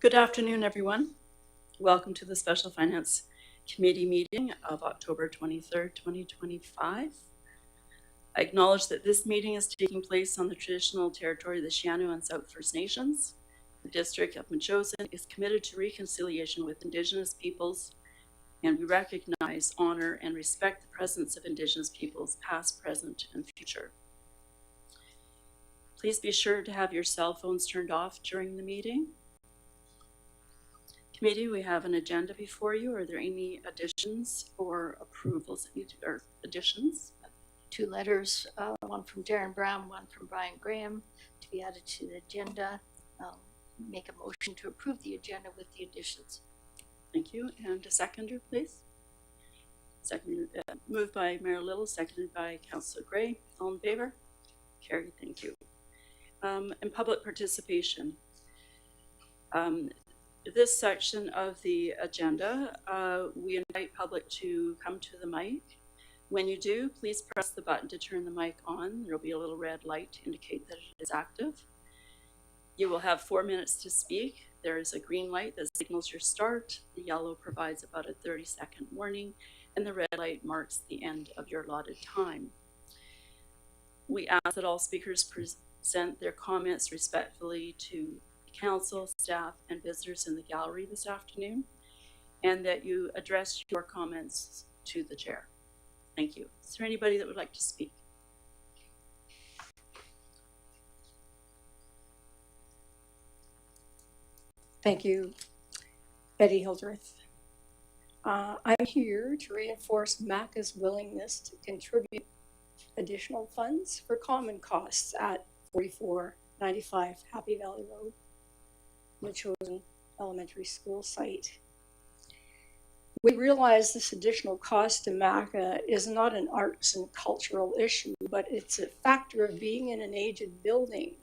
Good afternoon, everyone. Welcome to the Special Finance Committee meeting of October 23rd, 2025. I acknowledge that this meeting is taking place on the traditional territory of the Siano and South First Nations. The District of Metchosin is committed to reconciliation with Indigenous peoples, and we recognize, honor, and respect the presence of Indigenous peoples past, present, and future. Please be sure to have your cell phones turned off during the meeting. Committee, we have an agenda before you. Are there any additions or approvals or additions? 2 letters, one from Darren Brown, one from Brian Graham, to be added to the agenda. Make a motion to approve the agenda with the additions. Thank you. And a seconder, please. Moved by Mayor Little, seconded by Councillor Gray. All in favor? Carried. Thank you. And public participation. This section of the agenda, we invite public to come to the mic. When you do, please press the button to turn the mic on. There will be a little red light to indicate that it is active. You will have 4 minutes to speak. There is a green light that signals your start. The yellow provides about a 30-second warning, and the red light marks the end of your allotted time. We ask that all speakers present their comments respectfully to council, staff, and visitors in the gallery this afternoon, and that you address your comments to the chair. Thank you. Is there anybody that would like to speak? Thank you, Betty Hildreth. I'm here to reinforce MACA's willingness to contribute additional funds for common costs at 4495 Happy Valley Road, Metchosin Elementary School site. We realize this additional cost to MACA is not an arts and cultural issue, but it's a factor of being in an aged building.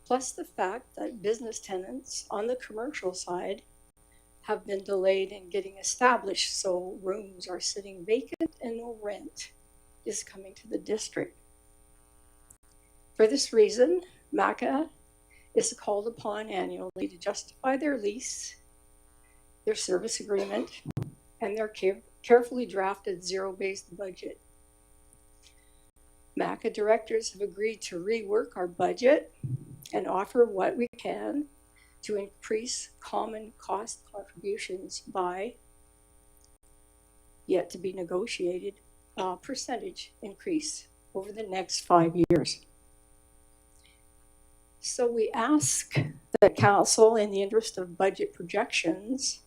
Plus the fact that business tenants on the commercial side have been delayed in getting established, so rooms are sitting vacant and no rent is coming to the district. For this reason, MACA is called upon annually to justify their lease, their service agreement, and their carefully drafted zero-based budget. MACA directors have agreed to rework our budget and offer what we can to increase common cost contributions by yet to be negotiated percentage increase over the next 5 years. So we ask that council, in the interest of budget projections,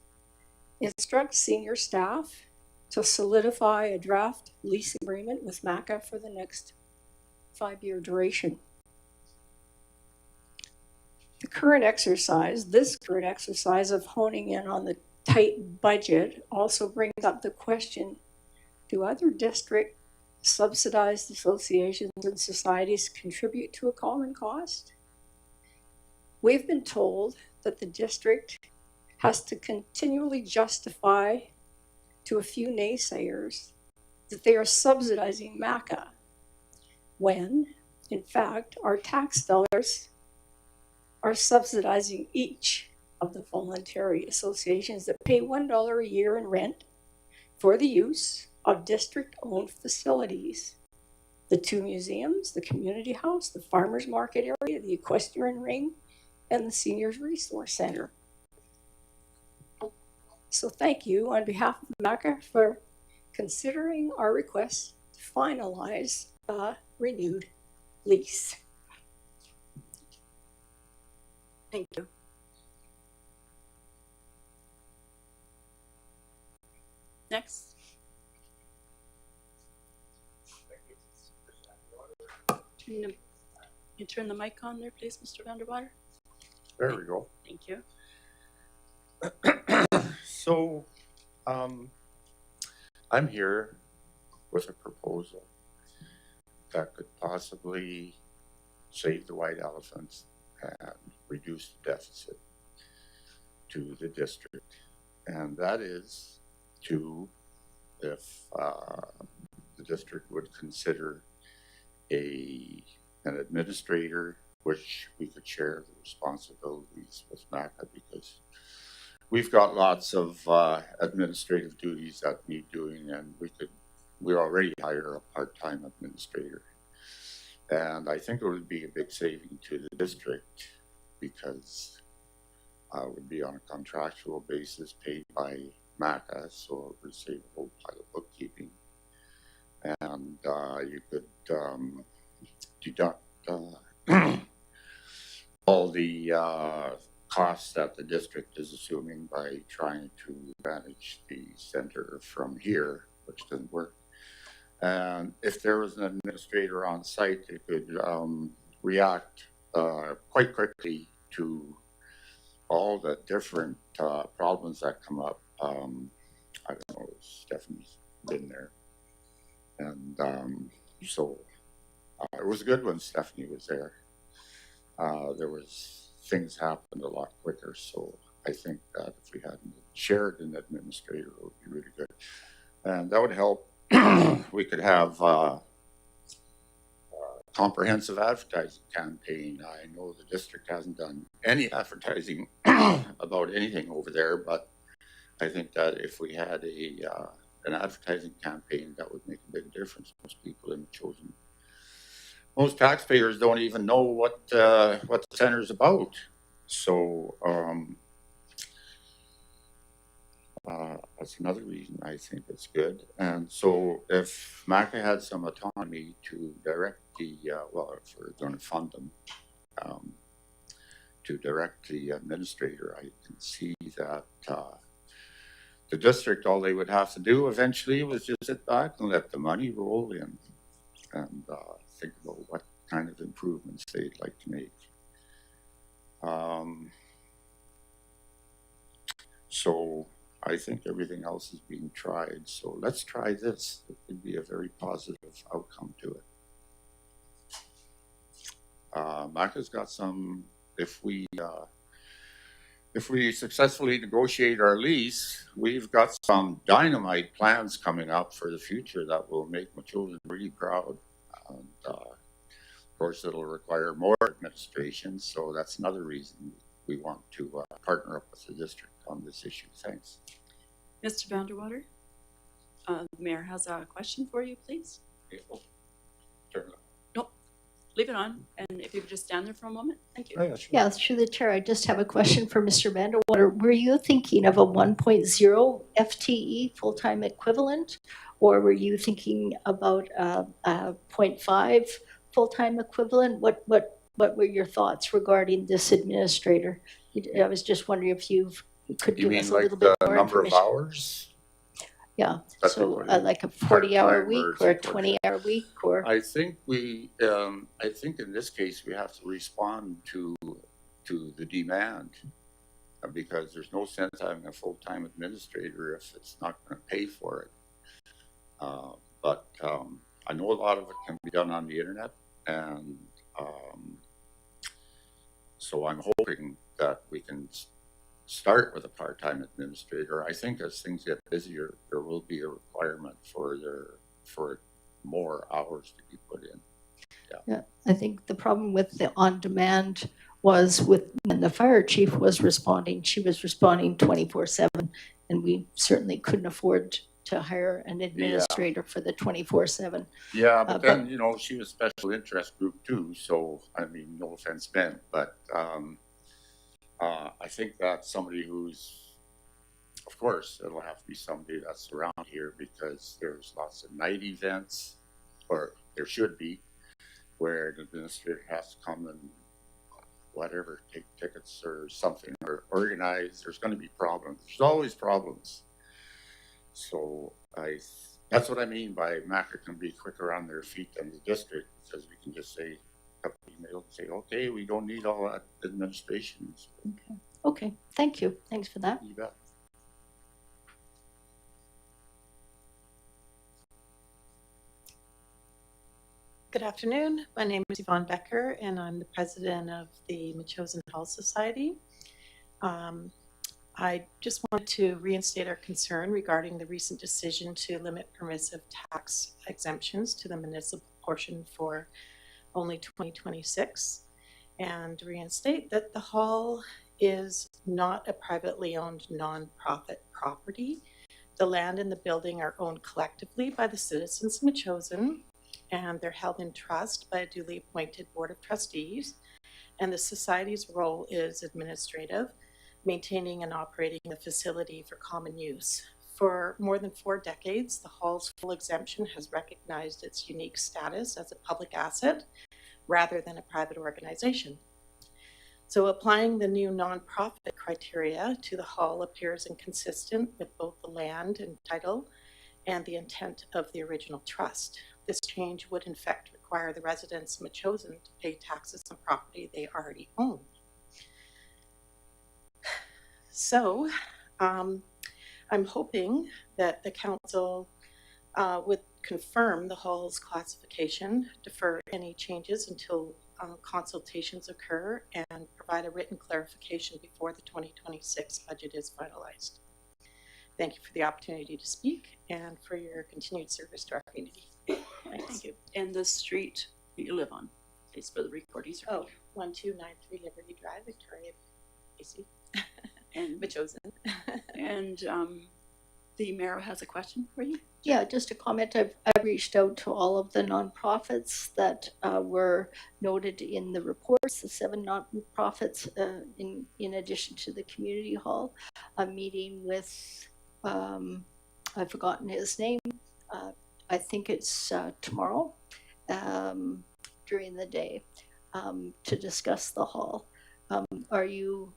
instruct senior staff to solidify a draft lease agreement with MACA for the next 5-year duration. This current exercise of honing in on the tight budget also brings up the question, do other district subsidized associations and societies contribute to a common cost? We've been told that the district has to continually justify to a few naysayers that they are subsidizing MACA, when, in fact, our tax dollars are subsidizing each of the voluntary associations that pay $1 a year in rent for the use of district-owned facilities. The 2 museums, the community house, the farmers market area, the equestrian ring, and the Seniors Resource Center. So thank you on behalf of MACA for considering our request to finalize a renewed lease. Thank you. Next. You turn the mic on there, please, Mr. Vanderwater. There we go. Thank you. So, I'm here with a proposal that could possibly save the white elephants and reduce the deficit to the district. And that is if the district would consider an administrator which we could share the responsibilities with MACA, because we've got lots of administrative duties that need doing, and we already hire a part-time administrator. And I think it would be a big saving to the district, because it would be on a contractual basis paid by MACA, so it would save a whole pile of bookkeeping. And you could deduct all the costs that the district is assuming by trying to manage the center from here, which doesn't work. And if there was an administrator on site, it could react quite quickly to all the different problems that come up. I don't know, Stephanie's been there. And so it was good when Stephanie was there. There was things happened a lot quicker. So I think that if we had shared an administrator, it would be really good. And that would help. We could have comprehensive advertising campaign. I know the district hasn't done any advertising about anything over there, but I think that if we had an advertising campaign, that would make a big difference. Most people in Metchosin, most taxpayers don't even know what the center's about. So that's another reason I think it's good. And so if MACA had some autonomy to direct the, well, if we're going to fund them, to direct the administrator, I can see that the district, all they would have to do eventually was just sit back and let the money roll in and think about what kind of improvements they'd like to make. So I think everything else is being tried. So let's try this. It could be a very positive outcome to it. MACA's got some, if we successfully negotiate our lease, we've got some dynamite plans coming up for the future that will make Metchosin really proud. And, of course, it'll require more administration, so that's another reason we want to partner up with the district on this issue. Thanks. Mr. Vanderwater, the mayor has a question for you, please. Turn it on. Nope, leave it on, and if you could just stand there for a moment, thank you. Oh, yeah, sure. Yeah, through the chair, I just have a question for Mr. Vanderwater. Were you thinking of a 1.0 FTE full-time equivalent, or were you thinking about a 0.5 full-time equivalent? What were your thoughts regarding this administrator? I was just wondering if you could You give mean us a like little bit the more number of information. hours? Yeah, That's so what it- like a 40-hour part-time week or or a support 20-hour week, or? I think I think in this case we have to respond to the demand, because there's no sense having a full-time administrator if it's not going to pay for it. But I know a lot of it can be done on the internet, and so I'm hoping that we can start with a part-time administrator. I think as things get busier, there will be a requirement for more hours to be put in. Yeah, I think the problem with the on-demand was with when the fire chief was responding, she was responding 24/7, and we certainly couldn't afford to hire an administrator for the 24/7. Yeah, but then, you know, she was special interest group too, so, I mean, no offense meant, but I think that's somebody who's, of course, it'll have to be somebody that's around here, because there's lots of night events, or there should be, where an administrator has to come and whatever, take tickets or something, or organize. There's going to be problems. There's always problems. So that's what I mean by MACA can be quicker on their feet than the district, because we can just say, email, say, okay, we don't need all that administration. So, Okay, thank you. Thanks for that. you bet. Good afternoon. My name is Yvonne Becker, and I'm the president of the Metchosin Health Society. I just wanted to reinstate our concern regarding the recent decision to limit permissive tax exemptions to the municipal portion for only 2026. and reinstate that the hall is not a privately owned nonprofit property. The land and the building are owned collectively by the citizens of Metchosin, and they're held in trust by a duly appointed board of trustees. And the society's role is administrative, maintaining and operating the facility for common use. For more than 4 decades, the hall's full exemption has recognized its unique status as a public asset rather than a private organization. So applying the new nonprofit criteria to the hall appears inconsistent with both the land and title and the intent of the original trust. This change would in fact require the residents of Metchosin to pay taxes on property they already own. So I'm hoping that the council would confirm the hall's classification, defer any changes until consultations occur, and provide a written clarification before the 2026 budget is finalized. Thank you for the opportunity to speak and for your continued service to our community. Thank you. And the street that you live on, please, for the recordings. Oh, 1293 Liberty Drive, Victoria, BC. And Metchosin. And the mayor has a question for you. Yeah, just a comment. I've reached out to all of the nonprofits that were noted in the reports, the 7 nonprofits in addition to the community hall. I'm meeting with, I've forgotten his name. I think it's tomorrow during the day to discuss the hall. Are you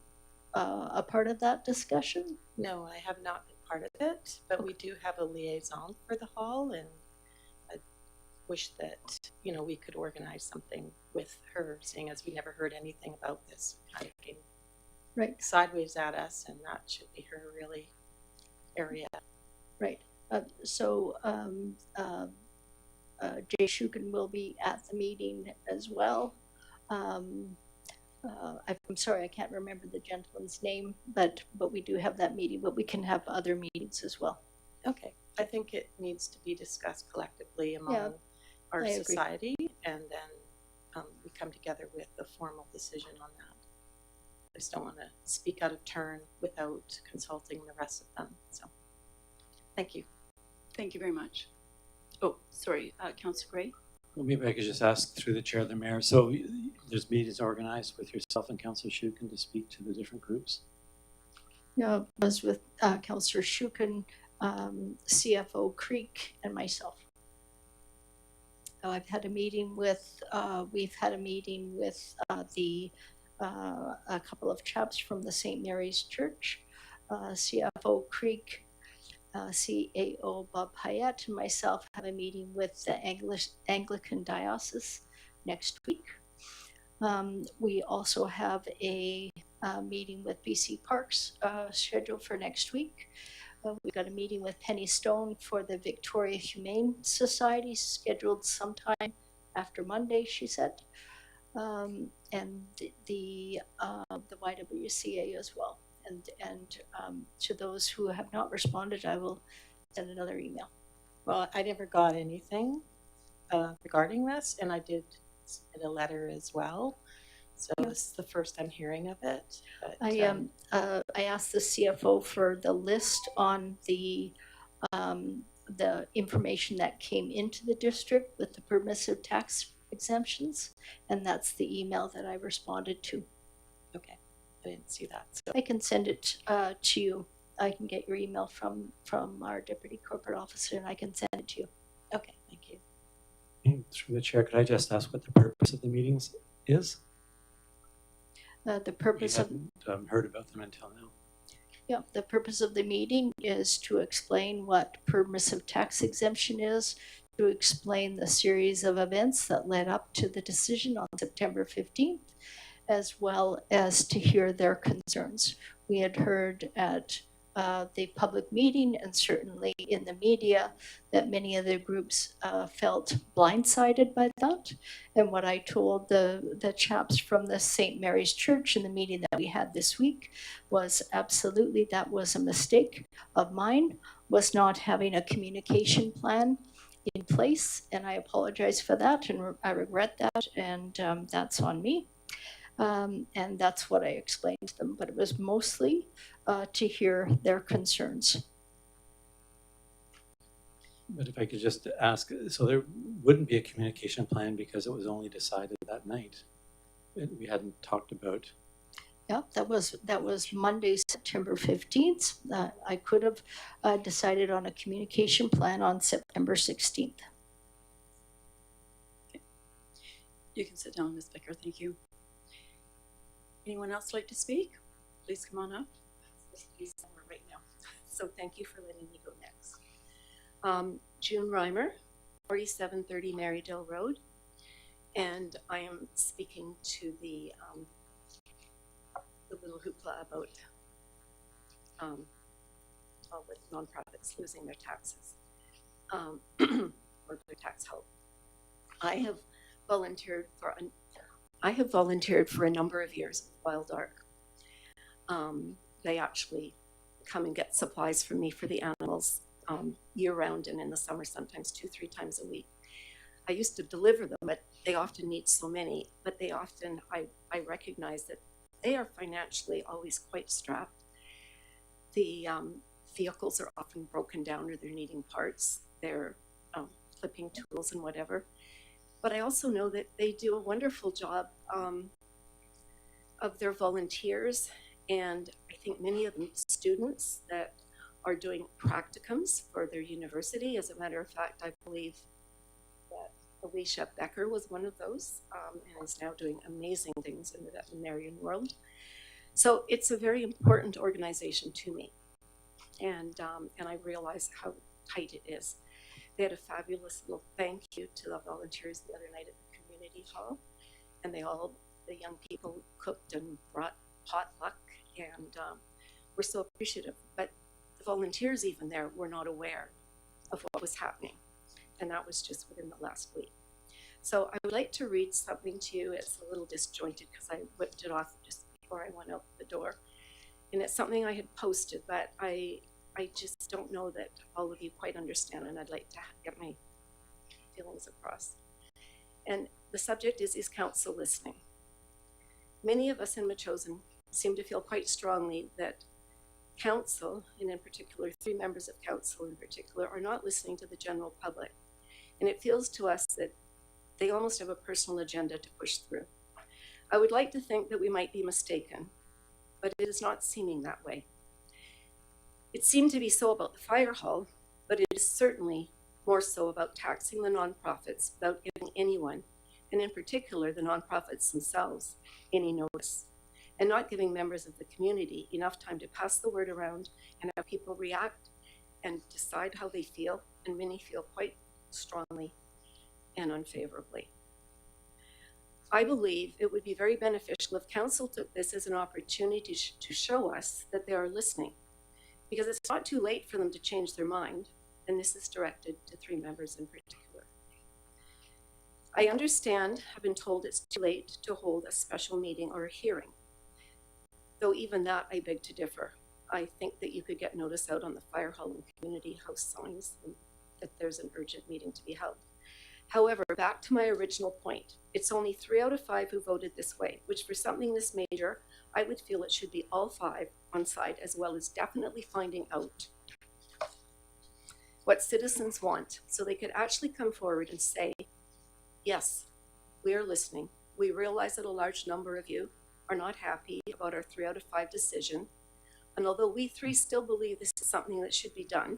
a part of that discussion? No, I have not been part of it, but we do have a liaison for the hall, and I wish that, you know, we could organize something with her, seeing as we never heard anything about this kind of thing. Right. Sideways at us, and that should be her really area. Right. So Jay Shukin will be at the meeting as well. I'm sorry, I can't remember the gentleman's name, but we do have that meeting, but we can have other meetings as well. Okay. I think it needs to be discussed collectively among our society, and then we come together with a formal decision on that. I just don't want to speak out of turn without consulting the rest of them. So, thank you. Thank you very much. Oh, sorry, Councillor Gray. Well, maybe I could just ask through the chair, the mayor. So there's meetings organized with yourself and Councillor Shukin to speak to the different groups? Yeah, I was with Councillor Shukin, CFO Creek, and myself. I've had a meeting with, we've had a meeting with a couple of chaps from the St. Mary's Church, CFO Creek, CAO Bob Hyatt, and myself have a meeting with the Anglican Diocese next week. We also have a meeting with BC Parks scheduled for next week. We've got a meeting with Penny Stone for the Victoria Humane Society scheduled sometime after Monday, she said, and the YWCA as well. And to those who have not responded, I will send another email. Well, I never got anything regarding this, and I did submit a letter as well. So this is the first I'm hearing of it. But, I asked the CFO for the list on the information that came into the district with the permissive tax exemptions, and that's the email that I responded to. Okay, I didn't see that. So. I can send it to you. I can get your email from our deputy corporate officer, and I can send it to you. Okay, thank you. Through the chair, could I just ask what the purpose of the meetings is? The purpose of heard about them until now. Yeah, the purpose of the meeting is to explain what permissive tax exemption is, to explain the series of events that led up to the decision on September 15th, as well as to hear their concerns. We had heard at the public meeting and certainly in the media that many of the groups felt blindsided by that. And what I told the chaps from the St. Mary's Church in the meeting that we had this week was absolutely that was a mistake of mine, was not having a communication plan in place, and I apologize for that, and I regret that, and that's on me. And that's what I explained to them, but it was mostly to hear their concerns. But if I could just ask, so there wouldn't be a communication plan because it was only decided that night. We hadn't talked about. Yeah, that was Monday, September 15th. I could have decided on a communication plan on September 16th. You can sit down, Ms. Becker. Thank you. Anyone else like to speak? Please come on up. Right now. So thank you for letting me go next. June Reimer, 4730 Marydale Road, and I am speaking to the little hoopla about all the nonprofits losing their taxes or their tax help. I have volunteered for a number of years with Wild Ark. They actually come and get supplies from me for the animals year round, and in the summer sometimes 2-3 times a week. I used to deliver them, but they often need so many, but they often, I recognize that they are financially always quite strapped. The vehicles are often broken down or they're needing parts. They're clipping tools and whatever. But I also know that they do a wonderful job of their volunteers, and I think many of them students that are doing practicums for their university. As a matter of fact, I believe that Alicia Becker was one of those and is now doing amazing things in the veterinarian world. So it's a very important organization to me, and I realize how tight it is. They had a fabulous little thank you to the volunteers the other night at the community hall, and the young people cooked and brought potluck, and we're so appreciative. But the volunteers even there were not aware of what was happening, and that was just within the last week. So I would like to read something to you. It's a little disjointed because I whipped it off just before I went out the door, and it's something I had posted, but I just don't know that all of you quite understand, and I'd like to get my feelings across. And the subject is council listening? Many of us in Metchosin seem to feel quite strongly that council, and in particular 3 members of council in particular, are not listening to the general public. And it feels to us that they almost have a personal agenda to push through. I would like to think that we might be mistaken, but it is not seeming that way. It seemed to be so about the fire hall, but it is certainly more so about taxing the nonprofits without giving anyone, and in particular the nonprofits themselves, any notice, and not giving members of the community enough time to pass the word around and have people react and decide how they feel, and many feel quite strongly and unfavorably. I believe it would be very beneficial if council took this as an opportunity to show us that they are listening, because it's not too late for them to change their mind, and this is directed to 3 members in particular. I understand, have been told it's too late to hold a special meeting or a hearing, though even that I beg to differ. I think that you could get notice out on the fire hall and community house signs that there's an urgent meeting to be held. However, back to my original point, it's only 3 out of 5 who voted this way, which for something this major, I would feel it should be all 5 on side, as well as definitely finding out what citizens want, so they could actually come forward and say, yes, we are listening. We realize that a large number of you are not happy about our 3 out of 5 decision, and although we 3 still believe this is something that should be done,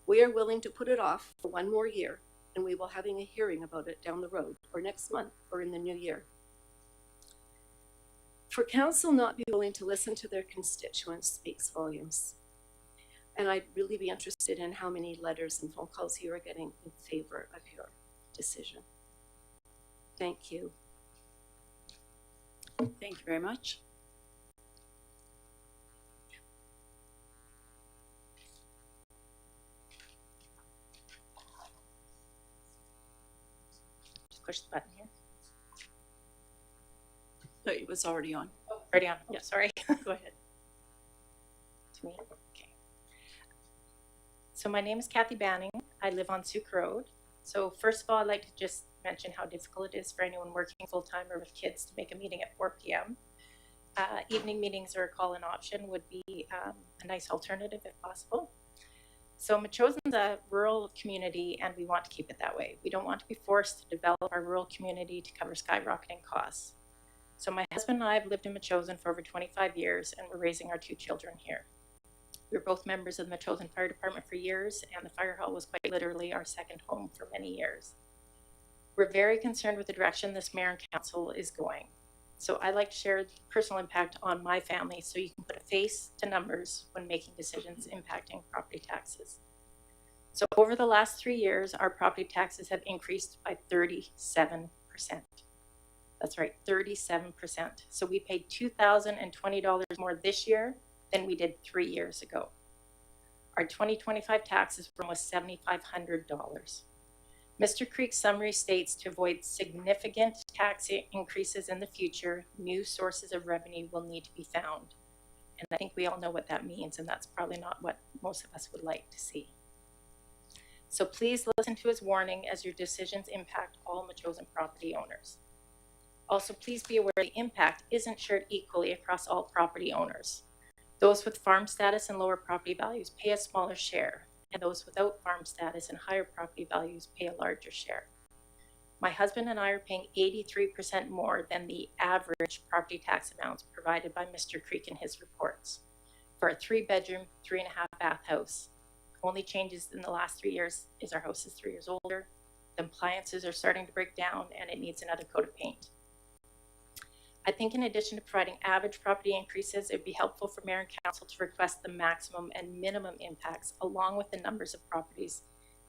we are willing to put it off for 1 more year, and we will having a hearing about it down the road, or next month, or in the new year. For council not be willing to listen to their constituents speaks volumes. And I'd really be interested in how many letters and phone calls you are getting in favor of your decision. Thank you. Thank you very much. Just push the button here. No, it was already on. Oh, already on. Yeah. Sorry. Go ahead. To me. Okay. So my name is Kathy Banning. I live on Souk Road. So first of all, I'd like to just mention how difficult it is for anyone working full-time or with kids to make a meeting at 4 p.m. Evening meetings or a call-in option would be a nice alternative if possible. So Metchosin's a rural community and we want to keep it that way. We don't want to be forced to develop our rural community to cover skyrocketing costs. So my husband and I have lived in Metchosin for over 25 years and we're raising our 2 children here. We were both members of the Metchosin Fire Department for years, and the fire hall was quite literally our second home for many years. We're very concerned with the direction this mayor and council is going. So I like to share the personal impact on my family so you can put a face to numbers when making decisions impacting property taxes. So over the last 3 years, our property taxes have increased by 37%. That's right, 37%. So we paid $2,020 more this year than we did 3 years ago. Our 2025 taxes were almost $7,500. Mr. Creek's summary states to avoid significant tax increases in the future, new sources of revenue will need to be found. And I think we all know what that means, and that's probably not what most of us would like to see. So please listen to his warning as your decisions impact all Metchosin property owners. Also, please be aware the impact isn't shared equally across all property owners. Those with farm status and lower property values pay a smaller share, and those without farm status and higher property values pay a larger share. My husband and I are paying 83% more than the average property tax amounts provided by Mr. Creek in his reports for a 3-bedroom, 3.5-bath house. Only changes in the last 3 years is our house is 3 years older, the appliances are starting to break down, and it needs another coat of paint. I think in addition to providing average property increases, it would be helpful for mayor and council to request the maximum and minimum impacts along with the numbers of properties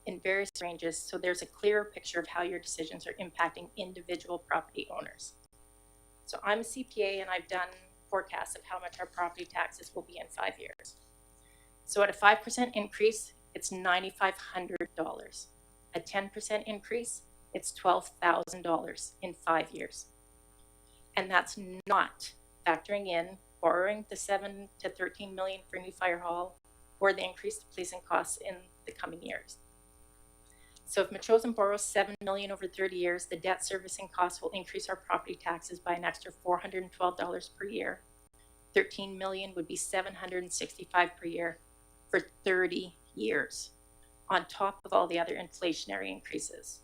in various ranges so there's a clearer picture of how your decisions are impacting individual property owners. So I'm a CPA and I've done forecasts of how much our property taxes will be in 5 years. So at a 5% increase, it's $9,500. A 10% increase, it's $12,000 in 5 years. And that's not factoring in borrowing the $7 to $13 million for new fire hall or the increased policing costs in the coming years. So if Metchosin borrows $7 million over 30 years, the debt servicing costs will increase our property taxes by an extra $412 per year. $13 million would be $765 per year for 30 years, on top of all the other inflationary increases.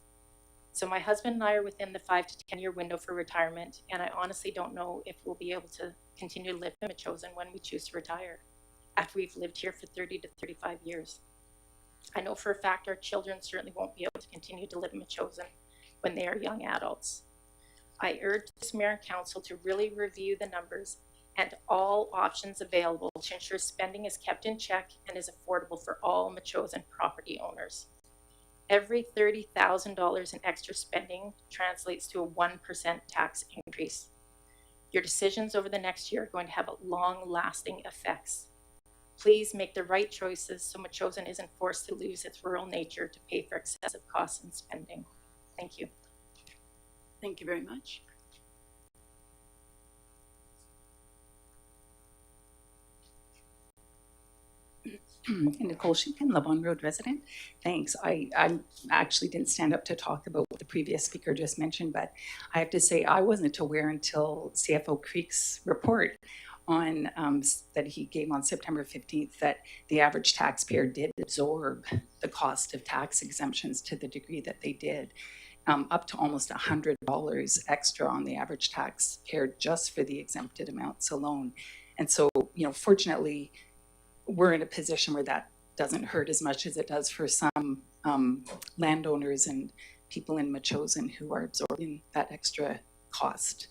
So my husband and I are within the 5 to 10 year window for retirement, and I honestly don't know if we'll be able to continue to live in Metchosin when we choose to retire, after we've lived here for 30 to 35 years. I know for a fact our children certainly won't be able to continue to live in Metchosin when they are young adults. I urge this mayor and council to really review the numbers and all options available to ensure spending is kept in check and is affordable for all Metchosin property owners. Every $30,000 in extra spending translates to a 1% tax increase. Your decisions over the next year are going to have long-lasting effects. Please make the right choices so Metchosin isn't forced to lose its rural nature to pay for excessive costs and spending. Thank you. Thank you very much. Nicole Sheehan, Levon Road resident. Thanks. I actually didn't stand up to talk about what the previous speaker just mentioned, but I have to say I wasn't aware until CFO Creek's report on that he gave on September 15th that the average taxpayer did absorb the cost of tax exemptions to the degree that they did, up to almost $100 extra on the average taxpayer just for the exempted amounts alone. And so, fortunately, we're in a position where that doesn't hurt as much as it does for some landowners and people in Metchosin who are absorbing that extra cost.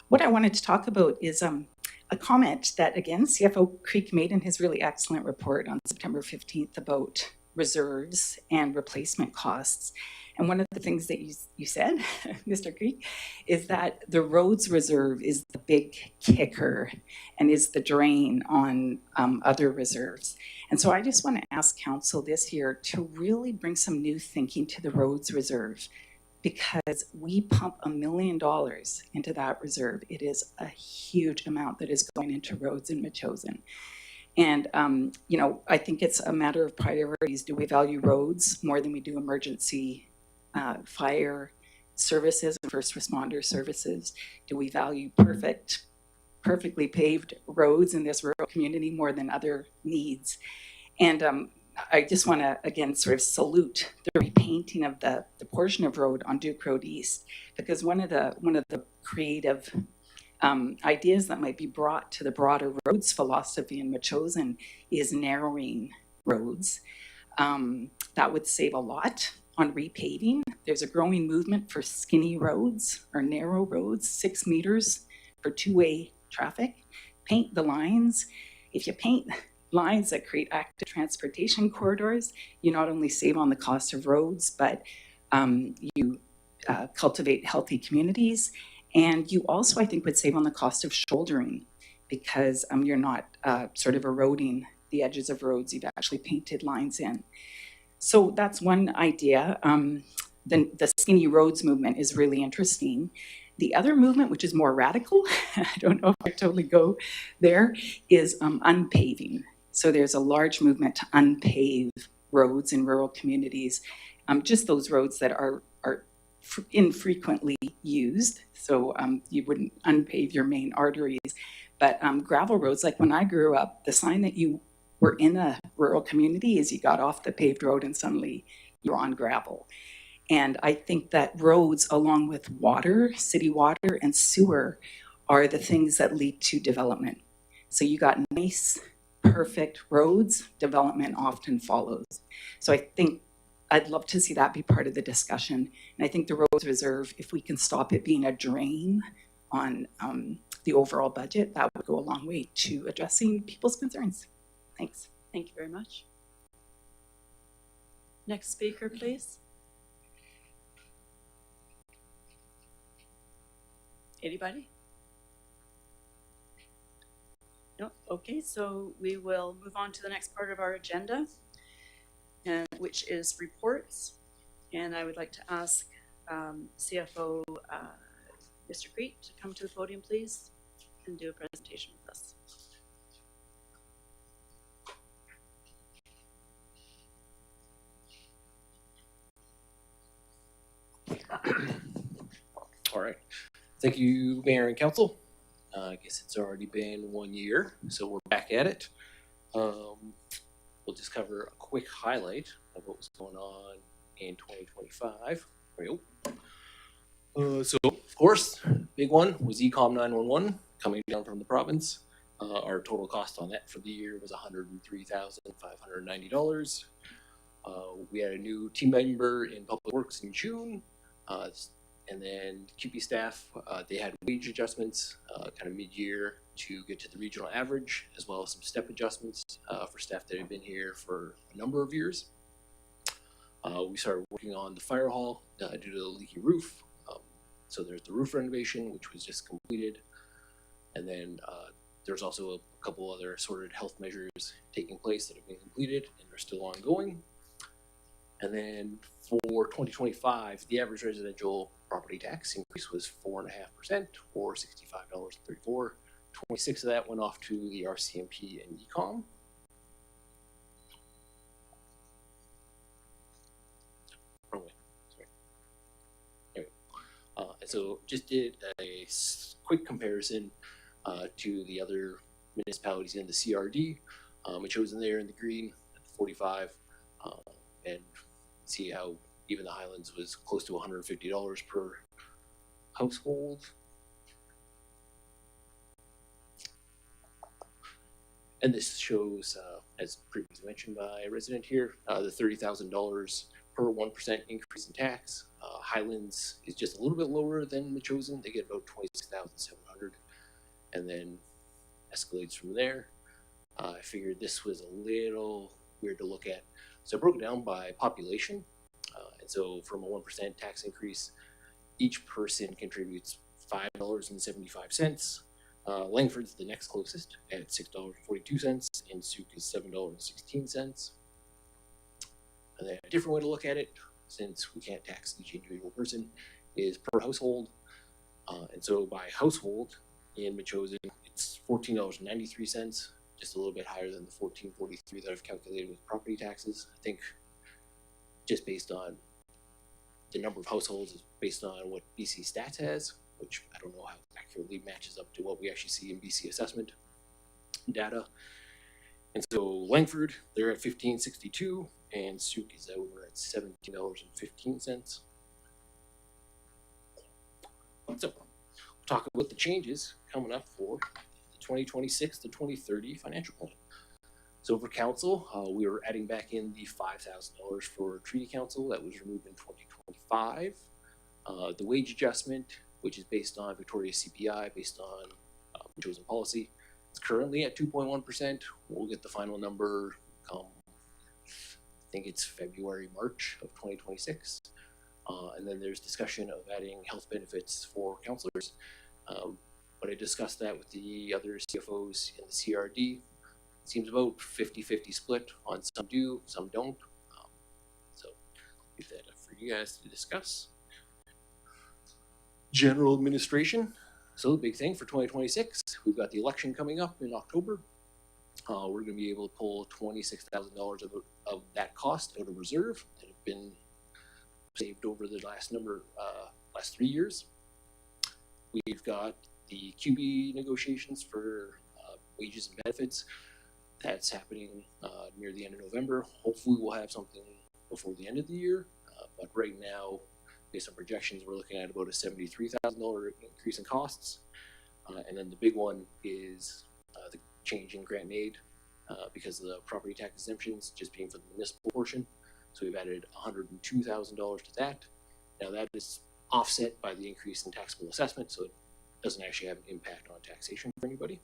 What I wanted to talk about is a comment that, again, CFO Creek made in his really excellent report on September 15th about reserves and replacement costs. And one of the things that you said, Mr. Creek, is that the roads reserve is the big kicker and is the drain on other reserves. And so I just want to ask council this year to really bring some new thinking to the roads reserve, because we pump $1 million into that reserve. It is a huge amount that is going into roads in Metchosin. And, I think it's a matter of priorities. Do we value roads more than we do emergency fire services and first responder services? Do we value perfectly paved roads in this rural community more than other needs? And I just want to, again, sort of salute the repainting of the portion of road on Duke Road East, because one of the creative ideas that might be brought to the broader roads philosophy in Metchosin is narrowing roads. That would save a lot on repaving. There's a growing movement for skinny roads or narrow roads, 6 meters for two-way traffic. Paint the lines. If you paint lines that create active transportation corridors, you not only save on the cost of roads, but you cultivate healthy communities. And you also, I think, would save on the cost of shouldering, because you're not sort of eroding the edges of roads. You've actually painted lines in. So that's one idea. The skinny roads movement is really interesting. The other movement, which is more radical, I don't know if I totally go there, is unpaving. So there's a large movement to unpave roads in rural communities, just those roads that are infrequently used. So you wouldn't unpave your main arteries, but gravel roads, like when I grew up, the sign that you were in a rural community is you got off the paved road and suddenly you're on gravel. And I think that roads, along with water, city water and sewer, are the things that lead to development. So you got nice, perfect roads, development often follows. So I think I'd love to see that be part of the discussion. And I think the roads reserve, if we can stop it being a drain on the overall budget, that would go a long way to addressing people's concerns. Thanks. Thank you very much. Next speaker, please. Anybody? No? Okay, so we will move on to the next part of our agenda, and which is reports. And I would like to ask CFO Mr. Crete to come to the podium, please, and do a presentation with us. All right. Thank you, Mayor and Council. I guess it's already been 1 year, so we're back at it. We'll just cover a quick highlight of what was going on in 2025. There we go. So, of course, big one was Ecom 911 coming down from the province. Our total cost on that for the year was $103,590. We had a new team member in Public Works in June. And then QP staff, they had wage adjustments kind of mid-year to get to the regional average, as well as some step adjustments for staff that have been here for a number of years. We started working on the fire hall due to the leaky roof. So there's the roof renovation, which was just completed. And then there's also a couple other assorted health measures taking place that have been completed and are still ongoing. And then for 2025, the average residential property tax increase was 4.5%, or $65.34. 26 of that went off to the RCMP and Ecom. Wrong way. Sorry. Anyway, and so just did a quick comparison to the other municipalities in the CRD. Metchosin there in the green at the 45, and see how even the Highlands was close to $150 per household. And this shows, as previously mentioned by a resident here, the $30,000 per 1% increase in tax. Highlands is just a little bit lower than Metchosin. They get about $26,700, and then escalates from there. I figured this was a little weird to look at. So I broke it down by population. And so from a 1% tax increase, each person contributes $5.75. Langford's the next closest at $6.42, and Souk is $7.16. And then a different way to look at it, since we can't tax each individual person, is per household. And so by household in Metchosin, it's $14.93, just a little bit higher than the $14.43 that I've calculated with property taxes. I think just based on the number of households is based on what BC Stats has, which I don't know how accurately matches up to what we actually see in BC assessment data. And so Langford, they're at $15.62, and Souk is over at $17.15. So we'll talk about the changes coming up for the 2026 to 2030 financial plan. So for council, we are adding back in the $5,000 for treaty council that was removed in 2025. The wage adjustment, which is based on Victoria's CPI, based on chosen policy, it's currently at 2.1%. We'll get the final number come, I think it's February, March of 2026. And then there's discussion of adding health benefits for counselors. But I discussed that with the other CFOs in the CRD. It seems about 50-50 split on some do, some don't. So leave that up for you guys to discuss. General administration. So the big thing for 2026, we've got the election coming up in October. We're going to be able to pull $26,000 of that cost out of reserve that have been saved over the last 3 years. We've got the QB negotiations for wages and benefits. That's happening near the end of November. Hopefully we'll have something before the end of the year. But right now, based on projections, we're looking at about a $73,000 increase in costs. And then the big one is the change in grant and aid because of the property tax exemptions just being for the municipal portion. So we've added $102,000 to that. Now that is offset by the increase in taxable assessment, so it doesn't actually have an impact on taxation for anybody.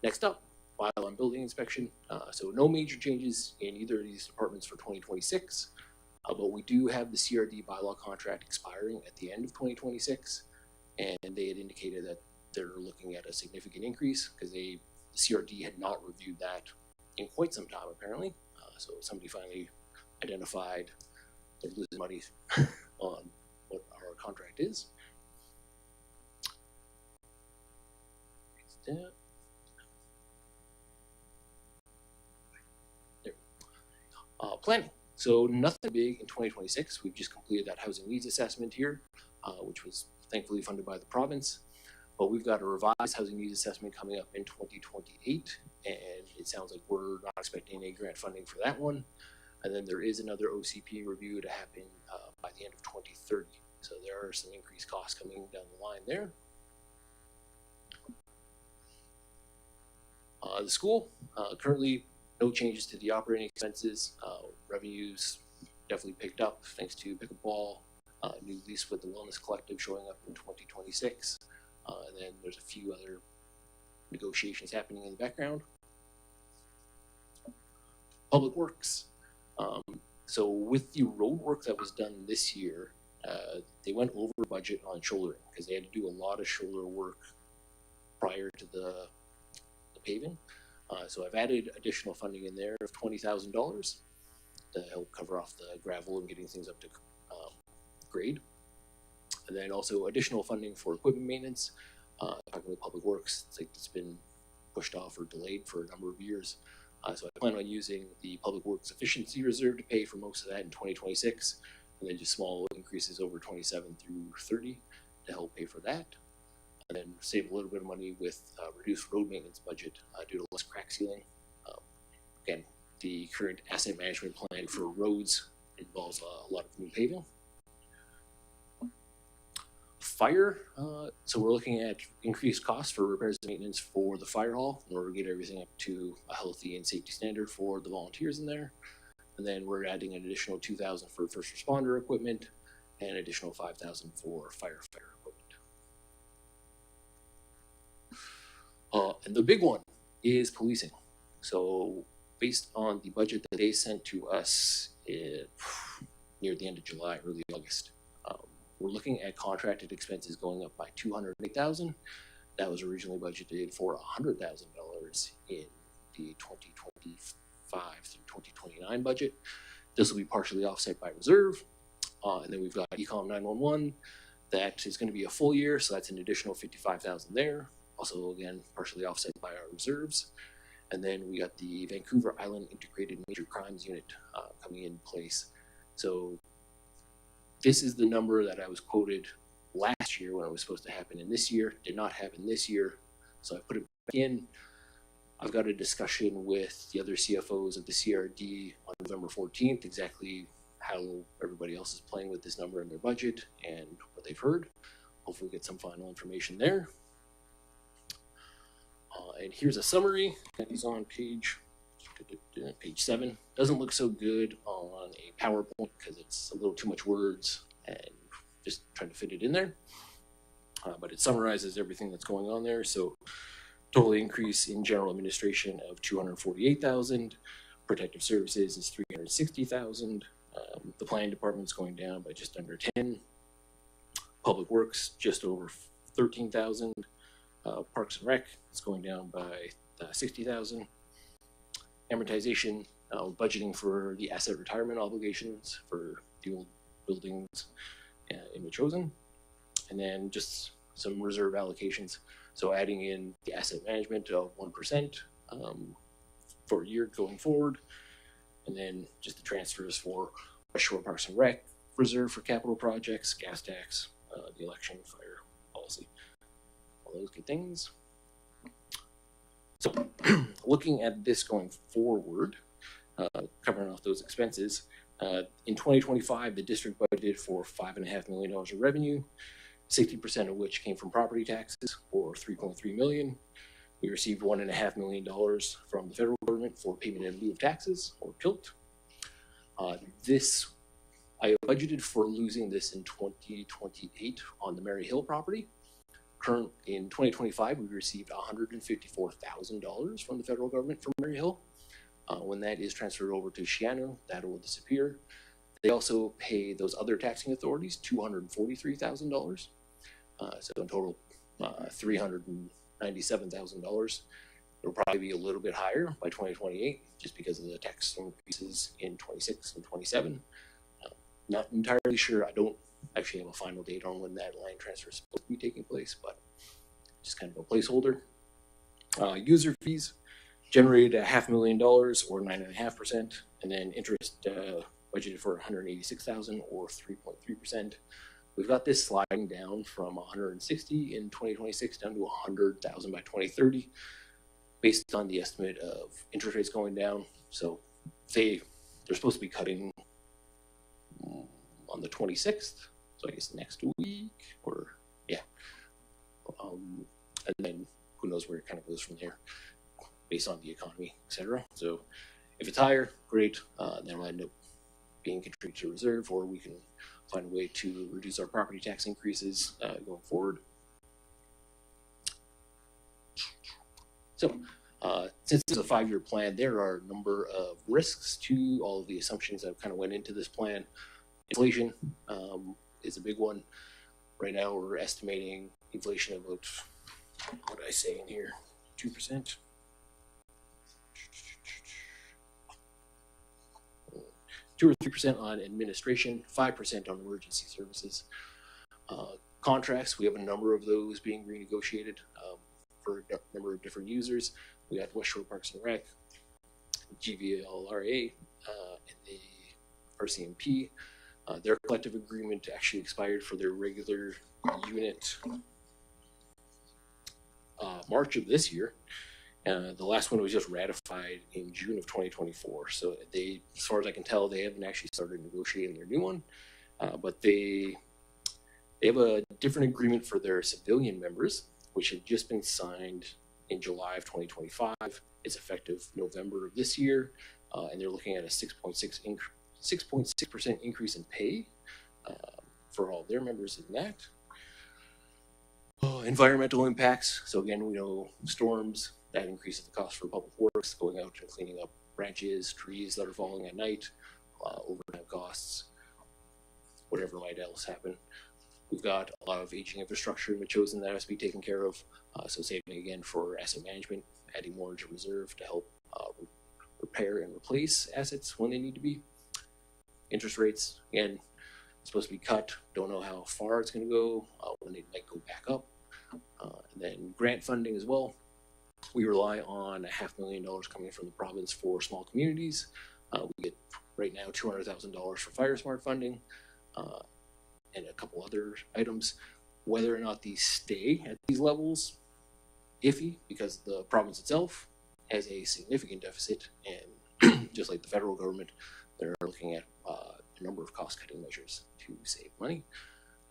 Next up, file on building inspection. So no major changes in either of these departments for 2026, but we do have the CRD bylaw contract expiring at the end of 2026, and they had indicated that they're looking at a significant increase because the CRD had not reviewed that in quite some time apparently. So somebody finally identified they're losing money on what our contract is. There. Planning. So nothing big in 2026. We've just completed that housing needs assessment here, which was thankfully funded by the province. But we've got a revised housing needs assessment coming up in 2028, and it sounds like we're not expecting any grant funding for that one. And then there is another OCP review to happen by the end of 2030. So there are some increased costs coming down the line there. The school, currently no changes to the operating expenses. Revenues definitely picked up thanks to pickleball, new lease with the Wellness Collective showing up in 2026. And then there's a few other negotiations happening in the background. Public Works. So with the road work that was done this year, they went over budget on shouldering because they had to do a lot of shoulder work prior to the paving. So I've added additional funding in there of $20,000 to help cover off the gravel and getting things up to grade. And then also additional funding for equipment maintenance. Talking with Public Works, it's like it's been pushed off or delayed for a number of years. So I plan on using the Public Works Efficiency Reserve to pay for most of that in 2026, and then just small increases over 27 through 30 to help pay for that. And then save a little bit of money with reduced road maintenance budget due to less crack sealing. Again, the current asset management plan for roads involves a lot of new paving. Fire, so we're looking at increased costs for repairs and maintenance for the fire hall in order to get everything up to a healthy and safety standard for the volunteers in there. And then we're adding an additional $2,000 for first responder equipment and an additional $5,000 for firefighter equipment. And the big one is policing. So based on the budget that they sent to us near the end of July, early August, we're looking at contracted expenses going up by $208,000. That was originally budgeted for $100,000 in the 2025 through 2029 budget. This will be partially offset by reserve. And then we've got Ecom 911. That is going to be a full year, so that's an additional $55,000 there. Also, again, partially offset by our reserves. And then we got the Vancouver Island Integrated Major Crimes Unit coming in place. So this is the number that I was quoted last year when it was supposed to happen in this year. Did not happen this year. So I put it back in. I've got a discussion with the other CFOs of the CRD on November 14th, exactly how everybody else is playing with this number in their budget and what they've heard. Hopefully get some final information there. And here's a summary that is on page 7. Doesn't look so good on a PowerPoint because it's a little too much words and just trying to fit it in there. But it summarizes everything that's going on there. So total increase in general administration of $248,000. Protective services is $360,000. The planning department's going down by just under 10. Public works just over 13,000. Parks and Rec is going down by 60,000. Amortization, budgeting for the asset retirement obligations for the old buildings in Metchosin, and then just some reserve allocations. So adding in the asset management of 1% for a year going forward, and then just the transfers for West Shore Parks and Rec, reserve for capital projects, gas tax, the election, fire policy, all those good things. So looking at this going forward, covering off those expenses, in 2025, the district budgeted for $5.5 million of revenue, 60% of which came from property taxes, or $3.3 million. We received $1.5 million from the federal government for payment in lieu of taxes, or PILT. I budgeted for losing this in 2028 on the Mary Hill property. In 2025, we received $154,000 from the federal government from Mary Hill. When that is transferred over to Shiano, that will disappear. They also pay those other taxing authorities $243,000. So in total, $397,000. It'll probably be a little bit higher by 2028, just because of the tax increases in 26 and 27. Not entirely sure. I don't actually have a final date on when that line transfer is supposed to be taking place, but just kind of a placeholder. User fees generated $500,000 or 9.5%, and then interest budgeted for $186,000 or 3.3%. We've got this sliding down from 160 in 2026 down to 100,000 by 2030, based on the estimate of interest rates going down. So they're supposed to be cutting on the 26th, so I guess next week, or yeah. And then who knows where it kind of goes from there, based on the economy, etc. So if it's higher, great. Then we'll end up being contributed to reserve, or we can find a way to reduce our property tax increases going forward. So since it's a 5-year plan, there are a number of risks to all of the assumptions that kind of went into this plan. Inflation is a big one. Right now, we're estimating inflation of about, what did I say in here, 2%? 2 or 3% on administration, 5% on emergency services. Contracts, we have a number of those being renegotiated for a number of different users. We got West Shore Parks and Rec, GVLRA, and the RCMP. Their collective agreement actually expired for their regular unit March of this year. The last one was just ratified in June of 2024. So they, as far as I can tell, they haven't actually started negotiating their new one, but they have a different agreement for their civilian members, which had just been signed in July of 2025. It's effective November of this year, and they're looking at a 6.6% increase in pay for all their members in that. Environmental impacts. So again, we know storms, that increases the cost for public works, going out and cleaning up branches, trees that are falling at night, overtime costs, whatever might else happen. We've got a lot of aging infrastructure in Metchosin that has to be taken care of. So saving again for asset management, adding more into reserve to help repair and replace assets when they need to be. Interest rates, again, supposed to be cut. Don't know how far it's going to go, when they might go back up. And then grant funding as well. We rely on $500,000 coming from the province for small communities. We get right now $200,000 for Fire Smart funding and a couple other items. Whether or not these stay at these levels, iffy, because the province itself has a significant deficit, and just like the federal government, they're looking at a number of cost-cutting measures to save money.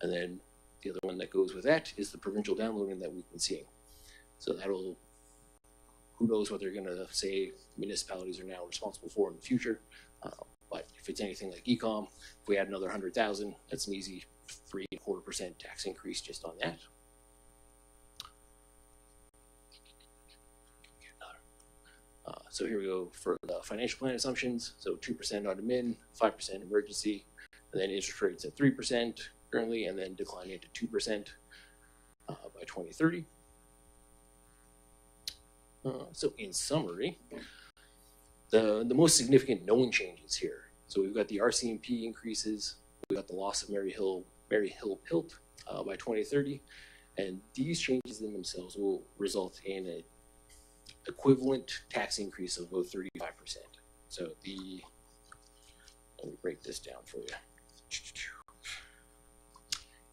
And then the other one that goes with that is the provincial downloading that we've been seeing. So that'll, who knows what they're going to say municipalities are now responsible for in the future. But if it's anything like ecom, if we add another 100,000, that's an easy 3.25% tax increase just on that. So here we go for the financial plan assumptions. So 2% on admin, 5% emergency, and then interest rates at 3% currently, and then declining to 2% by 2030. So in summary, the most significant known changes here. So we've got the RCMP increases, we've got the loss of Mary Hill Pilt by 2030, and these changes in themselves will result in an equivalent tax increase of about 35%. So let me break this down for you.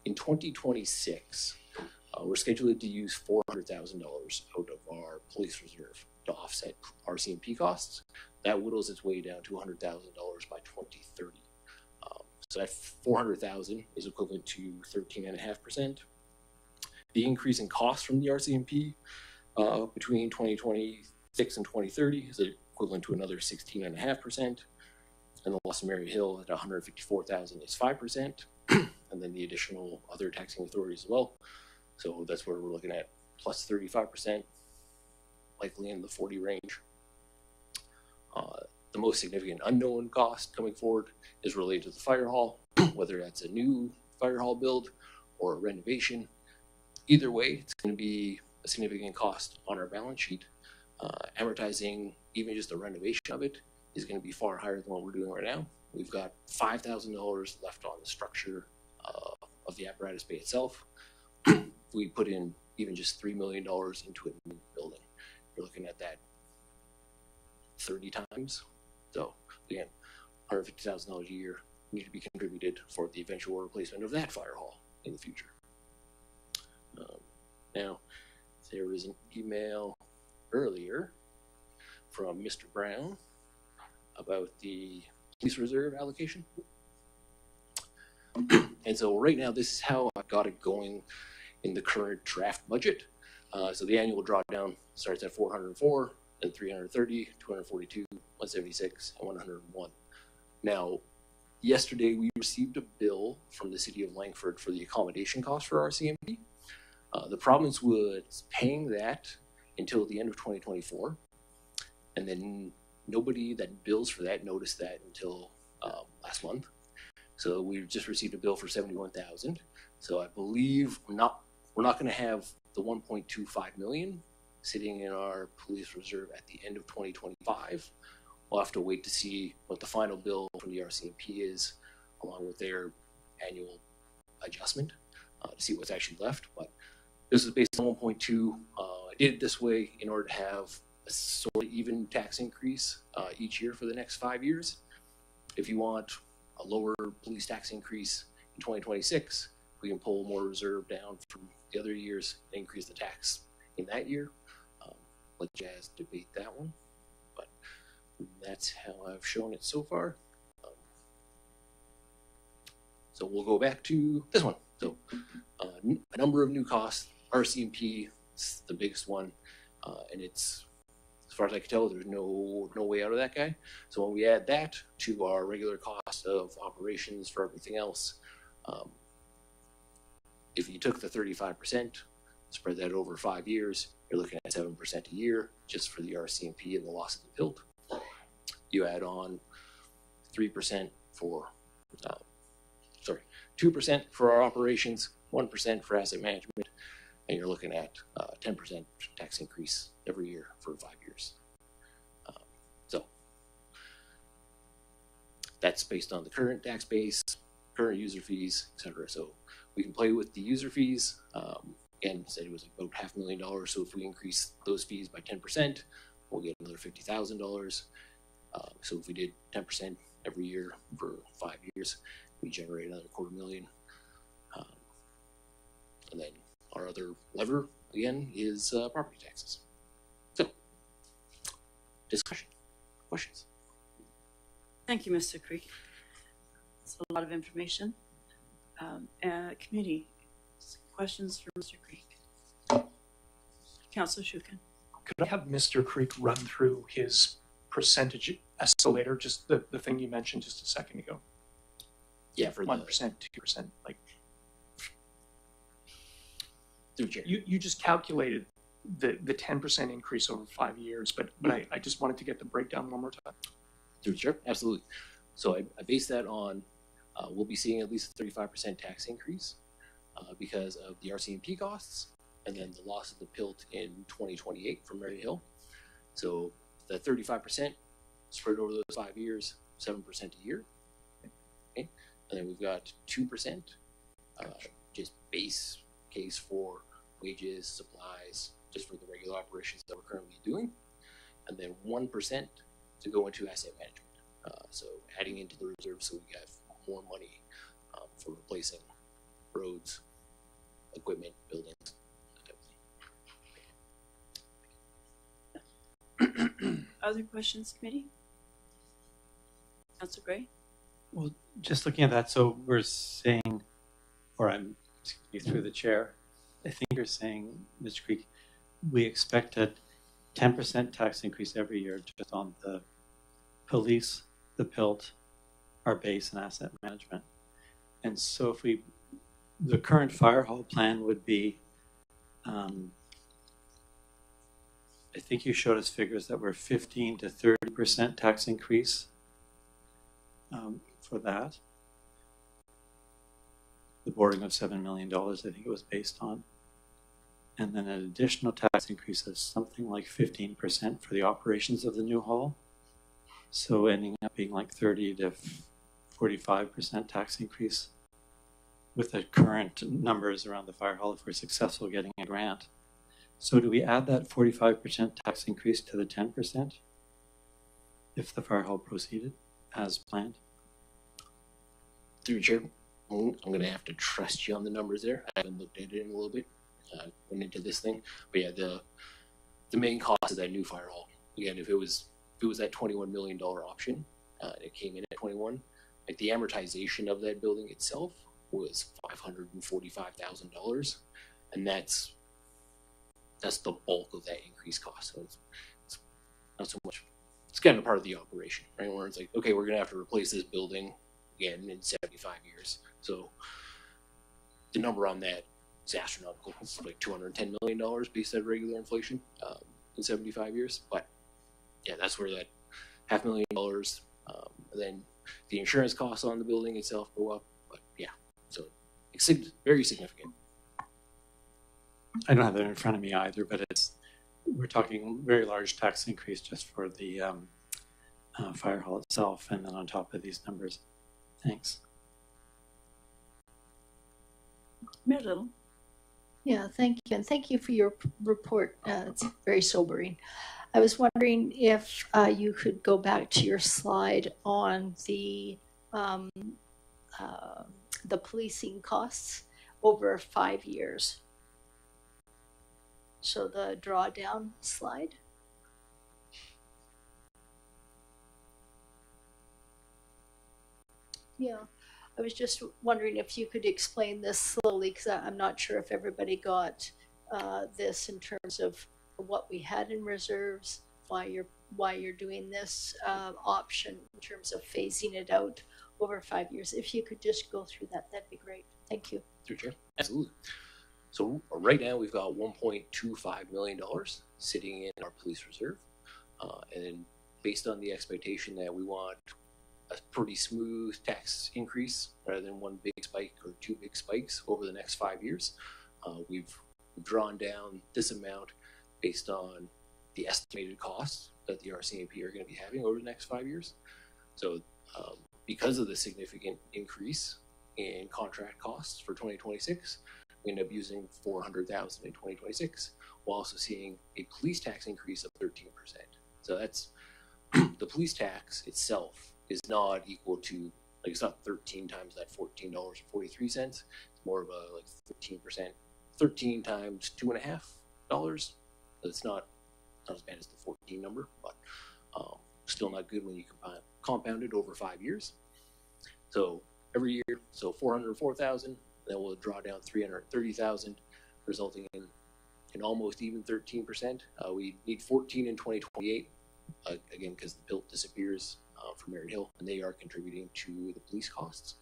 In 2026, we're scheduled to use $400,000 out of our police reserve to offset RCMP costs. That whittles its way down to $100,000 by 2030. So that $400,000 is equivalent to 13.5%. The increase in costs from the RCMP between 2026 and 2030 is equivalent to another 16.5%. And the loss of Mary Hill at $154,000 is 5%. And then the additional other taxing authorities as well. So that's where we're looking at plus 35%, likely in the 40 range. The most significant unknown cost coming forward is related to the fire hall, whether that's a new fire hall build or a renovation. Either way, it's going to be a significant cost on our balance sheet. Amortizing even just the renovation of it is going to be far higher than what we're doing right now. We've got $5,000 left on the structure of the apparatus bay itself. If we put in even just $3 million into a new building, you're looking at that 30 times. So again, $150,000 a year need to be contributed for the eventual replacement of that fire hall in the future. Now, there was an email earlier from Mr. Brown about the police reserve allocation. And so right now, this is how I got it going in the current draft budget. So the annual drawdown starts at 404, then 330, 242, 176, and 101. Now, yesterday we received a bill from the city of Langford for the accommodation cost for RCMP. The province was paying that until the end of 2024, and then nobody that bills for that noticed that until last month. So we just received a bill for $71,000. So I believe we're not going to have the 1.25 million sitting in our police reserve at the end of 2025. We'll have to wait to see what the final bill from the RCMP is, along with their annual adjustment, to see what's actually left. But this is based on 1.2. I did it this way in order to have a sort of even tax increase each year for the next 5 years. If you want a lower police tax increase in 2026, we can pull more reserve down from the other years and increase the tax in that year. Let Jazz debate that one, but that's how I've shown it so far. So we'll go back to this one. So a number of new costs. RCMP is the biggest one, and it's, as far as I can tell, there's no way out of that guy. So when we add that to our regular cost of operations for everything else, if you took the 35%, spread that over 5 years, you're looking at 7% a year just for the RCMP and the loss of the PILT. You add on 3% for, 2% for our operations, 1% for asset management, and you're looking at 10% tax increase every year for 5 years. So that's based on the current tax base, current user fees, etc. So we can play with the user fees. again, said it was about $500,000. So if we increase those fees by 10%, we'll get another $50,000. So if we did 10% every year for 5 years, we generate another $250,000. And then our other lever, again, is property taxes. So, discussion, questions? Thank you, Mr. Creek. It's a lot of information. Committee, questions for Mr. Creek? Councilor Shukin. Could I have Mr. Creek run through his percentage escalator, just the thing you mentioned just a second ago? Yeah, for 1%, 2%, like through chair. you just calculated the 10% increase over 5 years, but I just wanted to get the breakdown one more time. Through chair, absolutely. So I based that on we'll be seeing at least a 35% tax increase because of the RCMP costs and then the loss of the PILT in 2028 for Mary Hill. So the 35% spread over those 5 years, 7% a year. Okay. And then we've got 2% just base case for wages, supplies, just for the regular operations that we're currently doing. And then 1% to go into asset management. So adding into the reserve so we have more money for replacing roads, equipment, buildings, that type of thing. Other questions, committee? Councilor Gray? Well, just looking at that, so we're saying, or I'm through the chair, I think you're saying, Mr. Creek, we expect a 10% tax increase every year just on the police, the PILT, our base and asset management. And so if the current fire hall plan would be, I think you showed us figures that were 15 to 30% tax increase for that. The boarding of $7 million, I think it was based on. And then an additional tax increase of something like 15% for the operations of the new hall. So ending up being like 30 to 45% tax increase with the current numbers around the fire hall if we're successful getting a grant. So do we add that 45% tax increase to the 10% if the fire hall proceeded as planned? Through chair, I'm going to have to trust you on the numbers there. I haven't looked at it in a little bit. Went into this thing, but yeah, the main cost of that new fire hall. Again, if it was that $21 million option, it came in at 21. Like the amortization of that building itself was $545,000, and that's the bulk of that increased cost. So it's not so much. It's kind of part of the operation, right? Where it's like, okay, we're gonna have to replace this building again in 75 years. So the number on that is astronomical. It's like $210 million based on regular inflation in 75 years. But yeah, that's where that $500,000. Then the insurance costs on the building itself go up. But yeah, so it's very significant. I don't have that in front of me either, but we're talking very large tax increase just for the fire hall itself, and then on top of these numbers. Thanks. Mayor Little. Yeah, thank you. And thank you for your report. It's very sobering. I was wondering if you could go back to your slide on the policing costs over 5 years. So the drawdown slide. Yeah, I was just wondering if you could explain this slowly, because I'm not sure if everybody got this in terms of what we had in reserves, why you're doing this option in terms of phasing it out over 5 years. If you could just go through that, that'd be great. Thank you. Through chair, absolutely. So right now we've got $1.25 million sitting in our police reserve, and then based on the expectation that we want a pretty smooth tax increase rather than one big spike or two big spikes over the next 5 years, we've drawn down this amount based on the estimated costs that the RCMP are going to be having over the next 5 years. So because of the significant increase in contract costs for 2026, we end up using $400,000 in 2026, while also seeing a police tax increase of 13%. So that's the police tax itself is not equal to, like, it's not 13 times that $14.43. It's more of a like 13%, 13 times $2.50. It's not as bad as the 14 number, but still not good when you compound it over 5 years. So every year, so 404,000, then we'll draw down 330,000, resulting in an almost even 13%. We need 14 in 2028, again, because the PILT disappears from Merritt Hill, and they are contributing to the police costs.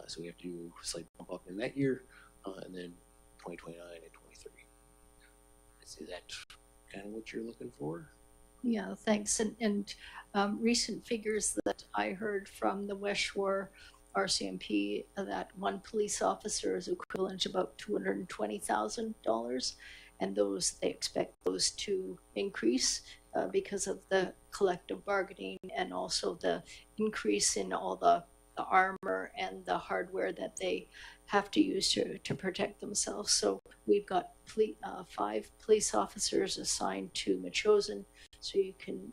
So we have to do a slight bump up in that year, and then 2029 and 23. Is that kind of what you're looking for? Yeah, thanks. And recent figures that I heard from the West Shore RCMP that one police officer is equivalent to about $220,000, and they expect those to increase because of the collective bargaining and also the increase in all the armor and the hardware that they have to use to protect themselves. So we've got 5 police officers assigned to Metchosin. So you can,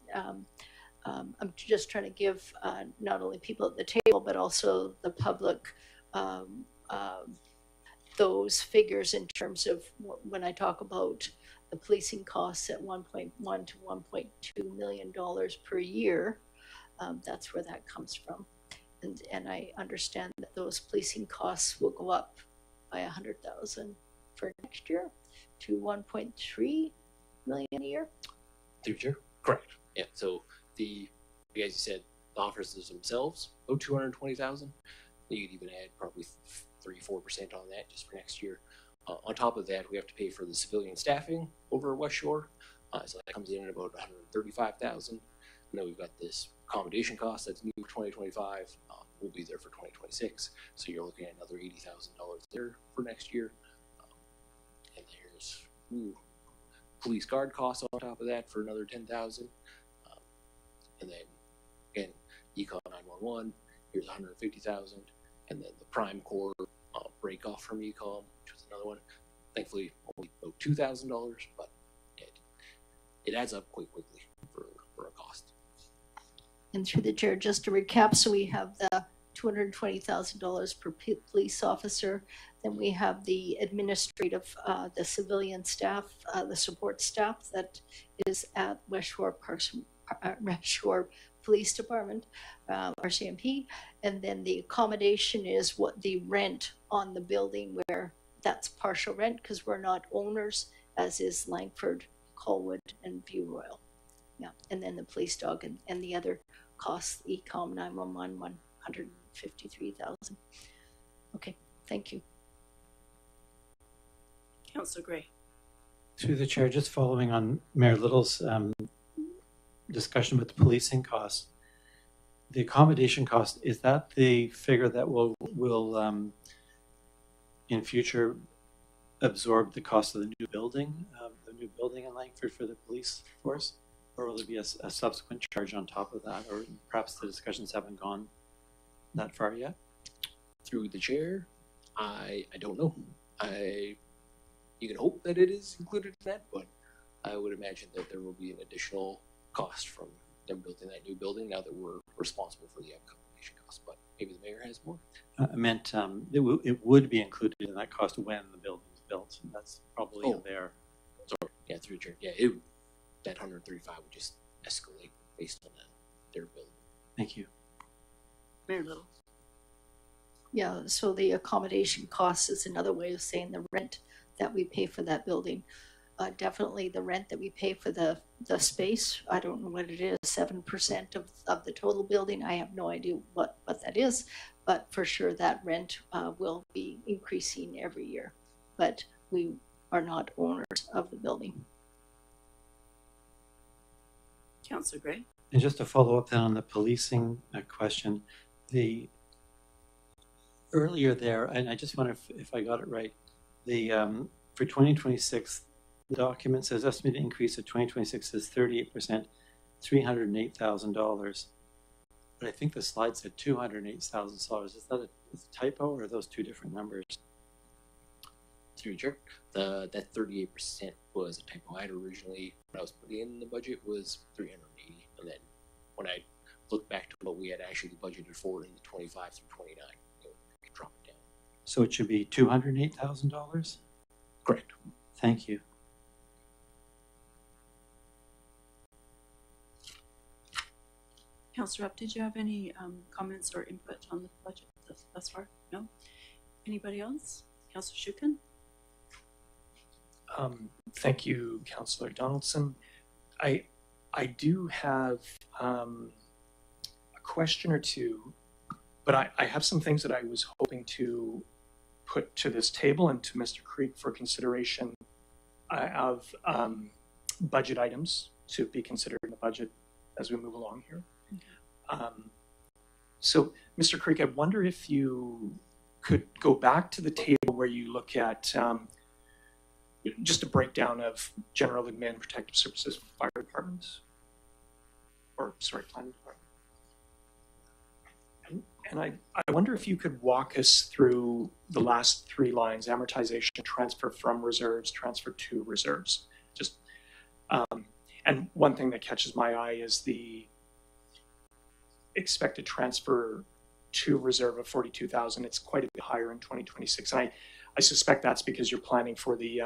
I'm just trying to give not only people at the table, but also the public those figures in terms of when I talk about the policing costs at $1.1 to $1.2 million per year. That's where that comes from. And I understand that those policing costs will go up by 100,000 for next year to 1.3 million a year. Through chair? Correct. Yeah. So as you said, the officers themselves owe 220,000. You could even add probably 3-4% on that just for next year. On top of that, we have to pay for the civilian staffing over West Shore. So that comes in at about 135,000. And then we've got this accommodation cost that's new for 2025. Will be there for 2026. So you're looking at another $80,000 there for next year. And there's police guard costs on top of that for another 10,000. And then again, Econ 911, here's 150,000. And then the Prime Corps break off from Econ, which was another one. Thankfully, only about $2,000, but it adds up quite quickly for a cost. And through the chair, just to recap, so we have the $220,000 per police officer. Then we have the administrative, the civilian staff, the support staff that is at West Shore Police Department, RCMP. And then the accommodation is what the rent on the building, where that's partial rent because we're not owners, as is Langford, Colwood, and View Royal. Yeah, and then the police dog and the other costs, Ecom 911, 153,000. Okay, thank you. Councillor Gray. Through the chair, just following on Mayor Little's discussion about the policing costs, the accommodation cost, is that the figure that will in future absorb the cost of the new building in Langford for the police force? Or will there be a subsequent charge on top of that? Or perhaps the discussions haven't gone that far yet? Through the chair, I don't know. You can hope that it is included in that, but I would imagine that there will be an additional cost from them building that new building now that we're responsible for the accommodation cost. But maybe the mayor has more. I meant it would be included in that cost when the building's built. And that's probably there. Sorry, yeah, through the chair. Yeah, that 135 would just escalate based on their building. Thank you. Mayor Little. Yeah, so the accommodation cost is another way of saying the rent that we pay for that building. Definitely the rent that we pay for the space, I don't know what it is, 7% of the total building. I have no idea what that is, but for sure that rent will be increasing every year. But we are not owners of the building. Councillor Gray. And just to follow up then on the policing question, the earlier there, and I just wonder if I got it right, the for 2026, the document says estimated increase of 2026 is 38%, $308,000. But I think the slide said $208,000. Is that a typo, or are those two different numbers? through the chair, that 38% was a typo. I had originally, when I was putting in the budget, was 380, and then when I looked back to what we had actually budgeted for in the 25 through 29, it dropped it down. So it should be $208,000? Correct. Thank you. Councillor Up, did you have any comments or input on the budget thus far? No? Anybody else? Councillor Shukin? Thank you, Councillor Donaldson. I do have a question or two, but I have some things that I was hoping to put to this table and to Mr. Creek for consideration of budget items to be considered in the budget as we move along here. So, Mr. Creek, I wonder if you could go back to the table where you look at just a breakdown of general admin, protective services, fire departments, or sorry, planning department. And I wonder if you could walk us through the last three lines: amortization, transfer from reserves, transfer to reserves. Just and one thing that catches my eye is the expected transfer to reserve of 42,000. It's quite a bit higher in 2026. And I suspect that's because you're planning for the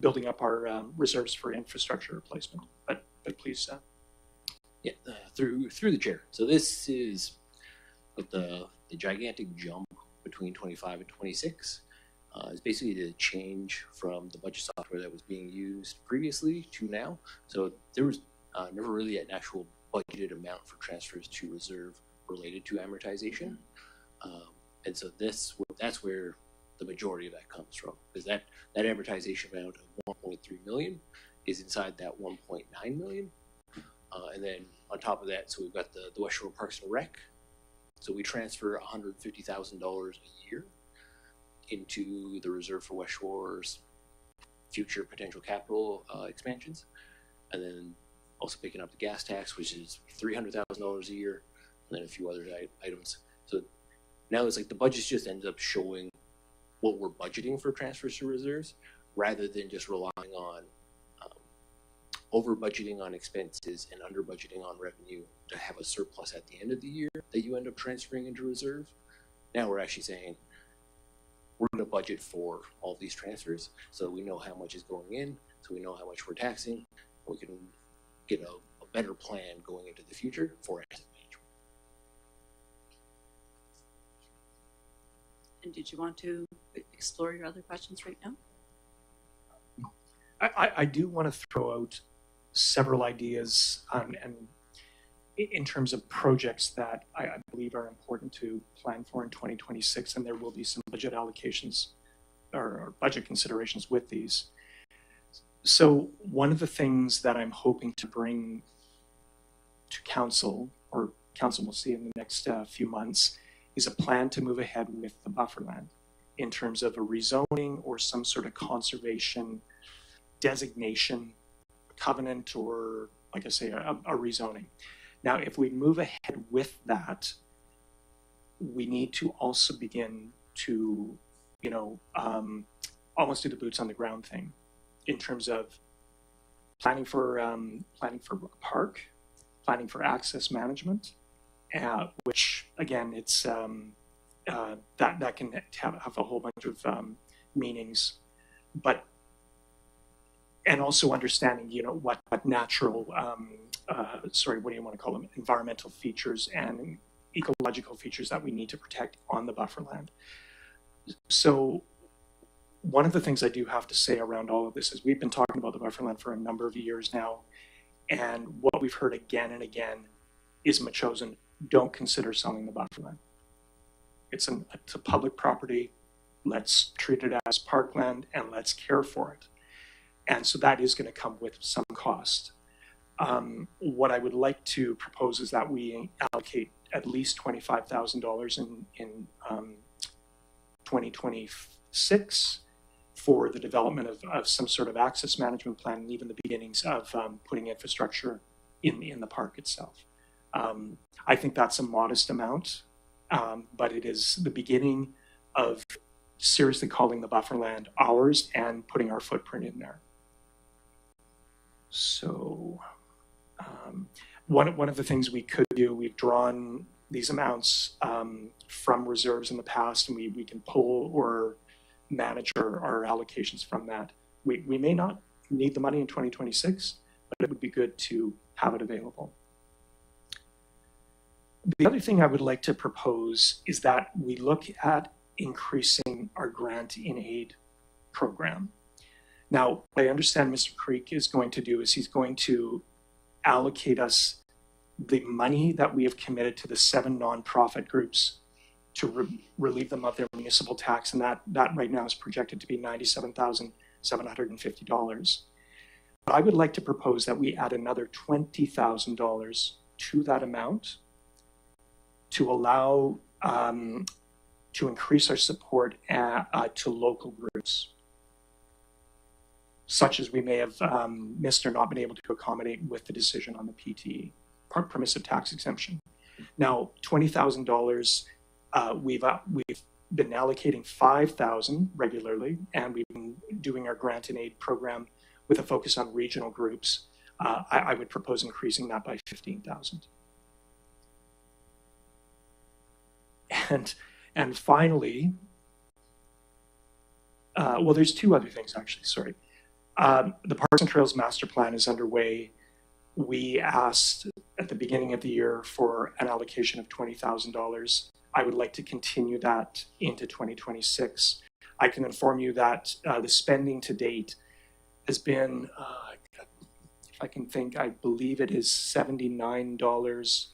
building up our reserves for infrastructure replacement. But please. Yeah, through the chair. So this is the gigantic jump between 25 and 26. Is basically the change from the budget software that was being used previously to now. So there was never really an actual budgeted amount for transfers to reserve related to amortization. And so that's where the majority of that comes from, because that amortization amount of 1.3 million is inside that 1.9 million. And then on top of that, so we've got the West Shore Parks and Rec. So we transfer $150,000 a year into the reserve for West Shore's future potential capital expansions. And then also picking up the gas tax, which is $300,000 a year, and then a few other items. So now it's like the budget just ends up showing what we're budgeting for transfers to reserves, rather than just relying on over budgeting on expenses and under budgeting on revenue to have a surplus at the end of the year that you end up transferring into reserve. Now we're actually saying we're going to budget for all these transfers, so we know how much is going in, so we know how much we're taxing. We can get a better plan going into the future for asset management. And did you want to explore your other questions right now? I do want to throw out several ideas and in terms of projects that I believe are important to plan for in 2026, and there will be some budget allocations or budget considerations with these. So one of the things that I'm hoping to bring to council, or council will see in the next few months, is a plan to move ahead with the bufferland in terms of a rezoning or some sort of conservation designation, covenant, or like I say, a rezoning. Now, if we move ahead with that, we need to also begin to, almost do the boots on the ground thing in terms of planning for a park, planning for access management, which again, it's that can have a whole bunch of meanings, but and also understanding, what natural, what do you want to call them, environmental features and ecological features that we need to protect on the bufferland. So one of the things I do have to say around all of this is we've been talking about the bufferland for a number of years now, and what we've heard again and again is Metchosin, don't consider selling the bufferland. It's a public property. Let's treat it as parkland and let's care for it. And so that is going to come with some cost. What I would like to propose is that we allocate at least $25,000 in 2026 for the development of some sort of access management plan, and even the beginnings of putting infrastructure in the park itself. I think that's a modest amount, but it is the beginning of seriously calling the bufferland ours and putting our footprint in there. So one of the things we could do, we've drawn these amounts from reserves in the past, and we can pull or manage our allocations from that. We may not need the money in 2026, but it would be good to have it available. The other thing I would like to propose is that we look at increasing our grant in aid program. Now, what I understand Mr. Creek is going to do is he's going to allocate us the money that we have committed to the 7 nonprofit groups to relieve them of their municipal tax, and that right now is projected to be $97,750. But I would like to propose that we add another $20,000 to that amount to allow to increase our support to local groups, such as we may have missed or not been able to accommodate with the decision on the PTE, permissive tax exemption. Now, $20,000, we've been allocating $5,000 regularly, and we've been doing our grant and aid program with a focus on regional groups. I would propose increasing that by $15,000. And finally, well, there's 2 other things actually, sorry. The Parks and Trails Master Plan is underway. We asked at the beginning of the year for an allocation of $20,000. I would like to continue that into 2026. I can inform you that the spending to date has been, if I can think, I believe it is $79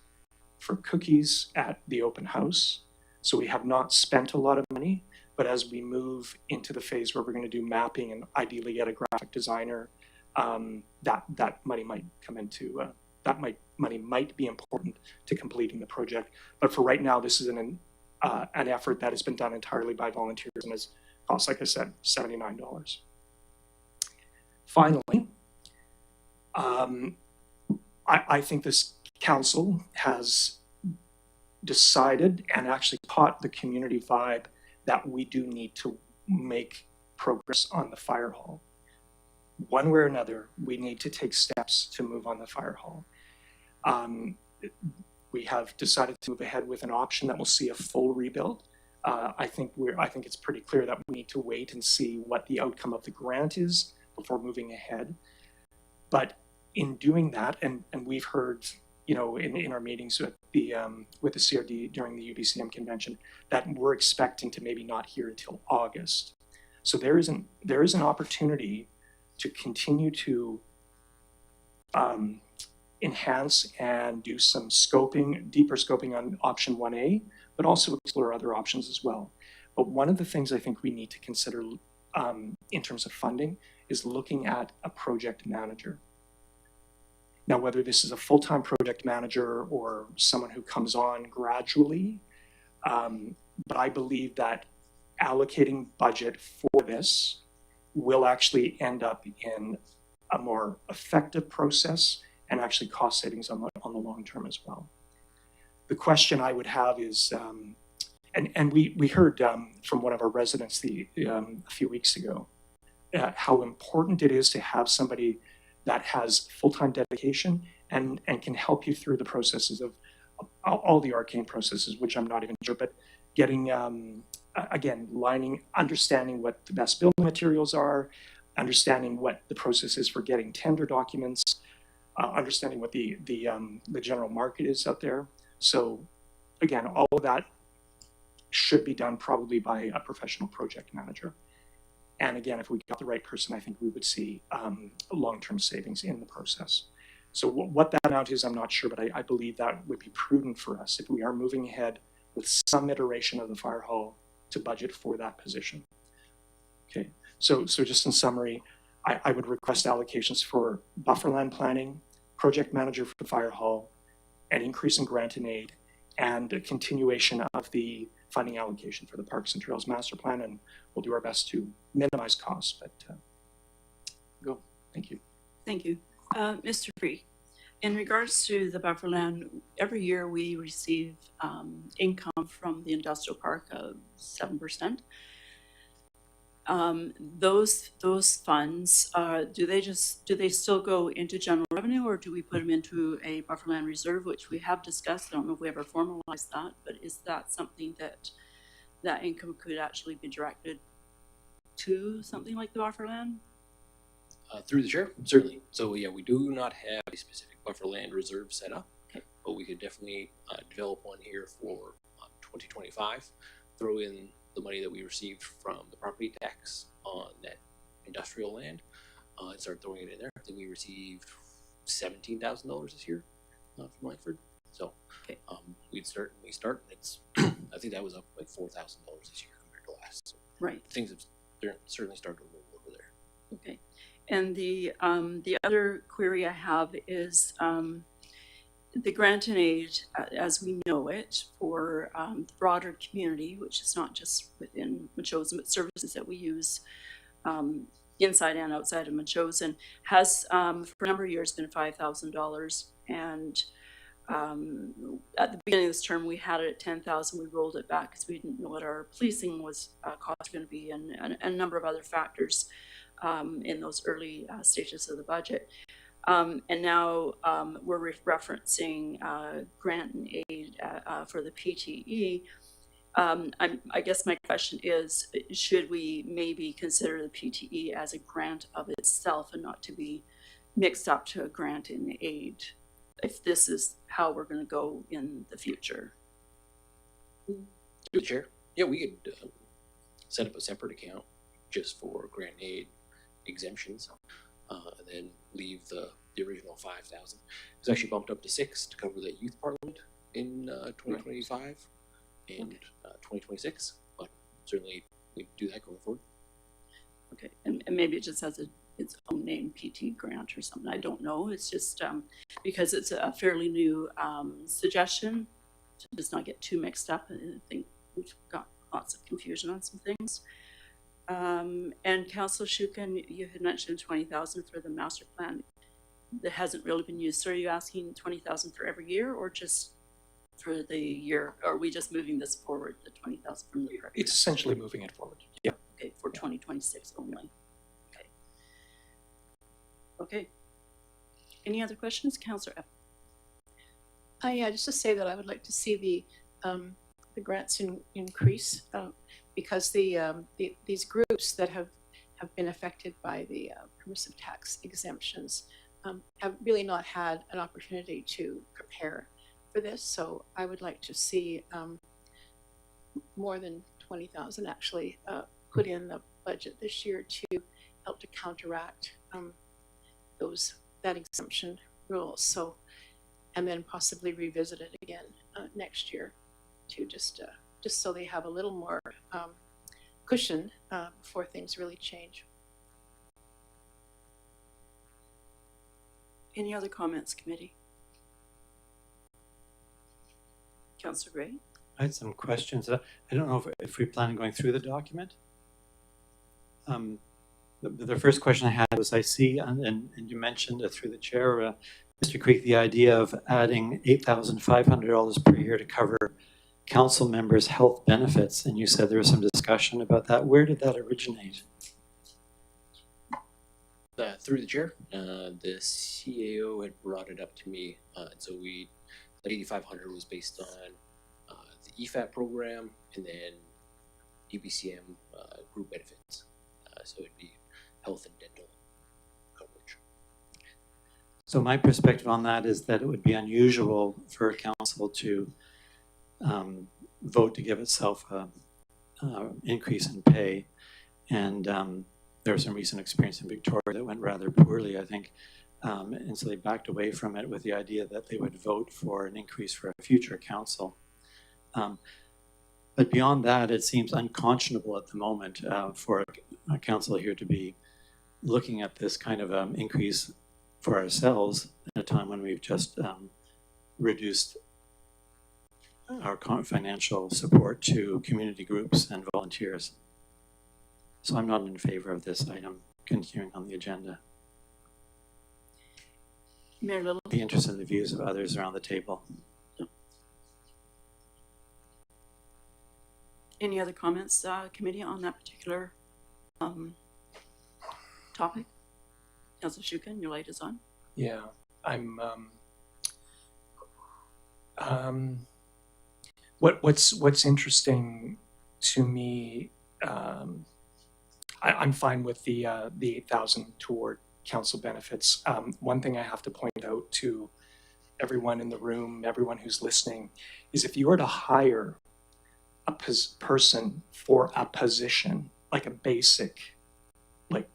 for cookies at the open house. So we have not spent a lot of money, but as we move into the phase where we're going to do mapping and ideally get a graphic designer, that money might come into, money might be important to completing the project. But for right now, this is an effort that has been done entirely by volunteers and has cost, like I said, $79. Finally, I think this council has decided and actually caught the community vibe that we do need to make progress on the fire hall. One way or another, we need to take steps to move on the fire hall. We have decided to move ahead with an option that will see a full rebuild. I think it's pretty clear that we need to wait and see what the outcome of the grant is before moving ahead. But in doing that, and we've heard, you know, in our meetings with the CRD during the UBCM convention, that we're expecting to maybe not hear until August. So there is an opportunity to continue to enhance and do some scoping, deeper scoping on option 1A, but also explore other options as well. But one of the things I think we need to consider in terms of funding is looking at a project manager. Now, whether this is a full-time project manager or someone who comes on gradually, but I believe that allocating budget for this will actually end up in a more effective process and actually cost savings on the long term as well. The question I would have is, and we heard from one of our residents a few weeks ago, how important it is to have somebody that has full-time dedication and can help you through the processes of all the arcane processes, which I'm not even sure, but getting, again, understanding what the best building materials are, understanding what the process is for getting tender documents, understanding what the general market is out there. So again, all of that should be done probably by a professional project manager. And again, if we got the right person, I think we would see long-term savings in the process. So what that amount is, I'm not sure, but I believe that would be prudent for us if we are moving ahead with some iteration of the fire hall to budget for that position. Okay, so just in summary, I would request allocations for bufferland planning, project manager for the fire hall, an increase in grant and aid, and a continuation of the funding allocation for the Parks and Trails Master Plan, and we'll do our best to minimize costs, but go. Thank you. Thank you. Mr. Creek, in regards to the bufferland, every year we receive income from the industrial park of 7%. those funds, do they still go into general revenue, or do we put them into a bufferland reserve, which we have discussed? I don't know if we ever formalized that, but is that something that income could actually be directed to something like the bufferland? Through the chair, certainly. So yeah, we do not have a specific buffer land reserve set up, but we could definitely develop one here for 2025. Throw in the money that we received from the property tax on that industrial land, and start throwing it in there. I think we received $17,000 this year from Langford. So we'd start. It's I think that was up like $4,000 this year compared to last. So right. Things have certainly started to roll over there. Okay. And the other query I have is the grant and aid, as we know it, for the broader community, which is not just within Metchosin, but services that we use inside and outside of Metchosin, has for a number of years been $5,000. And at the beginning of this term, we had it at 10,000. We rolled it back because we didn't know what our policing was cost going to be, and a number of other factors in those early stages of the budget. And now we're referencing grant and aid for the PTE. I guess my question is, should we maybe consider the PTE as a grant of itself and not to be mixed up to a grant and aid, if this is how we're going to go in the future? Through the chair, yeah, we could set up a separate account just for grant and aid exemptions, and then leave the original 5,000. It's actually bumped up to 6 to cover the youth parliament in 2025 and 2026. But certainly we do that going forward. Okay, and maybe it just has its own name, PT grant or something. I don't know. It's just because it's a fairly new suggestion to just not get too mixed up. I think we've got lots of confusion on some things. And Councillor Shukin, you had mentioned 20,000 for the master plan that hasn't really been used. So are you asking 20,000 for every year, or just for the year? Or are we just moving this forward, the 20,000 from the year? It's essentially moving it forward. Yeah. Okay, for 2026 only. Okay. Okay. Any other questions, Councillor F? Yeah, just to say that I would like to see the grants increase because these groups that have been affected by the permissive tax exemptions have really not had an opportunity to prepare for this. So I would like to see more than 20,000 actually put in the budget this year to help to counteract that exemption rules. So, and then possibly revisit it again next year to just so they have a little more cushion before things really change. Any other comments, committee? Councillor Gray? I had some questions. I don't know if we plan on going through the document. The first question I had was, I see, and you mentioned through the chair, Mr. Creek, the idea of adding $8,500 per year to cover council members' health benefits, and you said there was some discussion about that. Where did that originate? Through the chair, the CAO had brought it up to me, and so the 8,500 was based on the EFAP program and then UBCM group benefits. So it'd be health and dental coverage. So my perspective on that is that it would be unusual for a council to vote to give itself an increase in pay, and there was some recent experience in Victoria that went rather poorly, I think, and so they backed away from it with the idea that they would vote for an increase for a future council. But beyond that, it seems unconscionable at the moment for a council here to be looking at this kind of increase for ourselves at a time when we've just reduced our financial support to community groups and volunteers. So I'm not in favor of this item continuing on the agenda. Mayor Little? Be interested in the views of others around the table. Any other comments, committee, on that particular topic? Councilor Shukin, your light is on. Yeah, I'm. What's interesting to me, I'm fine with the 8,000 toward council benefits. One thing I have to point out to everyone in the room, everyone who's listening, is if you were to hire a person for a position, like a basic, like,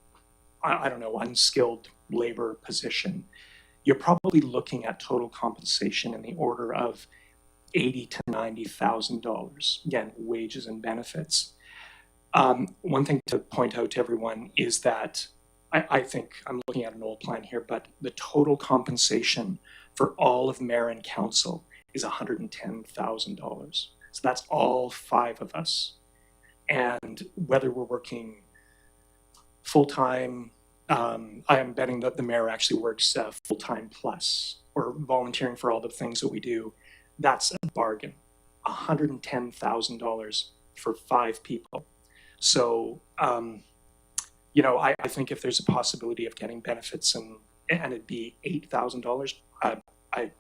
I don't know, unskilled labor position, you're probably looking at total compensation in the order of $80,000 to $90,000. Again, wages and benefits. One thing to point out to everyone is that I think I'm looking at an old plan here, but the total compensation for all of mayor and council is $110,000. So that's all 5 of us. And whether we're working full-time, I am betting that the mayor actually works full-time plus, or volunteering for all the things that we do. That's a bargain. $110,000 for 5 people. So, you know, I think if there's a possibility of getting benefits and it'd be $8,000, I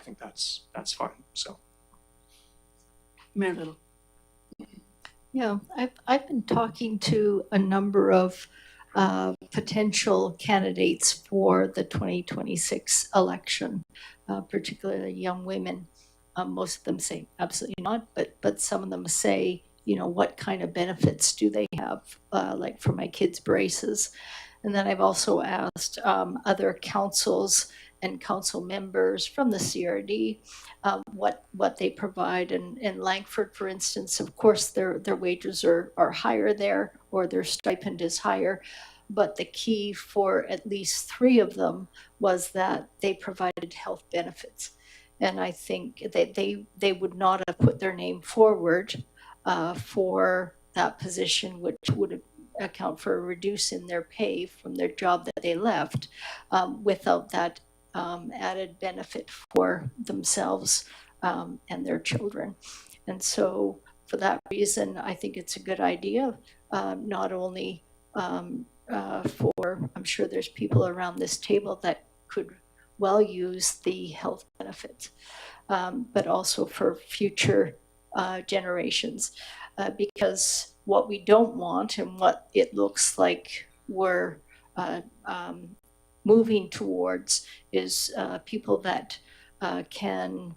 think that's fine. So, Mayor Little. Yeah, I've been talking to a number of potential candidates for the 2026 election, particularly young women. Most of them say absolutely not, but some of them say, you know, what kind of benefits do they have, like for my kids' braces? And then I've also asked other councils and council members from the CRD what they provide. In Langford, for instance, of course, their wages are higher there, or their stipend is higher. But the key for at least 3 of them was that they provided health benefits. And I think that they would not have put their name forward for that position, which would account for a reduce in their pay from their job that they left, without that added benefit for themselves and their children. And so for that reason, I think it's a good idea, not only for, I'm sure there's people around this table that could well use the health benefits, but also for future generations, because what we don't want, and what it looks like we're moving towards, is people that can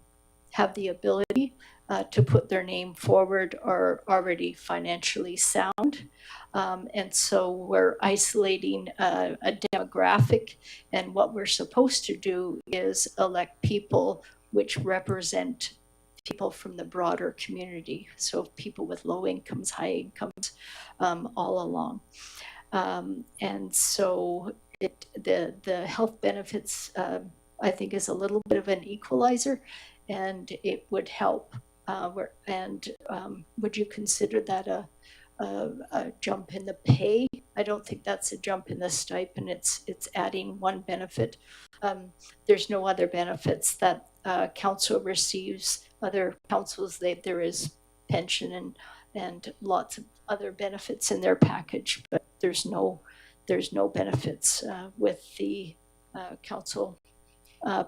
have the ability to put their name forward are already financially sound. And so we're isolating a demographic, and what we're supposed to do is elect people which represent people from the broader community. So people with low incomes, high incomes, all along. And so the health benefits, I think, is a little bit of an equalizer, and it would help. Would you consider that a jump in the pay? I don't think that's a jump in the stipend. It's adding one benefit. There's no other benefits that council receives. Other councils, there is pension and lots of other benefits in their package, but there's no benefits with the council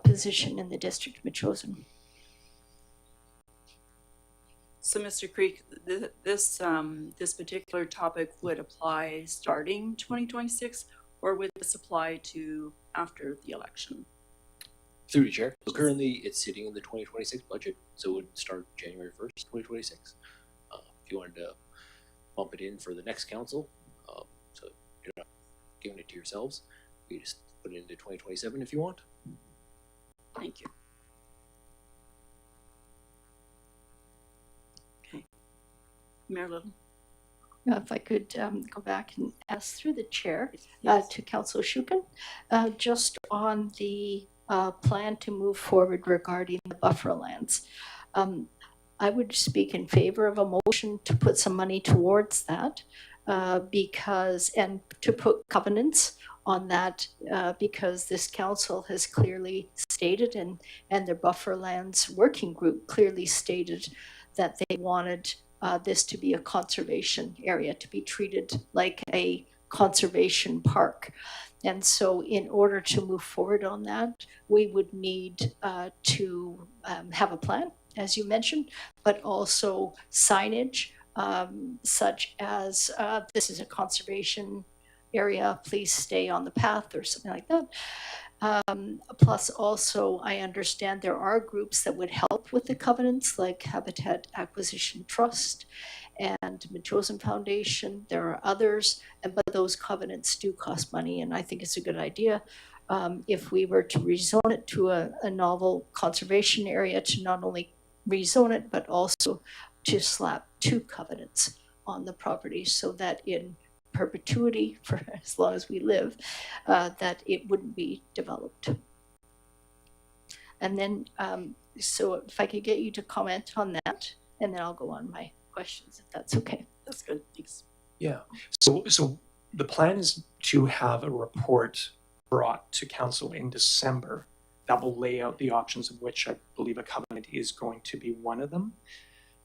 position in the district of Metchosin. So, Mr. Creek, this particular topic would apply starting 2026, or would this apply to after the election? Through the chair. So currently it's sitting in the 2026 budget, so it would start January 1st, 2026. If you wanted to bump it in for the next council, so you're not giving it to yourselves, you just put it into 2027 if you want. Thank you. Okay. Mayor Little. If I could go back and ask through the chair to Councilor Shukin, just on the plan to move forward regarding the buffer lands. I would speak in favor of a motion to put some money towards that, and to put covenants on that, because this council has clearly stated, and the buffer lands working group clearly stated, that they wanted this to be a conservation area, to be treated like a conservation park. And so in order to move forward on that, we would need to have a plan, as you mentioned, but also signage such as this is a conservation area, please stay on the path or something like that. Plus also, I understand there are groups that would help with the covenants, like Habitat Acquisition Trust and Metchosin Foundation. There are others, but those covenants do cost money, and I think it's a good idea if we were to rezone it to a novel conservation area, to not only rezone it, but also to slap 2 covenants on the property so that in perpetuity, for as long as we live, that it wouldn't be developed. And then, so if I could get you to comment on that, and then I'll go on my questions, if that's okay. That's good, thanks. Yeah. So the plan is to have a report brought to council in December that will lay out the options, of which I believe a covenant is going to be one of them,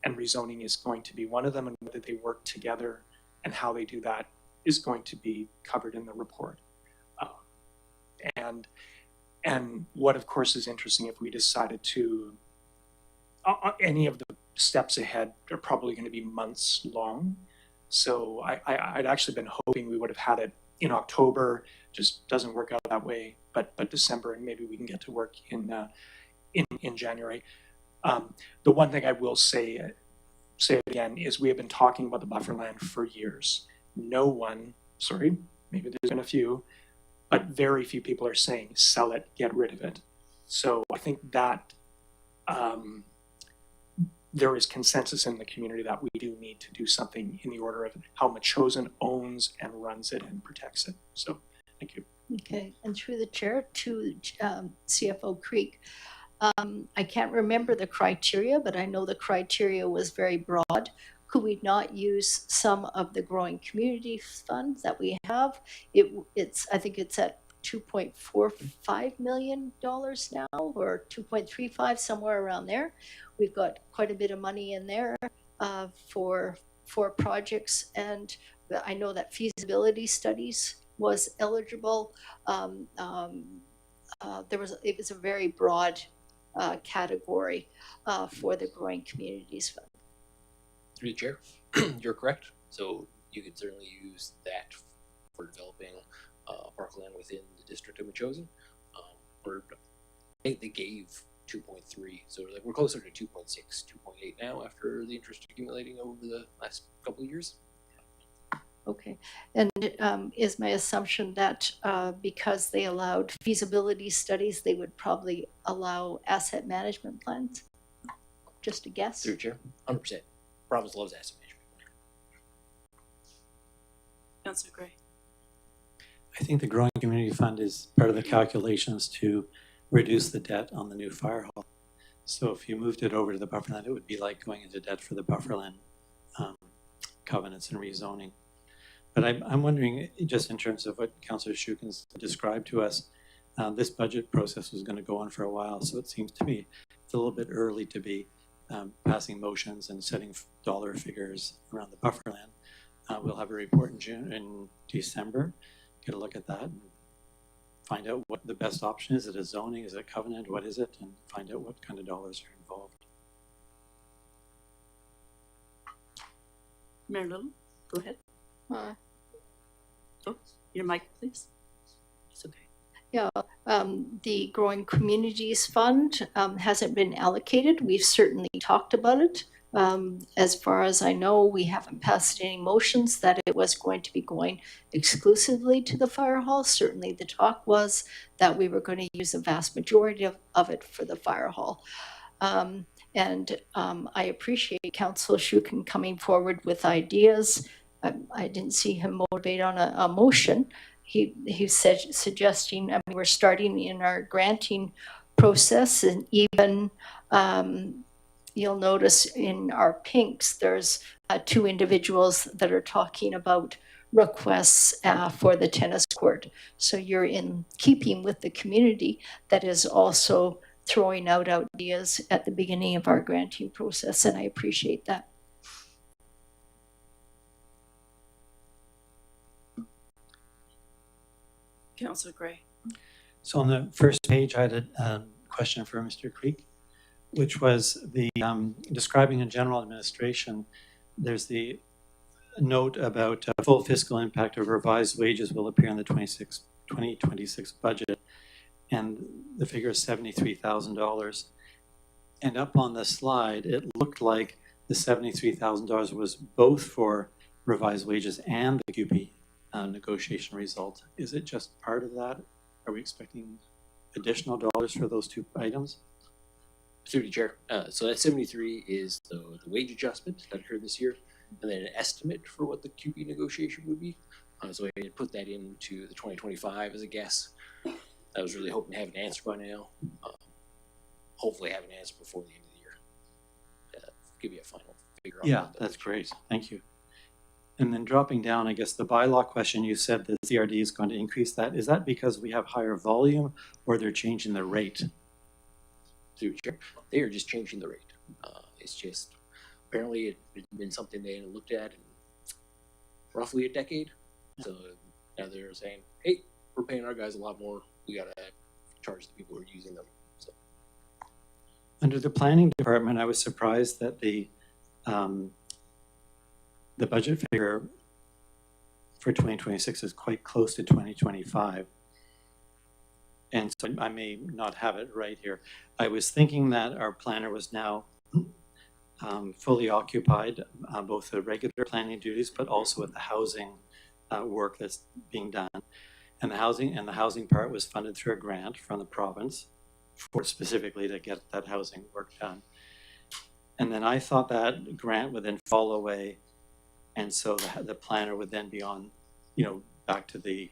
and rezoning is going to be one of them, and whether they work together and how they do that is going to be covered in the report. And what, of course, is interesting, if we decided to, any of the steps ahead are probably going to be months long. So I'd actually been hoping we would have had it in October. Just doesn't work out that way. But December, and maybe we can get to work in January. The one thing I will say again is we have been talking about the buffer land for years. No one, sorry, maybe there's been a few, but very few people are saying sell it, get rid of it. So I think that there is consensus in the community that we do need to do something in the order of how Metchosin owns and runs it and protects it. So thank you. Okay, and through the chair to CFO Creek. I can't remember the criteria, but I know the criteria was very broad. Could we not use some of the growing community funds that we have? I think it's at $2.45 million now, or 2.35, somewhere around there. We've got quite a bit of money in there for projects, and I know that feasibility studies was eligible. It was a very broad category for the Growing Communities Fund. Through the chair, you're correct. So you could certainly use that for developing parkland within the district of Metchosin. I think they gave 2.3, so like we're closer to 2.6, 2.8 now after the interest accumulating over the last couple of years. Okay, and is my assumption that because they allowed feasibility studies, they would probably allow asset management plans? Just a guess? Through chair, 100%. Province loves asset management. Councillor Gray. I think the Growing Community Fund is part of the calculations to reduce the debt on the new fire hall. So if you moved it over to the bufferland, it would be like going into debt for the bufferland covenants and rezoning. But I'm wondering, just in terms of what Councillor Shukins described to us, this budget process was going to go on for a while, so it seems to me it's a little bit early to be passing motions and setting dollar figures around the bufferland. We'll have a report in December, get a look at that, and find out what the best option is. Is it a zoning? Is it a covenant? What is it? And find out what kind of dollars are involved. Mayor Little, go ahead. Oh, your mic, please. It's okay. Yeah, the Growing Communities Fund hasn't been allocated. We've certainly talked about it. As far as I know, we haven't passed any motions that it was going to be going exclusively to the fire hall. Certainly the talk was that we were going to use a vast majority of it for the fire hall. I appreciate Councillor Shukin coming forward with ideas. I didn't see him motivate on a motion. He said, suggesting, I mean, we're starting in our granting process, and even you'll notice in our pinks, there's 2 individuals that are talking about requests for the tennis court. So you're in keeping with the community that is also throwing out ideas at the beginning of our granting process, and I appreciate that. Councillor Gray. So on the first page, I had a question for Mr. Creek, which was the describing in general administration. There's the note about full fiscal impact of revised wages will appear in the 2026 budget, and the figure is $73,000. And up on the slide, it looked like the $73,000 was both for revised wages and the QP negotiation result. Is it just part of that? Are we expecting additional dollars for those two items? Through the chair. So that 73 is the wage adjustment that occurred this year, and then an estimate for what the QP negotiation would be. So I had put that into the 2025 as a guess. I was really hoping to have an answer by now. Hopefully have an answer before the end of the year. Give you a final figure on Yeah, that. that's great. Thank you. And then dropping down, I guess the bylaw question, you said the CRD is going to increase that. Is that because we have higher volume or they're changing the rate? Through the chair. They are just changing the rate. It's just, apparently it's been something they hadn't looked at in roughly a decade. So now they're saying, hey, we're paying our guys a lot more. We gotta charge the people who are using them. So Under the planning department, I was surprised that the budget figure for 2026 is quite close to 2025. And so I may not have it right here. I was thinking that our planner was now fully occupied, both the regular planning duties, but also with the housing work that's being done. And the housing part was funded through a grant from the province for specifically to get that housing work done. And then I thought that grant would then fall away, and so the planner would then be on, back to the,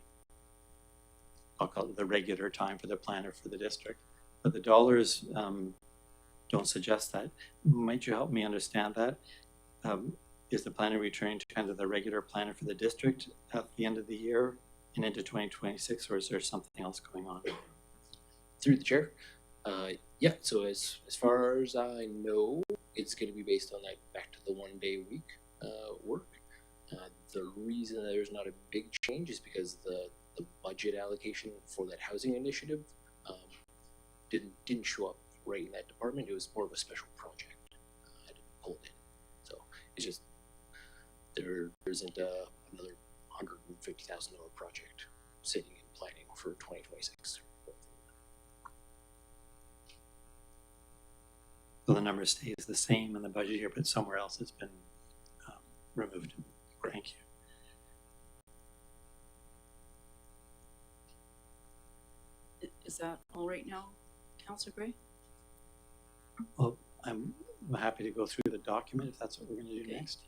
I'll call it the regular time for the planner for the district. But the dollars don't suggest that. Might you help me understand that? Is the planner returning to kind of the regular planner for the district at the end of the year and into 2026, or is there something else going on? through the chair. Yeah, so as far as I know, it's going to be based on that back to the 1 day a week work. The reason there's not a big change is because the budget allocation for that housing initiative didn't show up right in that department. It was more of a special project. I didn't pull it in, so it's just there isn't another $150,000 project sitting in planning for 2026. So the number stays the same in the budget here, but somewhere else it's been removed. Thank you. Is that all right now, Councillor Gray? Well, I'm happy to go through the document if that's what we're going to do next.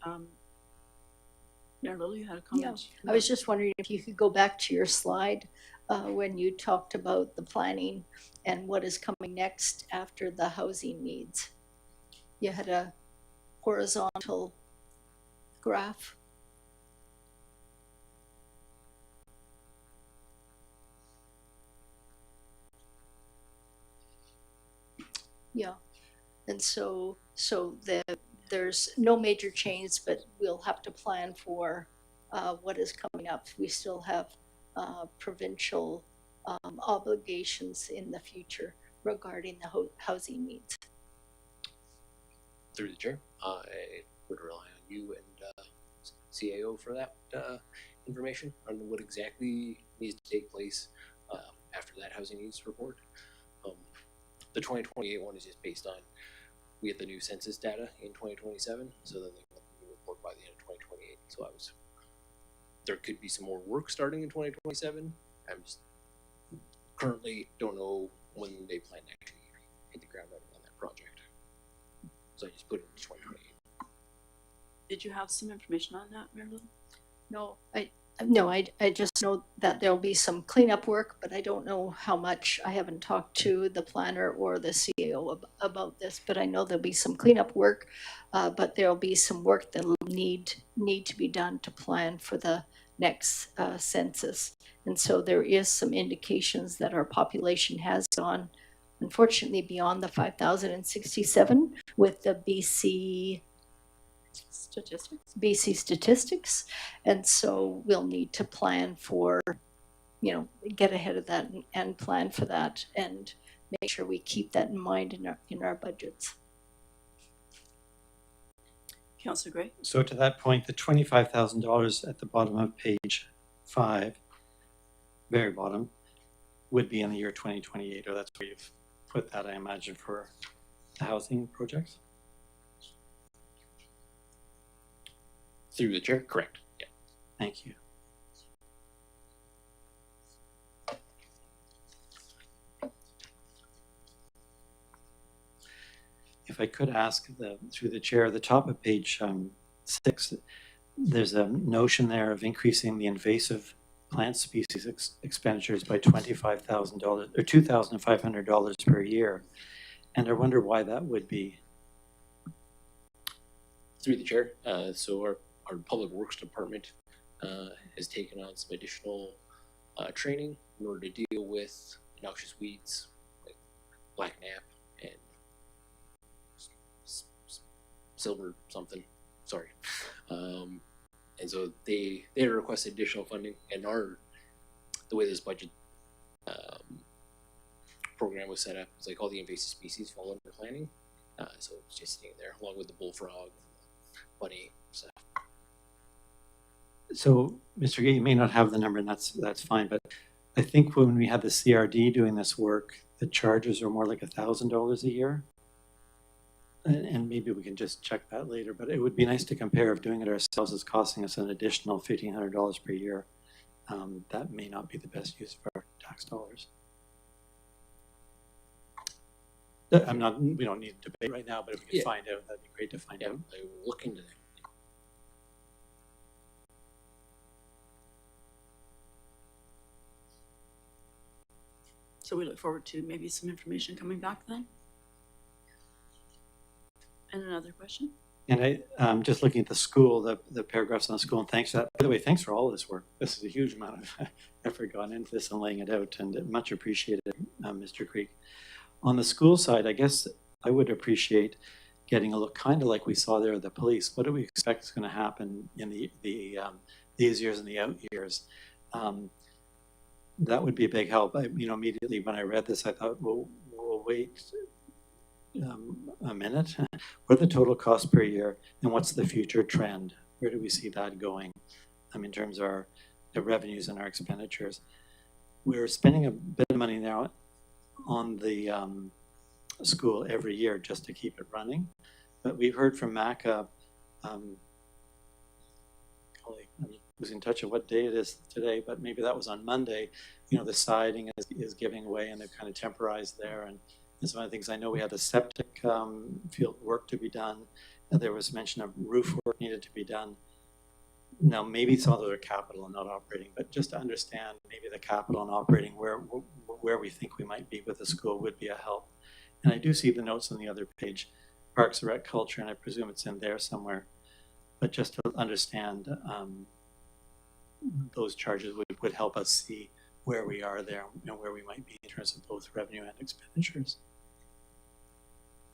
Mayor Lily, you had a comment? I was just wondering if you could go back to your slide when you talked about the planning and what is coming next after the housing needs. You had a horizontal graph. Yeah, and so there's no major change, but we'll have to plan for what is coming up. We still have provincial obligations in the future regarding the housing needs. Through the chair, I would rely on you and CAO for that information on what exactly needs to take place after that housing needs report. The 2028 one is just based on we get the new census data in 2027, so then they want the new report by the end of 2028. So there could be some more work starting in 2027. I'm just currently don't know when they plan to actually hit the ground running on that project. So I just put it in 2028. Did you have some information on that, Mayor Lily? No, I just know that there'll be some cleanup work, but I don't know how much. I haven't talked to the planner or the CAO about this, but I know there'll be some cleanup work, but there'll be some work that'll need to be done to plan for the next census. And so there is some indications that our population has gone, unfortunately, beyond the 5,067 with the BC statistics, and so we'll need to plan for get ahead of that and plan for that and make sure we keep that in mind in our budgets. Councillor Gray? So to that point, the $25,000 at the bottom of page 5, very bottom, would be in the year 2028, or that's where you've put that, I imagine, for the housing projects? Through the chair, correct. Yeah. Thank you. If I could ask through the chair, the top of page 6, there's a notion there of increasing the invasive plant species expenditures by $25,000 or $2,500 per year. And I wonder why that would be. Through the chair, so our public works department has taken on some additional training in order to deal with noxious weeds like black knap and silver something. Sorry. And so they requested additional funding, and the way this budget program was set up, it's like all the invasive species fall under planning. So it's just sitting there along with the bullfrog, bunny stuff. So, Mr. Gay, you may not have the number, and that's fine. But I think when we had the CRD doing this work, the charges are more like $1,000 a year. And maybe we can just check that later. But it would be nice to compare if doing it ourselves is costing us an additional $1,500 per year. That may not be the best use of our tax dollars. We don't need to debate right now, but if we can find out, that'd be great to find out. I will look into that. So we look forward to maybe some information coming back then. And another question? And I, just looking at the school, the paragraphs on the school, and thanks for that. By the way, thanks for all of this work. This is a huge amount of effort gone into this and laying it out, and much appreciated, Mr. Creek. On the school side, I guess I would appreciate getting a look, kind of like we saw there at the police. What do we expect is going to happen in these years and the out years? That would be a big help. Immediately when I read this, I thought, well, we'll wait a minute. What are the total costs per year, and what's the future trend? Where do we see that going? In terms of the revenues and our expenditures. We're spending a bit of money now on the school every year just to keep it running. But we've heard from MACA, I was in touch with what day it is today, but maybe that was on Monday. The siding is giving way, and they've kind of temporized there. And some of the things, I know we had the septic field work to be done. And there was mention of roof work needed to be done. Now, maybe some of those are capital and not operating, but just to understand maybe the capital and operating, where we think we might be with the school would be a help. And I do see the notes on the other page, Parks and Rec Culture, and I presume it's in there somewhere. But just to understand those charges would help us see where we are there and where we might be in terms of both revenue and expenditures.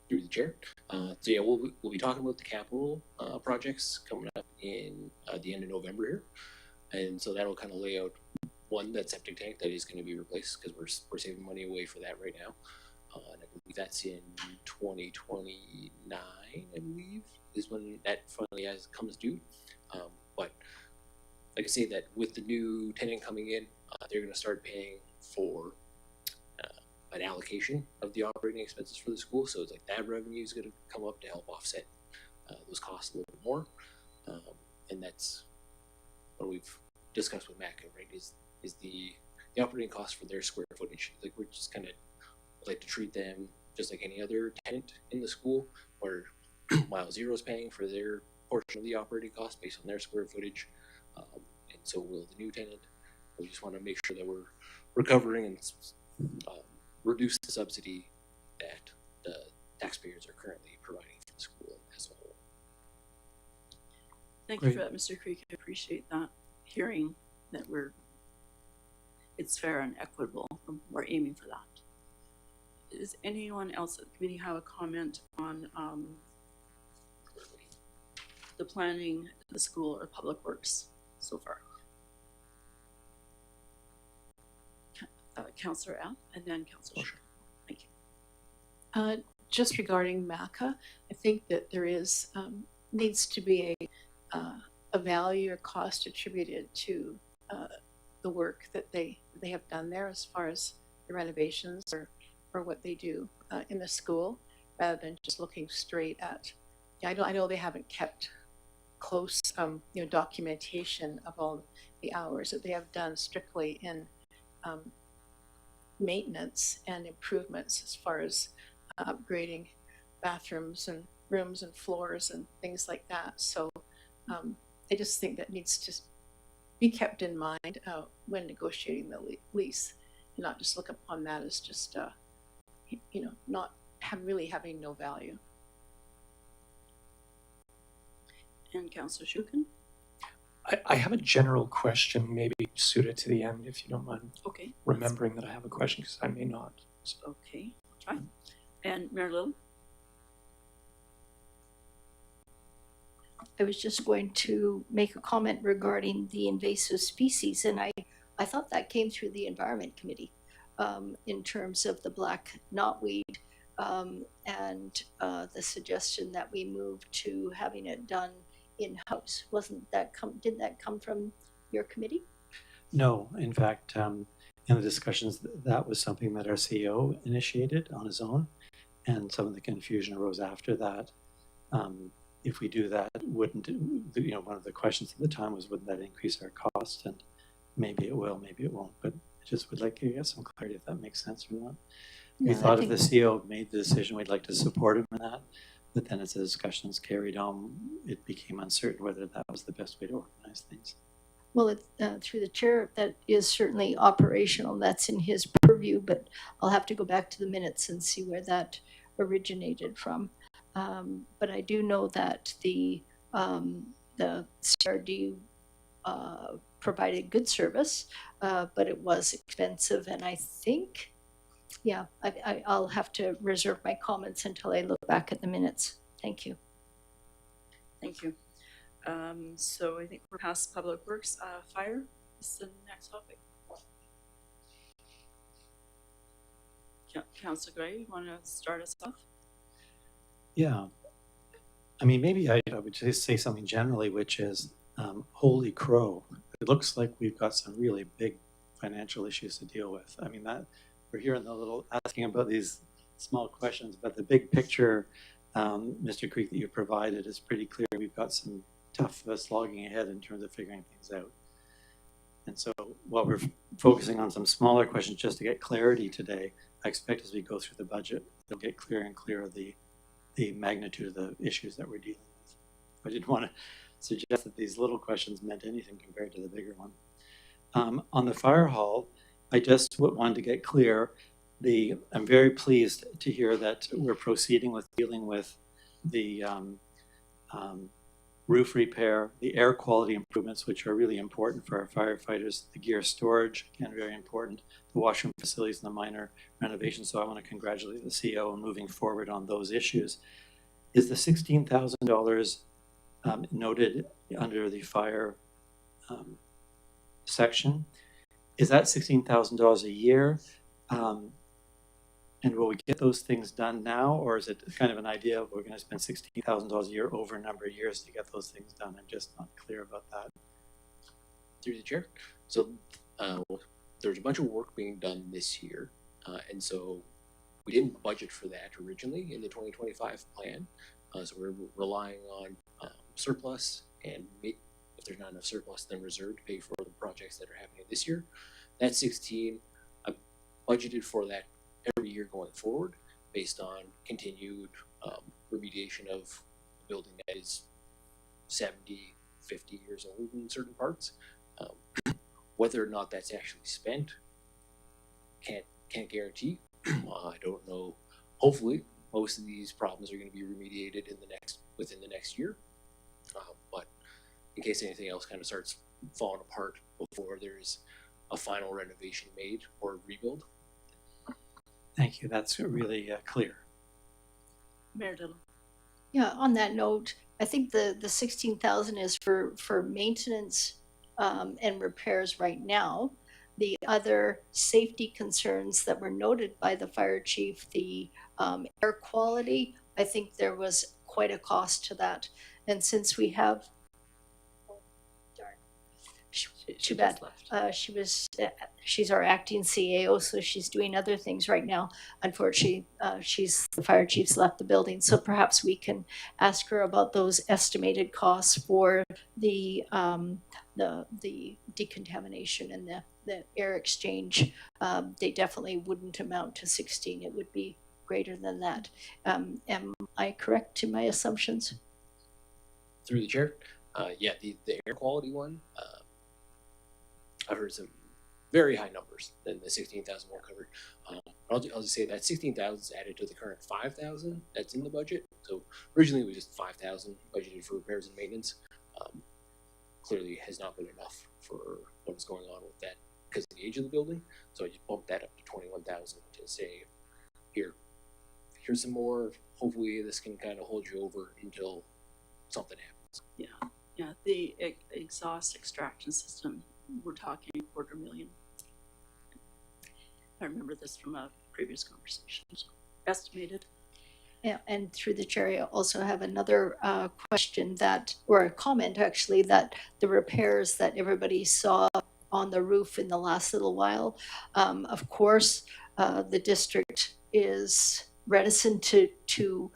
Through the chair. So yeah, we'll be talking about the capital projects coming up in the end of November here, and so that'll kind of lay out that septic tank that is going to be replaced, because we're saving money away for that right now, and I believe that's in 2029. I believe is when that finally comes due. But like I say, that with the new tenant coming in, they're going to start paying for an allocation of the operating expenses for the school. So it's like that revenue is going to come up to help offset those costs a little bit more. And that's what we've discussed with MACA, right? Is the operating cost for their square footage. Like, we're just kind of like to treat them just like any other tenant in the school, where Mile Zero is paying for their portion of the operating cost based on their square footage. And so will the new tenant. We just want to make sure that we're recovering and reduce the subsidy that the taxpayers are currently providing for the school as a whole. Thank you for that, Mr. Creek. I appreciate that. Hearing that it's fair and equitable. We're aiming for that. Does anyone else at the committee have a comment on the planning, the school, or public works so far? Councillor Al, and then Councillor Schuer. Thank you. Just regarding MACA, I think that there is needs to be a value or cost attributed to the work that they have done there as far as the renovations or what they do in the school, rather than just looking straight at. Yeah, I know they haven't kept close documentation of all the hours that they have done strictly in maintenance and improvements as far as upgrading bathrooms and rooms and floors and things like that. So I just think that needs to be kept in mind when negotiating the lease, and not just look upon that as just not really having no value. And Councillor Schuken. I have a general question, maybe suited to the end, if you don't mind Okay. remembering that I have a question, because I may not. So. Okay, I'll try. And Mayor Little. I was just going to make a comment regarding the invasive species, and I thought that came through the Environment Committee in terms of the black knotweed and the suggestion that we move to having it done in-house. Did that come from your committee? No, in fact, in the discussions, that was something that our CEO initiated on his own, and some of the confusion arose after that. If we do that, wouldn't one of the questions at the time was, wouldn't that increase our cost? And maybe it will, maybe it won't, but I just would like to get some clarity if that makes sense or not. We thought if the CEO made the decision, we'd like to support him in that, but then as the discussions carried on, it became uncertain whether that was the best way to organize things. Well, through the chair, that is certainly operational. That's in his purview, but I'll have to go back to the minutes and see where that originated from. But I do know that the CRD provided good service, but it was expensive, and I think, I'll have to reserve my comments until I look back at the minutes. Thank you. Thank you. So I think we're past Public Works. Fire is the next topic. Councillor Gray, you want to start us off? Yeah, I mean, maybe I would just say something generally, which is, holy crow, it looks like we've got some really big financial issues to deal with. I mean, that we're here in the little asking about these small questions, but the big picture, Mr. Creek, that you provided is pretty clear. We've got some tough slogging ahead in terms of figuring things out. And so while we're focusing on some smaller questions just to get clarity today, I expect as we go through the budget, they'll get clearer and clearer the magnitude of the issues that we're dealing with. I didn't want to suggest that these little questions meant anything compared to the bigger one. On the fire hall, I just wanted to get clear. I'm very pleased to hear that we're proceeding with dealing with the roof repair, the air quality improvements, which are really important for our firefighters, the gear storage, again, very important, the washroom facilities and the minor renovations. So I want to congratulate the CEO on moving forward on those issues. Is the $16,000 noted under the fire section? Is that $16,000 a year? And will we get those things done now, or is it kind of an idea of we're going to spend $16,000 a year over a number of years to get those things done? I'm just not clear about that. Through the chair. So there's a bunch of work being done this year, and so we didn't budget for that originally in the 2025 plan. So we're relying on surplus, and if there's not enough surplus, then reserve to pay for the projects that are happening this year. That 16, I budgeted for that every year going forward based on continued remediation of a building that is 70, 50 years old in certain parts. Whether or not that's actually spent, can't guarantee. I don't know. Hopefully, most of these problems are going to be remediated within the next year. But in case anything else kind of starts falling apart before there's a final renovation made or rebuild. Thank you. That's really clear. Mayor Dillon. Yeah, on that note, I think the 16,000 is for maintenance and repairs right now. the other safety concerns that were noted by the fire chief, the air quality, I think there was quite a cost to that. And since we have, oh, darn, too bad. She's our acting CAO, so she's doing other things right now. Unfortunately, the fire chief's left the building, so perhaps we can ask her about those estimated costs for the decontamination and the air exchange. They definitely wouldn't amount to 16. It would be greater than that. Am I correct in my assumptions? Through the chair, yeah, the air quality one, I've heard some very high numbers than the 16,000 won't cover. I'll just say that 16,000 is added to the current 5,000 that's in the budget. So originally it was just 5,000 budgeted for repairs and maintenance. Clearly has not been enough for what is going on with that because of the age of the building. So I just bumped that up to 21,000 to say, here's some more. Hopefully this can kind of hold you over until something happens. Yeah, the exhaust extraction system, we're talking $250,000. I remember this from a previous conversation, so estimated. Yeah, and through the chair, I also have another question or a comment actually, that the repairs that everybody saw on the roof in the last little while, of course, the district is reticent to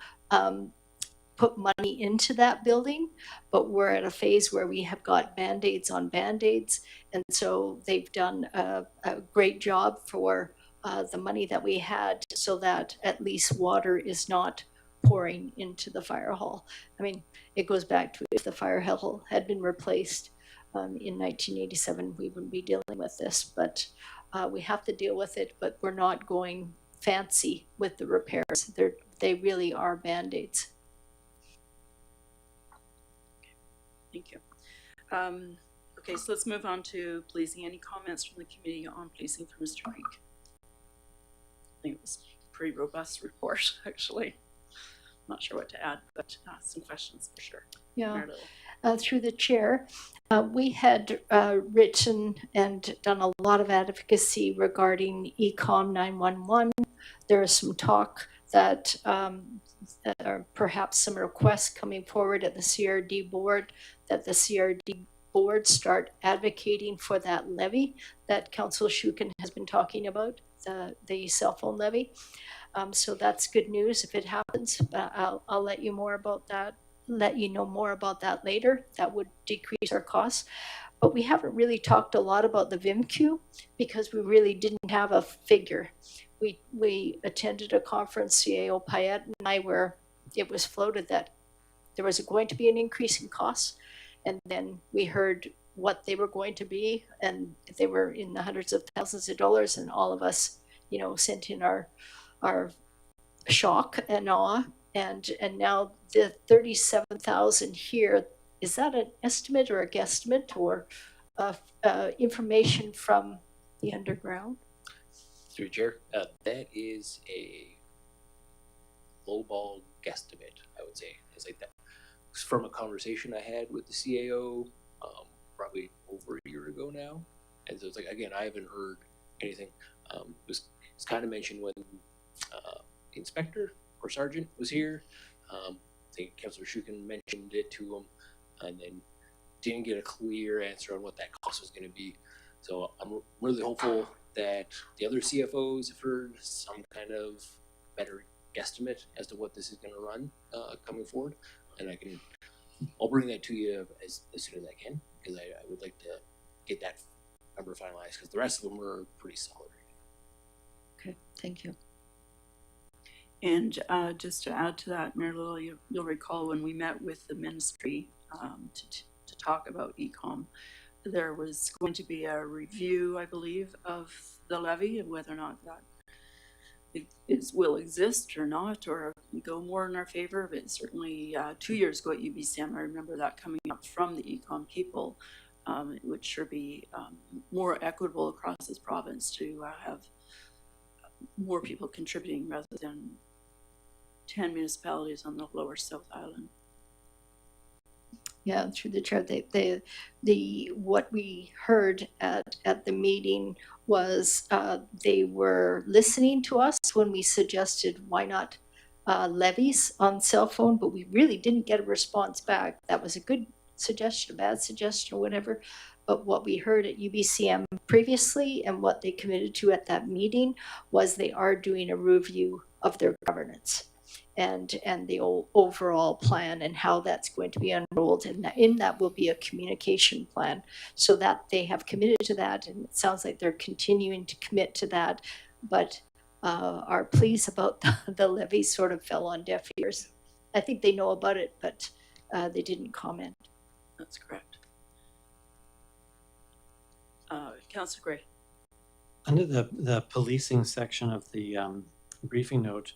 put money into that building, but we're at a phase where we have got Band-Aids on Band-Aids, and so they've done a great job for the money that we had, so that at least water is not pouring into the fire hall. I mean, it goes back to if the fire hall had been replaced in 1987, we wouldn't be dealing with this, but we have to deal with it, but we're not going fancy with the repairs. They really are Band-Aids. Thank you. Okay, so let's move on to policing. Any comments from the committee on policing for Mr. Creek? I think it was a pretty robust report, actually. Not sure what to add, but some questions for sure. Yeah. Through the chair, we had written and done a lot of advocacy regarding ECOM 911. There is some talk that are perhaps some requests coming forward at the CRD board, that the CRD board start advocating for that levy that Councillor Shukin has been talking about, the cell phone levy. So that's good news if it happens. I'll let you more about that. Let you know more about that later. That would decrease our costs. But we haven't really talked a lot about the VIMQ because we really didn't have a figure. We attended a conference, CAO Payette and I, where it was floated that there was going to be an increase in costs, and then we heard what they were going to be, and they were in the hundreds of thousands of dollars, and all of us, sent in our shock and awe, and now the 37,000 here, is that an estimate or a guesstimate or information from the underground? Through chair, that is a lowball guesstimate, I would say. It's like that. From a conversation I had with the CAO, probably over a year ago now, and so it's like, again, I haven't heard anything. It's kind of mentioned when the inspector or sergeant was here. I think Councillor Shukin mentioned it to him, and then didn't get a clear answer on what that cost was going to be. So I'm really hopeful that the other CFOs have heard some kind of better guesstimate as to what this is going to run coming forward, and I'll bring that to you as soon as I can, because I would like to get that number finalized, because the rest of them are pretty solid. Okay, thank you. And just to add to that, Mayor Little, you'll recall when we met with the ministry to talk about ECOM, there was going to be a review, I believe, of the levy and whether or not that will exist or not, or go more in our favor. But certainly 2 years ago at UBCM, I remember that coming up from the ECOM people. It would sure be more equitable across this province to have more people contributing rather than 10 municipalities on the lower South Island. Yeah, through the chair, what we heard at the meeting was they were listening to us when we suggested why not levies on cell phone, but we really didn't get a response back. That was a good suggestion, a bad suggestion, or whatever. But what we heard at UBCM previously and what they committed to at that meeting was they are doing a review of their governance and the overall plan and how that's going to be unrolled. And in that will be a communication plan, so that they have committed to that. And it sounds like they're continuing to commit to that. But our pleas about the levy sort of fell on deaf ears. I think they know about it, but they didn't comment. That's correct. Councillor Gray. Under the policing section of the briefing note,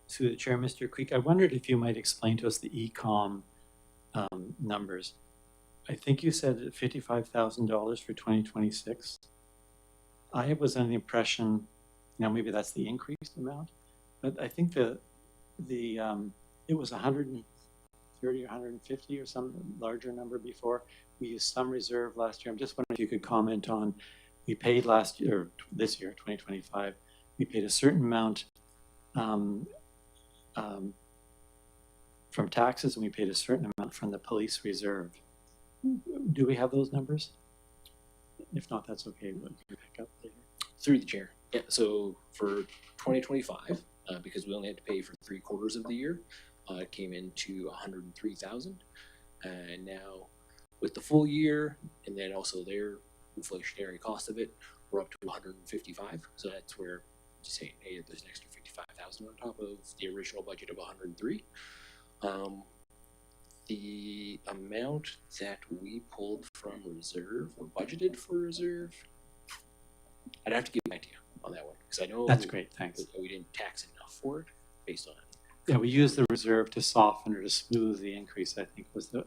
through the chair, Mr. Creek, I wondered if you might explain to us the ECOM numbers. I think you said $55,000 for 2026. I was under the impression, now maybe that's the increased amount, but I think it was 130 or 150 or some larger number before. We used some reserve last year. I'm just wondering if you could comment on, we paid last year, or this year, 2025, we paid a certain amount from taxes, and we paid a certain amount from the police reserve. Do we have those numbers? If not, that's okay. We'll pick up later. Through the chair. Yeah, so for 2025, because we only had to pay for 3/4 of the year, it came into 103,000. And now with the full year, and then also their inflationary cost of it, we're up to 155. So that's where just saying, hey, there's an extra 55,000 on top of the original budget of 103. The amount that we pulled from reserve or budgeted for reserve, I'd have to get back to you on that one, because I know That's great, thanks. we didn't tax enough for it based on it. Yeah, we used the reserve to soften or to smooth the increase, I think was the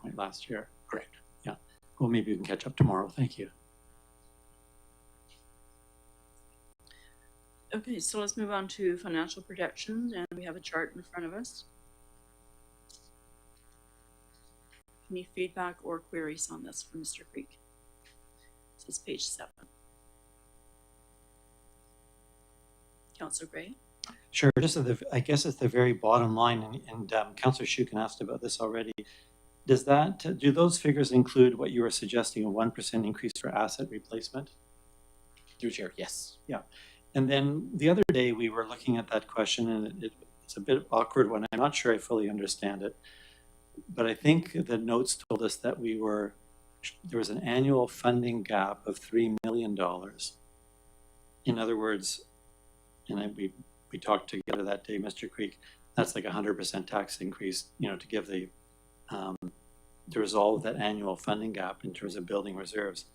point last year. Correct. Yeah. Well, maybe we can catch up tomorrow. Thank you. Okay, so let's move on to financial projections, and we have a chart in front of us. Any feedback or queries on this from Mr. Creek? This is page 7. Councillor Gray. Sure. Just I guess it's the very bottom line, and Councillor Shukin asked about this already. Do those figures include what you were suggesting, a 1% increase for asset replacement? Through chair, yes. Yeah. And then the other day we were looking at that question, and it's a bit awkward one. I'm not sure I fully understand it, but I think the notes told us that there was an annual funding gap of $3 million. In other words, and we talked together that day, Mr. Creek, that's like 100% tax increase, to give to resolve that annual funding gap in terms of building reserves.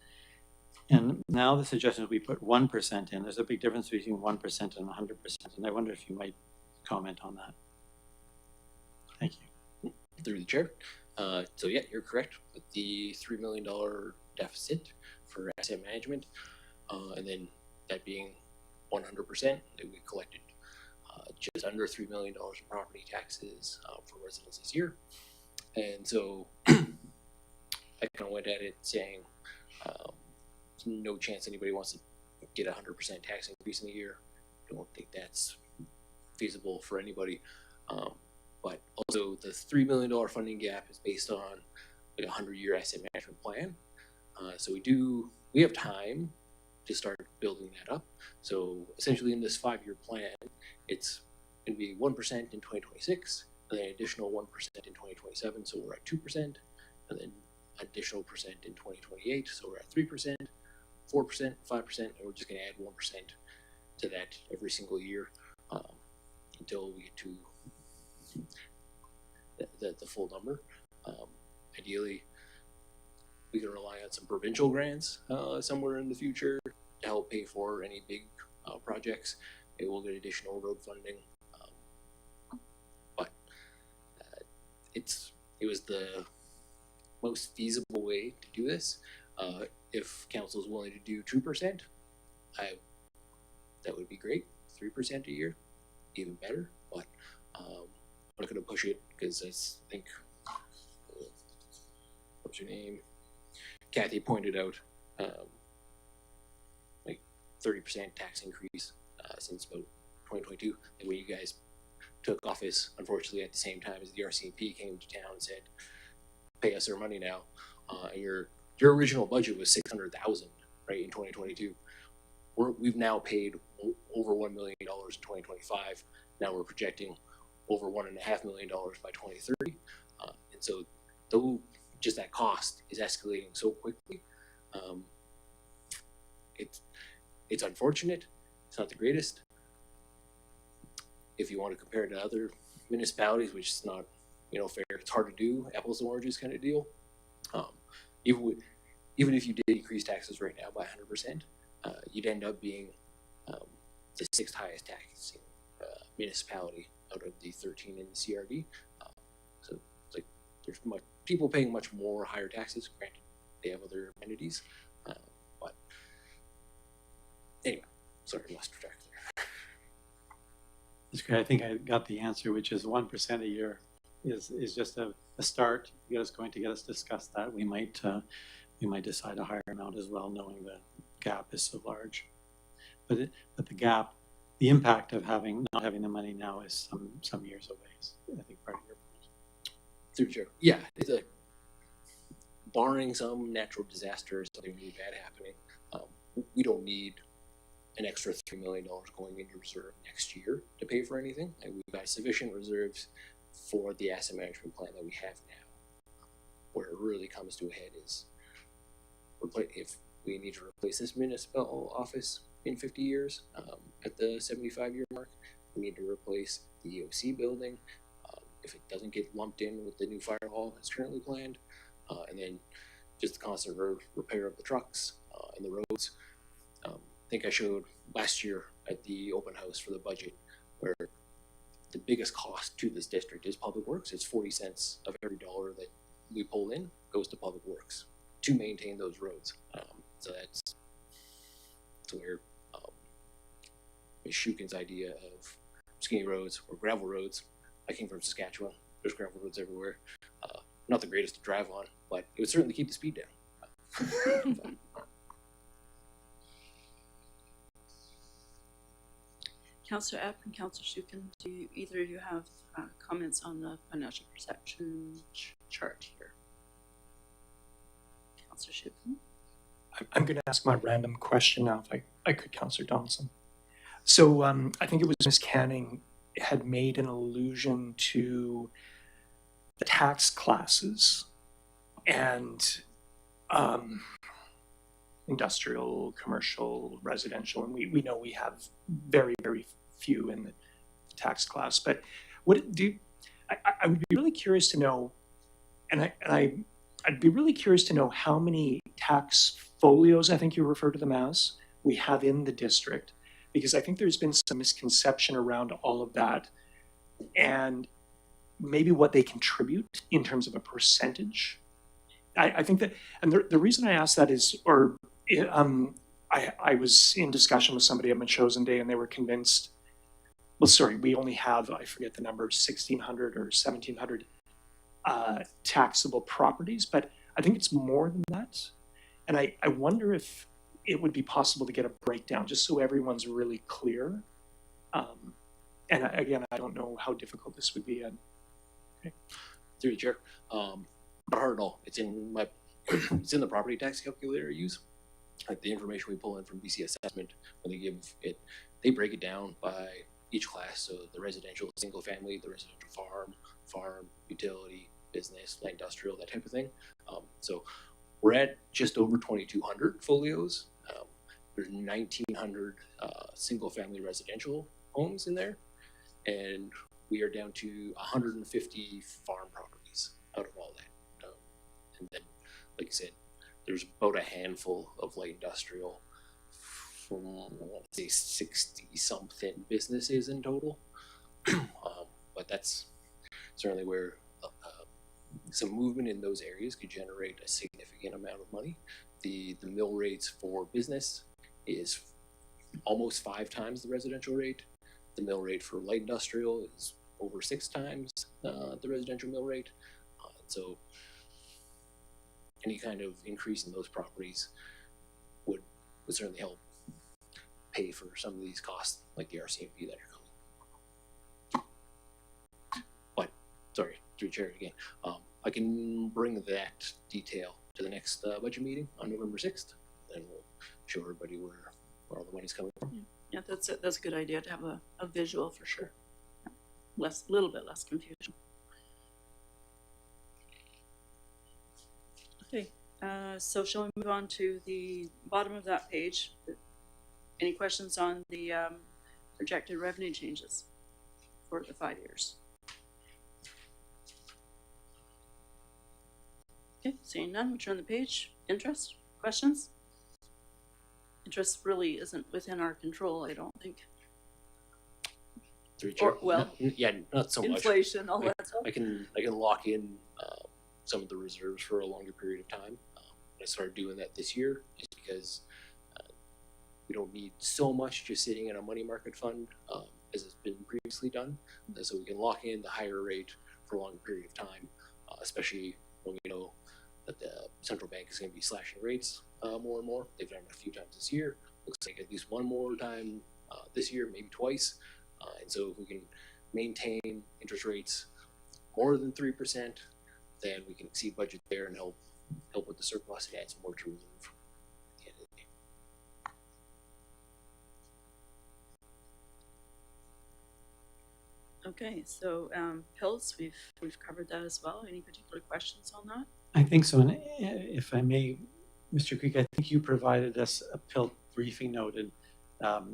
And now the suggestion is we put 1% in. There's a big difference between 1% and 100%, and I wonder if you might comment on that. Thank you. Through the chair. So yeah, you're correct with the $3 million deficit for asset management, and then that being 100%, that we collected just under $3 million in property taxes for residents this year. And so I kind of went at it saying, there's no chance anybody wants to get 100% tax increase in a year. I don't think that's feasible for anybody. But also the $3 million funding gap is based on like a 100-year asset management plan. So we have time to start building that up. So essentially in this 5-year plan, it's going to be 1% in 2026, and then an additional 1% in 2027. So we're at 2%, and then additional percent in 2028. So we're at 3%, 4%, 5%, and we're just going to add 1% to that every single year until we get to the full number. Ideally, we can rely on some provincial grants somewhere in the future to help pay for any big projects. Maybe we'll get additional road funding, but it was the most feasible way to do this. If council is willing to do 2%, that would be great. 3% a year, even better. But I'm not going to push it because I think what's her name? Kathy pointed out, like 30% tax increase since about 2022. And when you guys took office, unfortunately, at the same time as the RCMP came to town and said, pay us our money now. And your original budget was $600,000, right, in 2022. We've now paid over $1 million in 2025. Now we're projecting over $1.5 million by 2030. And so though just that cost is escalating so quickly, it's unfortunate. It's not the greatest. If you want to compare it to other municipalities, which is not, fair, it's hard to do, apples and oranges kind of deal. Even if you did increase taxes right now by 100%, you'd end up being the 6th highest taxing municipality out of the 13 in the CRD. So it's like there's people paying much more higher taxes. Granted, they have other amenities, but anyway, sorry, I lost track there. That's great. I think I got the answer, which is 1% a year is just a start. It's going to get us discuss that. We might decide a higher amount as well, knowing the gap is so large. But the impact of not having the money now is some years away. Is, I think, part of your point. Through Joe. Yeah, it's barring some natural disaster or something really bad happening, we don't need an extra $3 million going into reserve next year to pay for anything. And we've got sufficient reserves for the asset management plan that we have now. Where it really comes to a head is if we need to replace this municipal office in 50 years, at the 75-year mark, we need to replace the EOC building. If it doesn't get lumped in with the new fire hall that's currently planned, and then just the constant repair of the trucks and the roads. I think I showed last year at the open house for the budget where the biggest cost to this district is public works. It's 40 cents of every dollar that we pull in goes to public works to maintain those roads. So that's where Ms. Shukin's idea of skinny roads or gravel roads. I came from Saskatchewan. There's gravel roads everywhere. Not the greatest to drive on, but it would certainly keep the speed down. Councillor Epp and Councillor Shukin, do either of you have comments on the financial perception chart here? Councillor Shukin? I'm going to ask my random question now, if I could, Councillor Donaldson. So I think it was Ms. Canning had made an allusion to the tax classes and industrial, commercial, residential, and we know we have very, very few in the tax class. But I would be really curious to know, and I'd be really curious to know how many tax folios, I think you refer to them as, we have in the district, because I think there's been some misconception around all of that, and maybe what they contribute in terms of a percentage. I think that, and the reason I ask that is, I was in discussion with somebody at Metchosin Day, and they were convinced, we only have, I forget the number, 1,600 or 1,700 taxable properties, but I think it's more than that. And I wonder if it would be possible to get a breakdown, just so everyone's really clear. And again, I don't know how difficult this would be. Okay. Through the chair. Not hard at all. It's in the property tax calculator I use. Like the information we pull in from BC Assessment, when they give it, they break it down by each class. So the residential, single family, the residential farm, utility, business, light industrial, that type of thing. So we're at just over 2,200 folios. There's 1,900 single family residential homes in there. And we are down to 150 farm properties out of all that. And then, like I said, there's about a handful of light industrial from, I want to say, 60-something businesses in total. But that's certainly where some movement in those areas could generate a significant amount of money. The mill rates for business is almost 5 times the residential rate. The mill rate for light industrial is over 6 times the residential mill rate. So any kind of increase in those properties would certainly help pay for some of these costs, like the RCMP that are coming. But, sorry, through chair again, I can bring that detail to the next budget meeting on November 6th, and we'll show everybody where all the money's coming from. Yeah, that's a good idea to have a visual for sure. Little bit less confusion. Okay, so shall we move on to the bottom of that page? Any questions on the projected revenue changes for the 5 years? Okay, seeing none, we'll turn the page. Interest? Questions? Interest really isn't within our control, I don't think. Through chair. Or, well, yeah, not so much. Inflation, all that stuff. I can lock in some of the reserves for a longer period of time. I started doing that this year just because we don't need so much just sitting in a money market fund as it's been previously done. So we can lock in the higher rate for a longer period of time, especially when we know that the central bank is going to be slashing rates more and more. They've done it a few times this year. Looks like at least one more time this year, maybe twice. And so if we can maintain interest rates more than 3%, then we can exceed budget there and help with the surplus and add some more to reserve at the end of the day. Okay, so pills, we've covered that as well. Any particular questions on that? I think so. And if I may, Mr. Creek, I think you provided us a pill briefing note and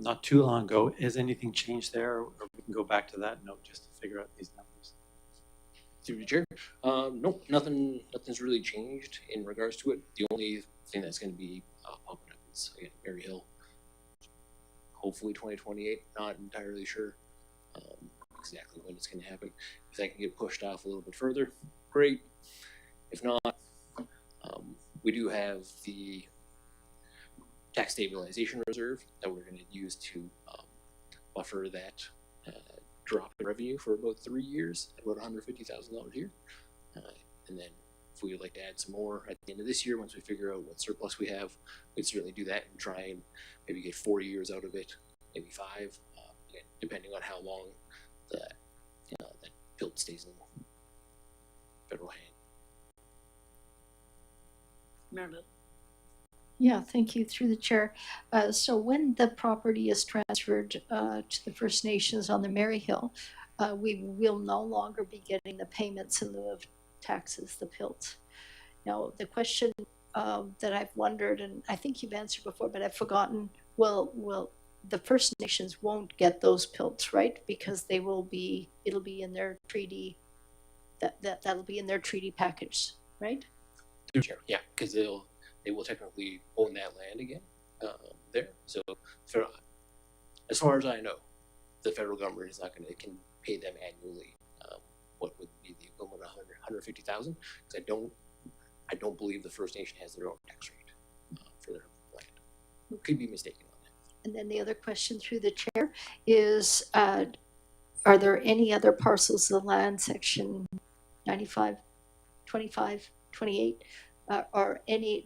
not too long ago. Has anything changed there, or we can go back to that note just to figure out these numbers? Through the chair, no, nothing's really changed in regards to it. The only thing that's going to be popping up is again Mary Hill. Hopefully 2028. Not entirely sure exactly when it's going to happen. If that can get pushed off a little bit further, great. If not, we do have the tax stabilization reserve that we're going to use to buffer that drop in revenue for about 3 years at about $150,000 a year. And then if we would like to add some more at the end of this year, once we figure out what surplus we have, we'd certainly do that and try and maybe get 4 years out of it, maybe 5, again, depending on how long that PILT stays in federal hand. Marilyn? Yeah, thank you, through the chair. So when the property is transferred to the First Nations on the Mary Hill, we will no longer be getting the payments in lieu of taxes, the PILT. Now, the question that I've wondered, and I think you've answered before, but I've forgotten, will the First Nations won't get those PILTs, right? Because it'll be in their treaty, that'll be in their treaty package, right? Yeah, because they will technically own that land again there. So as far as I know, the federal government is not going to can pay them annually what would be the equivalent of $150,000, because I don't believe the First Nation has their own tax rate for their land. Could be mistaken on that. And then the other question through the chair is, are there any other parcels of land, section 95, 25, 28, or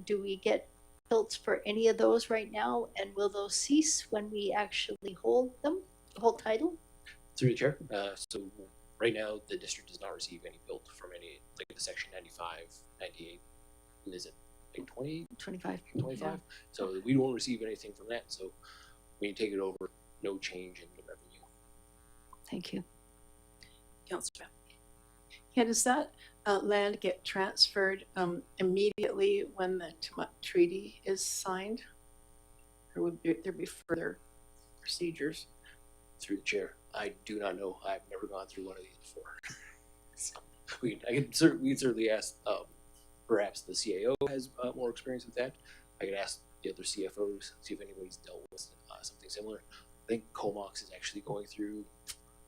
do we get PILTs for any of those right now? And will those cease when we actually hold title? Through the chair, so right now the district does not receive any PILT from any, like the section 95, 98, and is it like 20? 25. 25? Yeah. So we won't receive anything from that, so when you take it over, no change in the revenue. Thank you. Councillor? Yeah, does that land get transferred immediately when the treaty is signed? Or would there be further procedures? Through the chair, I do not know. I've never gone through one of these before. So we'd certainly ask, perhaps the CAO has more experience with that. I could ask the other CFOs, see if anybody's dealt with something similar. I think Comox is actually going through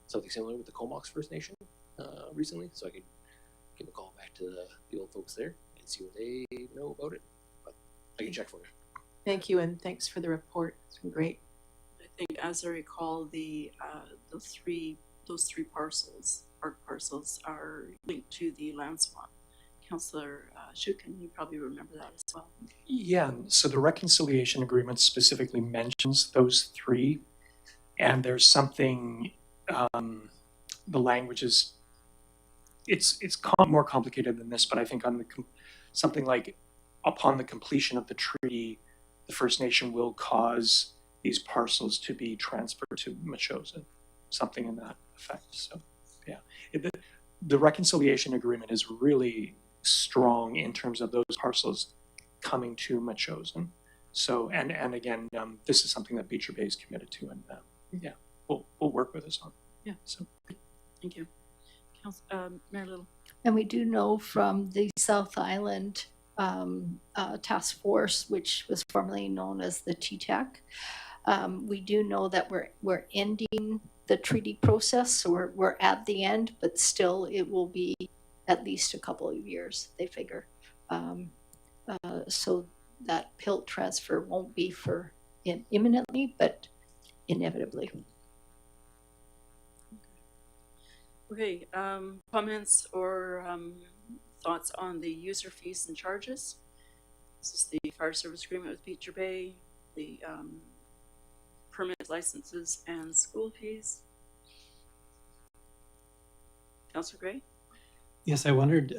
something similar with the Comox First Nation recently, so I could give a call back to the old folks there and see what they know about it. But I can check for you. Thank you, and thanks for the report. It's been great. I think, as I recall, those three parcels, park parcels, are linked to the land swap Councillor Shukin, you probably remember that as well. Yeah, so the reconciliation agreement specifically mentions those three, and there's something, the language is, more complicated than this, but I think on the something like upon the completion of the treaty, the First Nation will cause these parcels to be transferred to Metchosin, something in that effect. So, yeah, the reconciliation agreement is really strong in terms of those parcels coming to Metchosin. So, and again, this is something that Beecher Bay is committed to, and yeah, we'll work with us on. Yeah. So, thank you, Mayor Little. And we do know from the South Island Task Force, which was formerly known as the TTAC, we do know that we're ending the treaty process, so we're at the end, but still it will be at least a couple of years, they figure. So that PILT transfer won't be for imminently, but inevitably. Okay, comments or thoughts on the user fees and charges? This is the fire service agreement with Beecher Bay, the permit licenses and school fees. Councillor Gray? Yes, I wondered,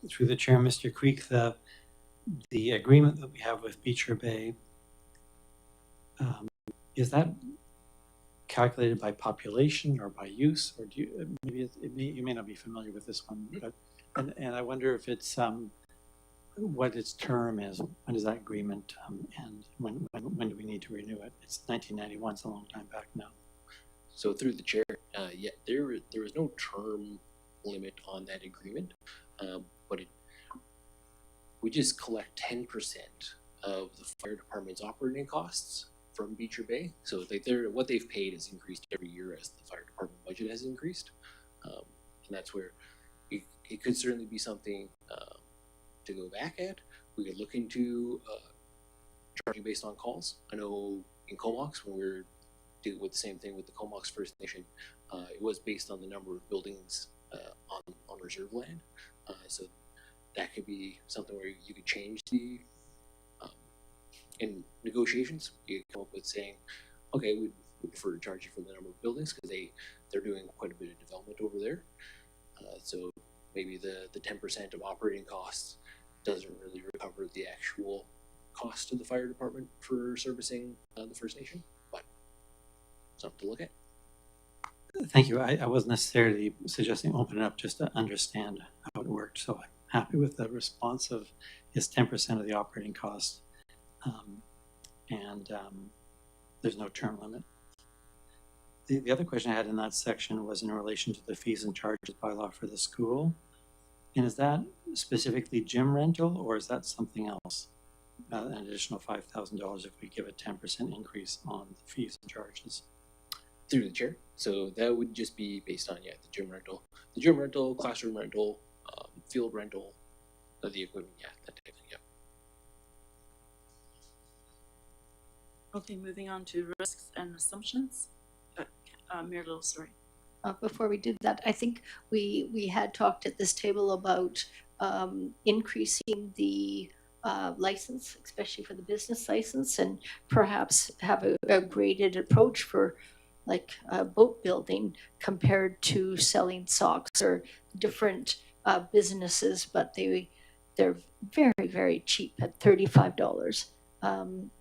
through the chair, Mr. Creek, the agreement that we have with Beecher Bay, is that calculated by population or by use, or do you maybe you may not be familiar with this one, but and I wonder if it's what its term is. When does that agreement end? When do we need to renew it? It's 1991. It's a long time back now. So through the chair, yeah, there is no term limit on that agreement, but we just collect 10% of the fire department's operating costs from Beecher Bay. So what they've paid has increased every year as the fire department budget has increased, and that's where it could certainly be something to go back at. We could look into charging based on calls. I know in Comox, when we were dealing with the same thing with the Comox First Nation, it was based on the number of buildings on reserve land. So that could be something where you could change the in negotiations. You could come up with saying, okay, we prefer to charge you for the number of buildings because they're doing quite a bit of development over there. So maybe the 10% of operating costs doesn't really recover the actual cost of the fire department for servicing the First Nation, but something to look at. Thank you. I wasn't necessarily suggesting open it up just to understand how it worked. So I'm happy with the response of is 10% of the operating cost, and there's no term limit. The other question I had in that section was in relation to the fees and charges bylaw for the school. And is that specifically gym rental, or is that something else? An additional $5,000 if we give a 10% increase on the fees and charges? Through the chair. So that would just be based on, yeah, the gym rental, classroom rental, field rental of the equipment, yeah, that type of thing, yeah. Okay, moving on to risks and assumptions. Mayor Little, sorry. Before we do that, I think we had talked at this table about increasing the license, especially for the business license, and perhaps have a graded approach for like boat building compared to selling socks or different businesses, but they're very, very cheap at $35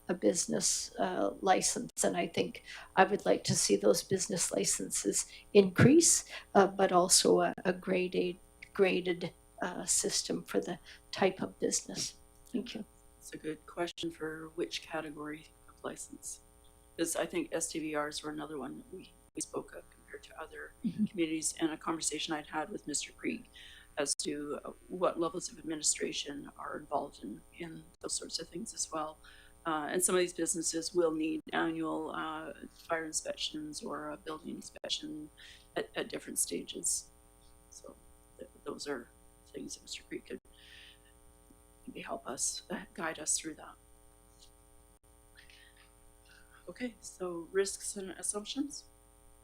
a business license. And I think I would like to see those business licenses increase, but also a graded system for the type of business. Thank you. It's a good question for which category of license. Because I think STVRs were another one that we spoke of compared to other communities, and a conversation I'd had with Mr. Creek as to what levels of administration are involved in those sorts of things as well. And some of these businesses will need annual fire inspections or a building inspection at different stages. So those are things that Mr. Creek could maybe help us, guide us through that. Okay, so risks and assumptions.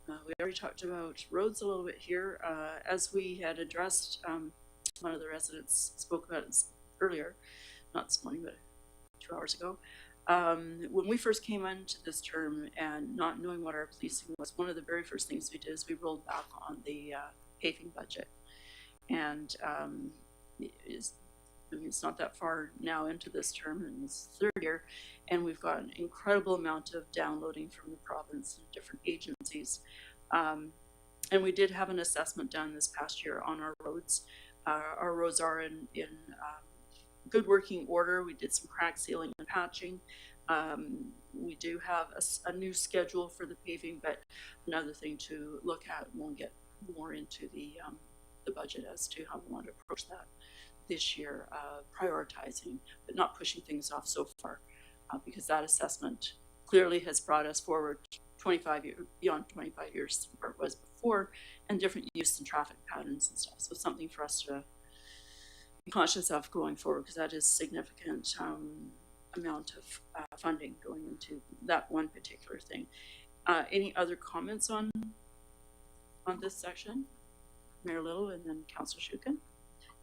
We already talked about roads a little bit here. As we had addressed one of the residents spoke about this earlier, not this morning, but 2 hours ago. When we first came into this term and not knowing what our policing was, one of the very first things we did is we rolled back on the paving budget. And it's not that far now into this term, in this third year, and we've got an incredible amount of downloading from the province and different agencies. And we did have an assessment done this past year on our roads. Our roads are in good working order. We did some crack sealing and patching. We do have a new schedule for the paving, but another thing to look at, we'll get more into the budget as to how we want to approach that this year, prioritizing, but not pushing things off so far, because that assessment clearly has brought us forward 25 years, beyond 25 years where it was before, and different use and traffic patterns and stuff. So something for us to be conscious of going forward, because that is significant amount of funding going into that one particular thing. Any other comments on this section? Mayor Little and then Councillor Shukin.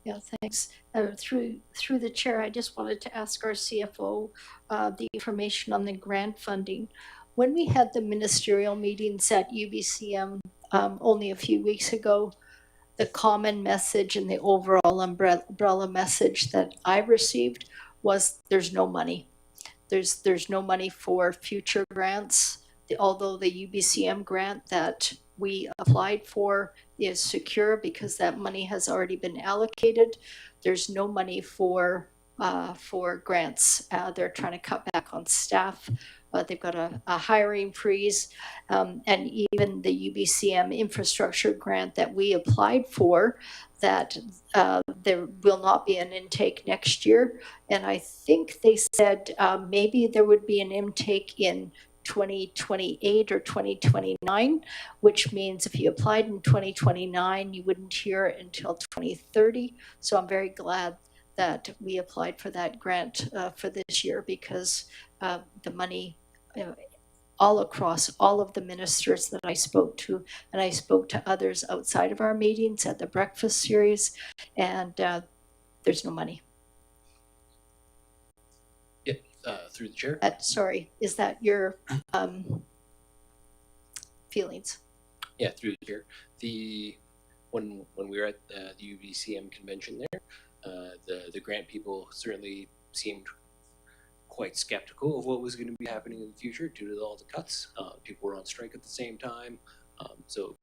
Yeah, thanks. Through the chair, I just wanted to ask our CFO the information on the grant funding. When we had the ministerial meetings at UBCM only a few weeks ago, the common message and the overall umbrella message that I received was there's no money. There's no money for future grants. Although the UBCM grant that we applied for is secure because that money has already been allocated, there's no money for grants. They're trying to cut back on staff. They've got a hiring freeze, and even the UBCM infrastructure grant that we applied for, that there will not be an intake next year. And I think they said maybe there would be an intake in 2028 or 2029, which means if you applied in 2029, you wouldn't hear it until 2030. So I'm very glad that we applied for that grant for this year, because the money all across all of the ministers that I spoke to, and I spoke to others outside of our meetings at the breakfast series, and there's no money. Through the chair. Sorry, is that your feelings? Yeah, through the chair. When we were at the UBCM convention there, the grant people certainly seemed quite skeptical of what was going to be happening in the future due to all the cuts. People were on strike at the same time, so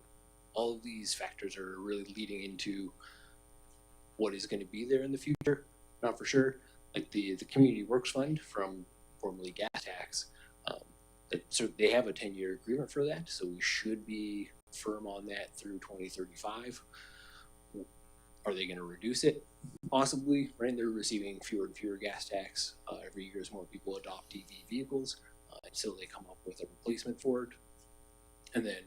all of these factors are really leading into what is going to be there in the future. Not for sure. Like the Community Works Fund, from formerly gas tax, so they have a 10-year agreement for that, so we should be firm on that through 2035. Are they going to reduce it? Possibly, right? They're receiving fewer and fewer gas tax every year as more people adopt EV vehicles until they come up with a replacement for it. And then,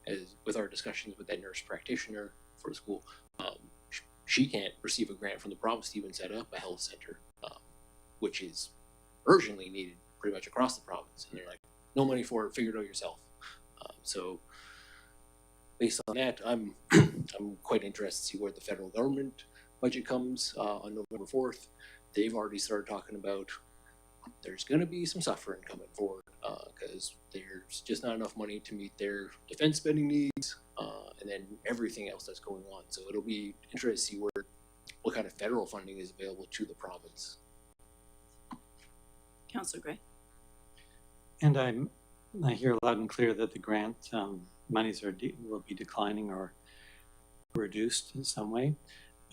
as with our discussions with that nurse practitioner for the school, she can't receive a grant from the province to even set up a health center, which is urgently needed pretty much across the province. And they're like, no money for it, figure it out yourself. So based on that, I'm quite interested to see where the federal government budget comes on November 4th. They've already started talking about there's going to be some suffering coming forward because there's just not enough money to meet their defense spending needs and then everything else that's going on. So it'll be interesting to see what kind of federal funding is available to the province. Councillor Gray. And I hear loud and clear that the grant monies will be declining or reduced in some way.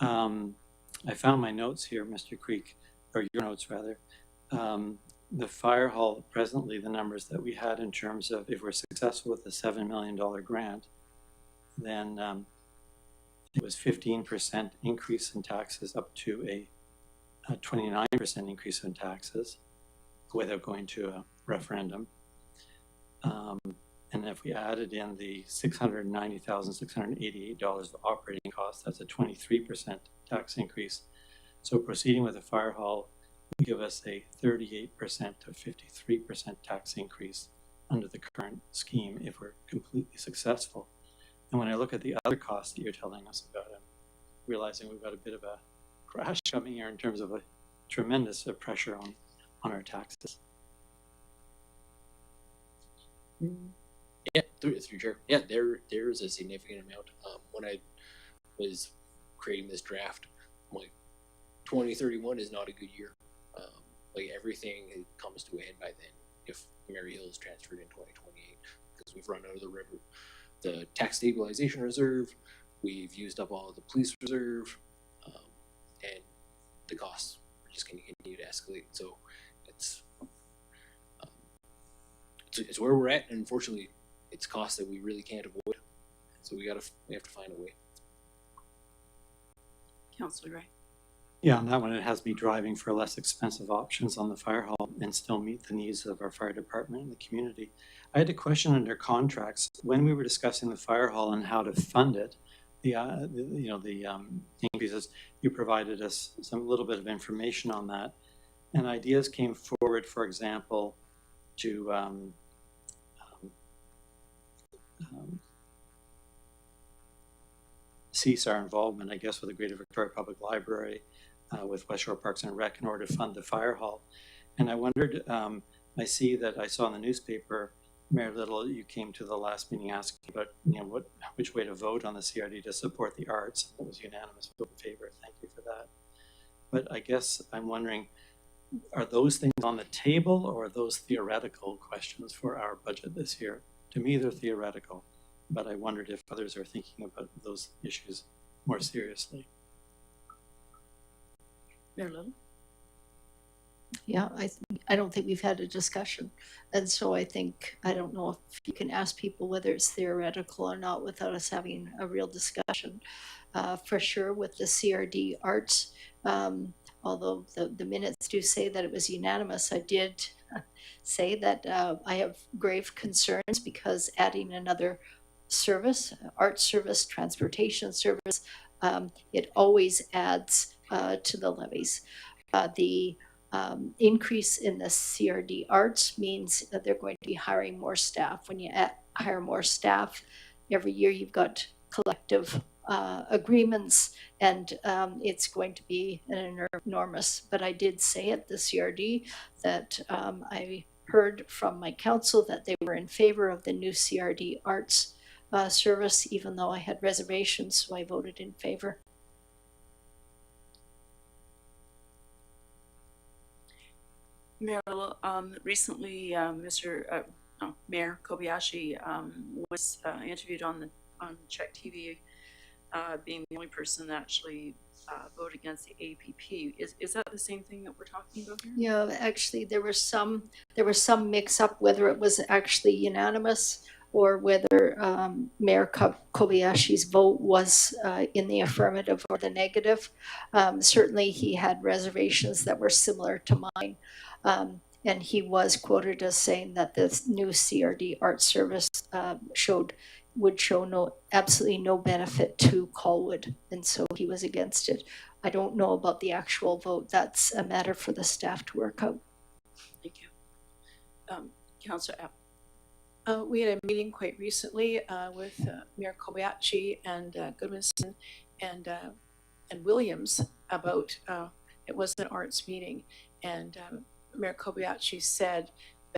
I found my notes here, Mr. Creek, or your notes rather. The fire hall, presently the numbers that we had in terms of if we're successful with the $7 million grant, then it was 15% increase in taxes up to a 29% increase in taxes without going to a referendum. And if we added in the $690,688 of operating costs, that's a 23% tax increase. So proceeding with the fire hall would give us a 38% to 53% tax increase under the current scheme if we're completely successful. And when I look at the other costs that you're telling us about, realizing we've got a bit of a crash coming here in terms of a tremendous pressure on our taxes. Yeah, through Chair. Yeah, there's a significant amount. When I was creating this draft, I'm like, 2031 is not a good year. Like everything comes to a head by then if Mary Hill is transferred in 2028 because we've run out of the tax stabilization reserve, we've used up all of the police reserve, and the costs are just going to continue to escalate. So it's where we're at, and unfortunately, it's costs that we really can't avoid. So we have to find a way. Councillor Wright. Yeah, on that one, it has me driving for less expensive options on the fire hall and still meet the needs of our fire department and the community. I had a question under contracts when we were discussing the fire hall and how to fund it. The increases, you provided us some little bit of information on that, and ideas came forward. For example, to cease our involvement, I guess, with the Greater Victoria Public Library, with West Shore Parks and Rec in order to fund the fire hall. And I wondered, I saw in the newspaper, Mayor Little, you came to the last meeting asking about, which way to vote on the CRD to support the arts. It was unanimous vote in favor. Thank you for that. But I guess I'm wondering, are those things on the table or are those theoretical questions for our budget this year? To me, they're theoretical, but I wondered if others are thinking about those issues more seriously. Mayor Little. Yeah, I don't think we've had a discussion. And so I don't know if you can ask people whether it's theoretical or not without us having a real discussion. For sure with the CRD arts, although the minutes do say that it was unanimous, I did say that I have grave concerns because adding another service, art service, transportation service, it always adds to the levies. The increase in the CRD arts means that they're going to be hiring more staff. When you hire more staff, every year you've got collective agreements, and it's going to be an enormous. But I did say at the CRD that I heard from my council that they were in favor of the new CRD arts service, even though I had reservations, so I voted in favor. Mayor Little, recently, Mayor Kobayashi was interviewed on Czech TV, being the only person that actually voted against the APP. Is that the same thing that we're talking about here? Yeah, actually, there was some mix-up whether it was actually unanimous or whether Mayor Kobayashi's vote was in the affirmative or the negative. Certainly, he had reservations that were similar to mine. And he was quoted as saying that this new CRD art service would show absolutely no benefit to Colwood, and so he was against it. I don't know about the actual vote. That's a matter for the staff to work out. Thank you. Councillor App. We had a meeting quite recently with Mayor Kobayashi and Goodmanson and Williams about, it was an arts meeting, and Mayor Kobayashi said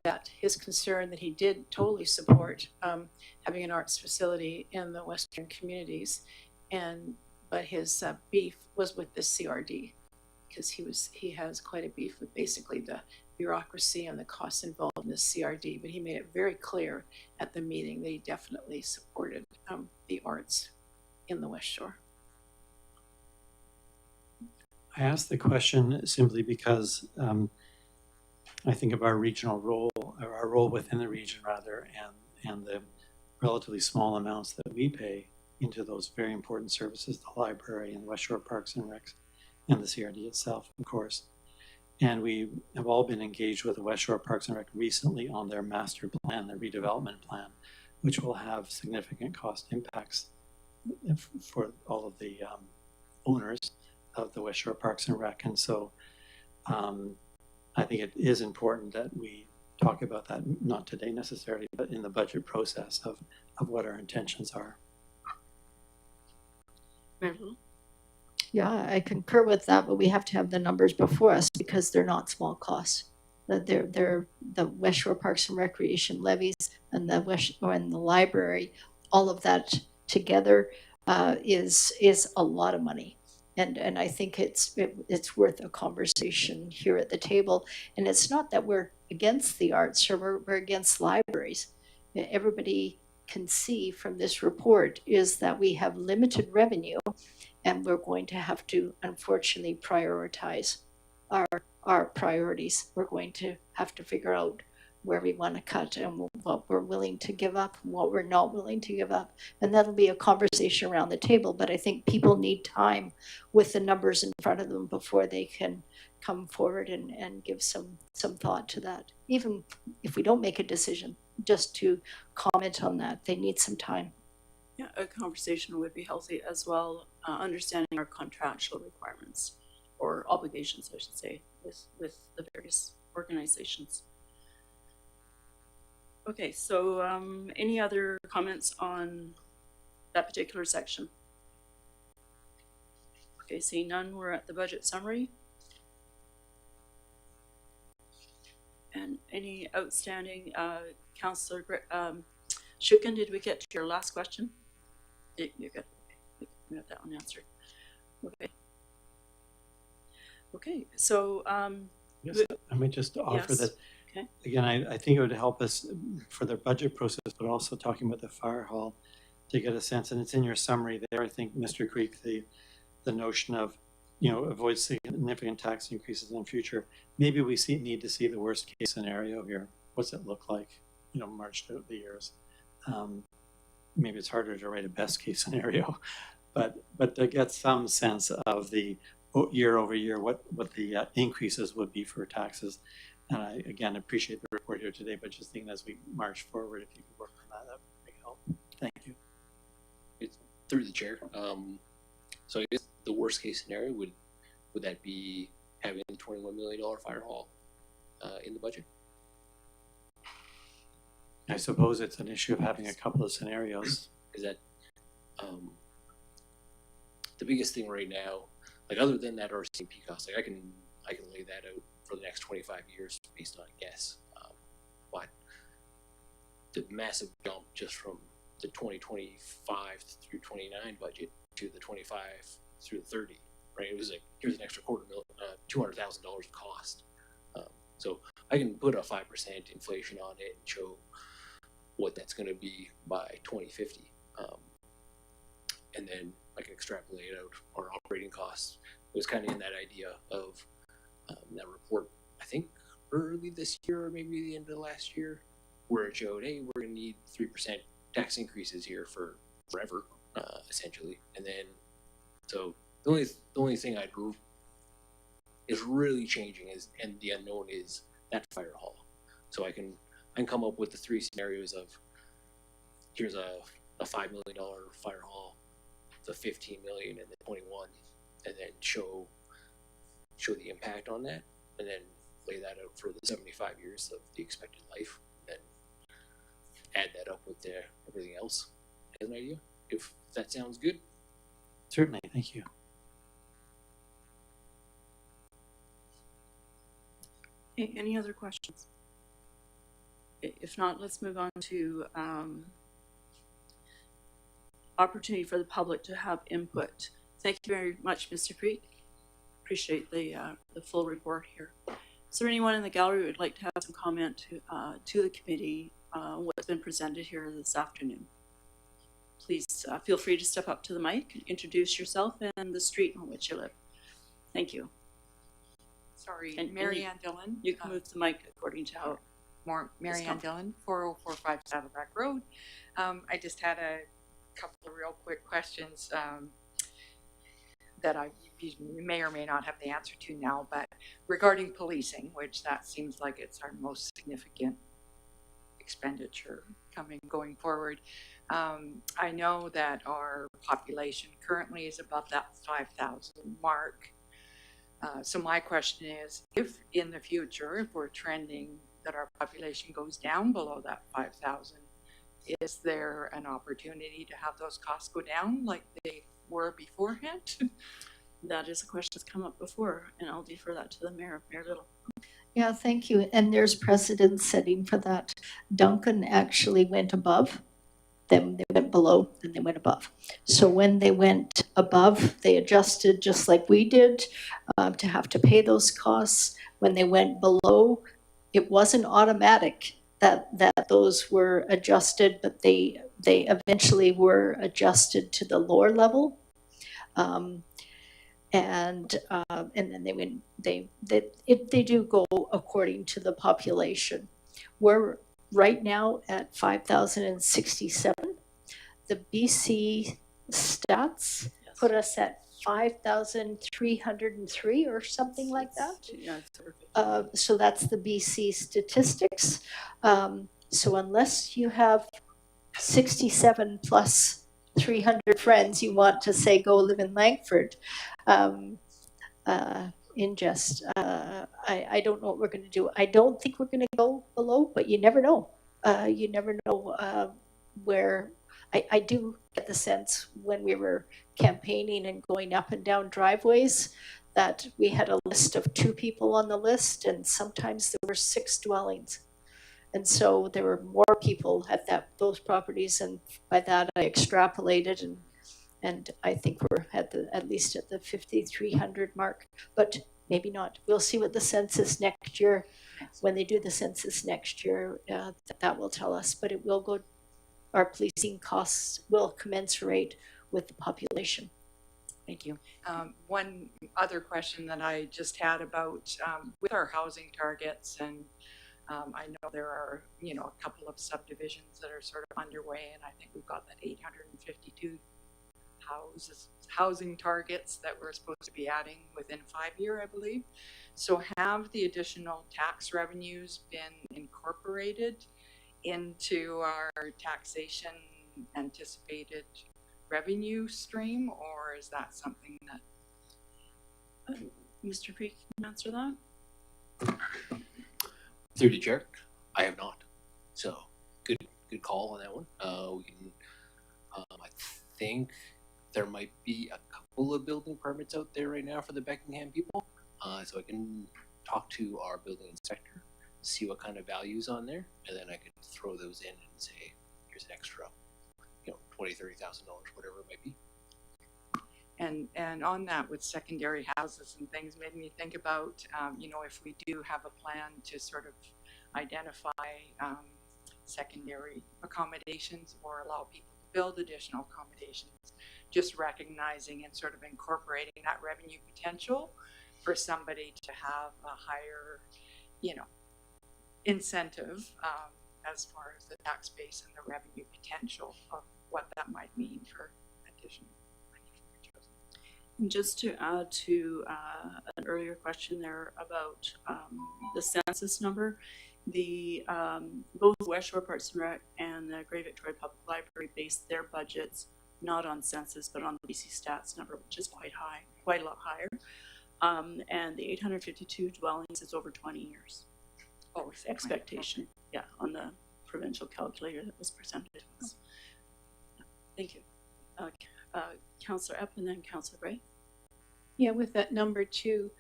that his concern that he did totally support having an arts facility in the Western communities, but his beef was with the CRD because he has quite a beef with basically the bureaucracy and the costs involved in the CRD. But he made it very clear at the meeting that he definitely supported the arts in the West Shore. I asked the question simply because I think of our regional role, or our role within the region rather, and the relatively small amounts that we pay into those very important services, the library and West Shore Parks and Recs, and the CRD itself, of course. And we have all been engaged with the West Shore Parks and Rec recently on their master plan, their redevelopment plan, which will have significant cost impacts for all of the owners of the West Shore Parks and Rec. And so I think it is important that we talk about that, not today necessarily, but in the budget process of what our intentions are. Mayor Little. Yeah, I concur with that, but we have to have the numbers before us because they're not small costs. They're the West Shore Parks and Recreation levies and and the library, all of that together is a lot of money. And I think it's worth a conversation here at the table. And it's not that we're against the arts or we're against libraries. Everybody can see from this report is that we have limited revenue and we're going to have to unfortunately prioritize our priorities. We're going to have to figure out where we want to cut and what we're willing to give up and what we're not willing to give up. And that'll be a conversation around the table, but I think people need time with the numbers in front of them before they can come forward and give some thought to that. Even if we don't make a decision, just to comment on that, they need some time. Yeah, a conversation would be healthy as well, understanding our contractual requirements or obligations, I should say, with the various organizations. Okay, so any other comments on that particular section? Okay, seeing none, we're at the budget summary. And any outstanding, Councillor Shukin, did we get to your last question? You're good. Okay, we got that one answered. Okay. Okay, so Yes, I might just offer yes. that. Okay. Again, I think it would help us for the budget process, but also talking about the fire hall to get a sense, and it's in your summary there, I think, Mr. Creek, the notion of, avoid significant tax increases in the future. Maybe we need to see the worst case scenario here. What's it look like, marched out the years? Maybe it's harder to write a best case scenario, but to get some sense of the year over year, what the increases would be for taxes. And I, again, appreciate the report here today, but just thinking as we march forward, if you could work on that would be help. Thank you. It's through the chair. So I guess the worst case scenario would that be having the $21 million fire hall in the budget? I suppose it's an issue of having a couple of scenarios. Is that the biggest thing right now? Like, other than that RCMP cost, like I can lay that out for the next 25 years based on a guess. But the massive jump just from the 2025 through 29 budget to the 25 through the 30, right? It was like, here's an extra $200,000 of cost. So I can put a 5% inflation on it and show what that's going to be by 2050. And then I can extrapolate out our operating costs. It was kind of in that idea of that report, I think early this year or maybe the end of last year, where it showed, hey, we're going to need 3% tax increases here for forever, essentially. And then, so the only thing is really changing and the unknown is that fire hall. So I can come up with the three scenarios of, here's a $5 million fire hall, the 15 million and the 21, and then show the impact on that, and then lay that out for the 75 years of the expected life, and then add that up with everything else as an idea, if that sounds good. Certainly, thank you. Any other questions? If not, let's move on to opportunity for the public to have input. Thank you very much, Mr. Creek. Appreciate the full report here. Is there anyone in the gallery who would like to have some comment to the committee on what's been presented here this afternoon? Please feel free to step up to the mic, introduce yourself and the street on which you live. Thank you. Sorry, And Mary Ann Dillon. You can move the mic according to how. Mary Ann Dillon, 40457 Saddleback Road. I just had a couple of real quick questions that you may or may not have the answer to now, but regarding policing, which that seems like it's our most significant expenditure going forward. I know that our population currently is above that 5,000 mark. So my question is, if in the future, if we're trending that our population goes down below that 5,000, is there an opportunity to have those costs go down like they were beforehand? that is a question that's come up before, and I'll defer that to the mayor, Mayor Little. Yeah, thank you. And there's precedent setting for that. Duncan actually went above, then they went below, then they went above. So when they went above, they adjusted just like we did to have to pay those costs. When they went below, it wasn't automatic that those were adjusted, but they eventually were adjusted to the lower level. And then they do go according to the population. We're right now at 5,067. The BC stats put us at 5,303 or something like that. Yeah, So that's the BC statistics. So unless you have 67 plus 300 friends you want to say go live in Langford, I don't know what we're going to do. I don't think we're going to go below, but you never know. You never know where. I do get the sense when we were campaigning and going up and down driveways that we had a list of 2 people on the list, and sometimes there were 6 dwellings. And so there were more people at those properties, and by that I extrapolated, and I think we're at least at the 5,300 mark, but maybe not. We'll see what the census next year, when they do the census next year, that will tell us, but it will go, our policing costs will commensurate with the population. Thank you. One other question that I just had about with our housing targets, and I know there are, a couple of subdivisions that are sort of underway, and I think we've got that 852 housing targets that we're supposed to be adding within 5 years, I believe. So have the additional tax revenues been incorporated into our taxation anticipated revenue stream, or is that something that Mr. Creek can answer that? Through the chair, I have not. So good call on that one. We can. I think there might be a couple of building permits out there right now for the Beckingham people. So I can talk to our building inspector, see what kind of values on there, and then I could throw those in and say, here's an extra, $20,000-$30,000, whatever it might be. And on that, with secondary houses and things, made me think about, if we do have a plan to sort of identify secondary accommodations or allow people to build additional accommodations, just recognizing and sort of incorporating that revenue potential for somebody to have a higher, incentive as far as the tax base and the revenue potential of what that might mean for additional. And just to add to an earlier question there about the census number, the both West Shore Parks and Rec and the Great Victoria Public Library base their budgets not on census but on the BC stats number, which is quite a lot higher. And the 852 dwellings is over 20 years. Oh, expectation, yeah, on the provincial calculator that was presented to us. Thank you. Councillor Epp and then Councillor Gray. Yeah, with that number too,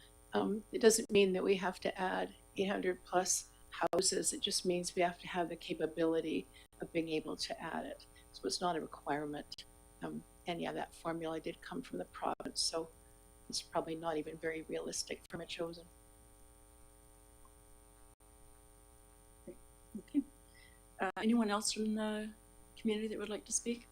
it doesn't mean that we have to add 800 plus houses. It just means we have to have the capability of being able to add it. So it's not a requirement. And yeah, that formula did come from the province, so it's probably not even very realistic for Metchosin. Okay. Anyone else from the community that would like to speak?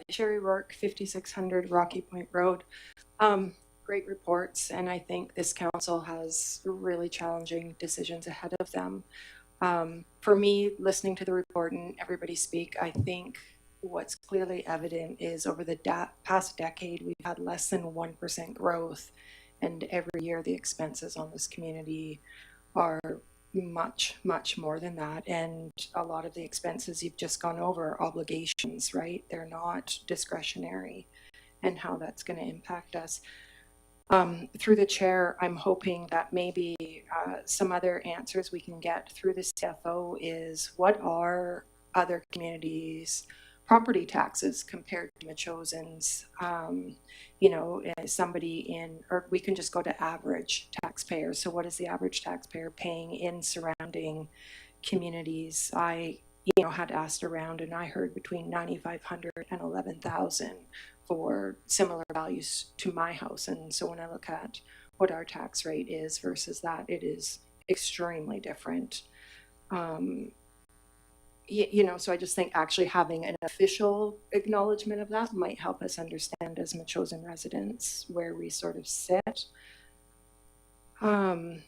Sherry Rourke, 5600 Rocky Point Road. Great reports, and I think this council has really challenging decisions ahead of them. For me, listening to the report and everybody speak, I think what's clearly evident is over the past decade, we've had less than 1% growth, and every year the expenses on this community are much, much more than that. And a lot of the expenses you've just gone over are obligations, right? They're not discretionary, and how that's going to impact us. Through the chair, I'm hoping that maybe some other answers we can get through the CFO is what are other communities property taxes compared to Metchosin's. You know, somebody in, or we can just go to average taxpayers. So what is the average taxpayer paying in surrounding communities? I, you know, had asked around and I heard between 9,500 and 11,000 for similar values to my house. And so when I look at what our tax rate is versus that, it is extremely different. You know, so I just think actually having an official acknowledgement of that might help us understand as Metchosin residents where we sort of sit. I'd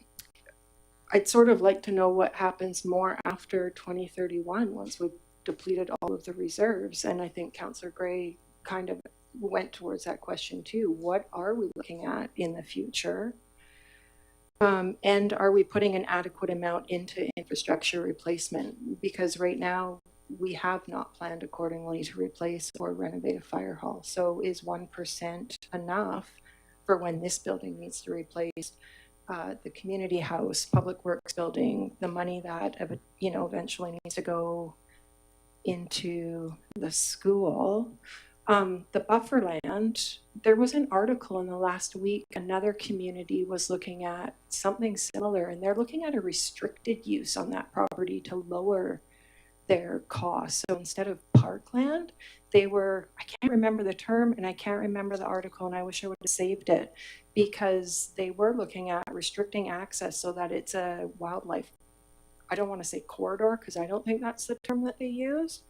sort of like to know what happens more after 2031 once we've depleted all of the reserves. And I think Councillor Gray kind of went towards that question too. What are we looking at in the future? And are we putting an adequate amount into infrastructure replacement? Because right now we have not planned accordingly to replace or renovate a fire hall. So is 1% enough for when this building needs to replace? The community house, public works building, the money that, you know, eventually needs to go into the school. The buffer land, there was an article in the last week, another community was looking at something similar, and they're looking at a restricted use on that property to lower their costs. So instead of parkland, they were, I can't remember the term and I can't remember the article, and I wish I would have saved it, because they were looking at restricting access so that it's a wildlife, I don't want to say corridor because I don't think that's the term that they use.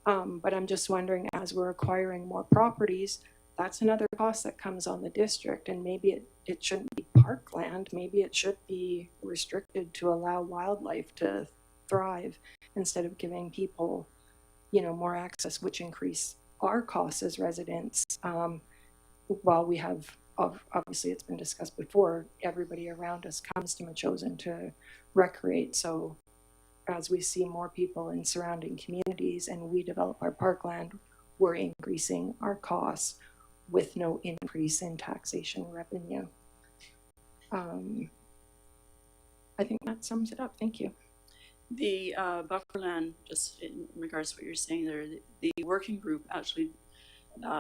But I'm just wondering, as we're acquiring more properties, that's another cost that comes on the district, and maybe it shouldn't be parkland, maybe it should be restricted to allow wildlife to thrive instead of giving people, you know, more access, which increase our costs as residents. While we have, obviously it's been discussed before, everybody around us comes to Metchosin to recreate. So as we see more people in surrounding communities and we develop our parkland, we're increasing our costs with no increase in taxation revenue. I think that sums it up. Thank you. The bufferland, just in regards to what you're saying there, the working group actually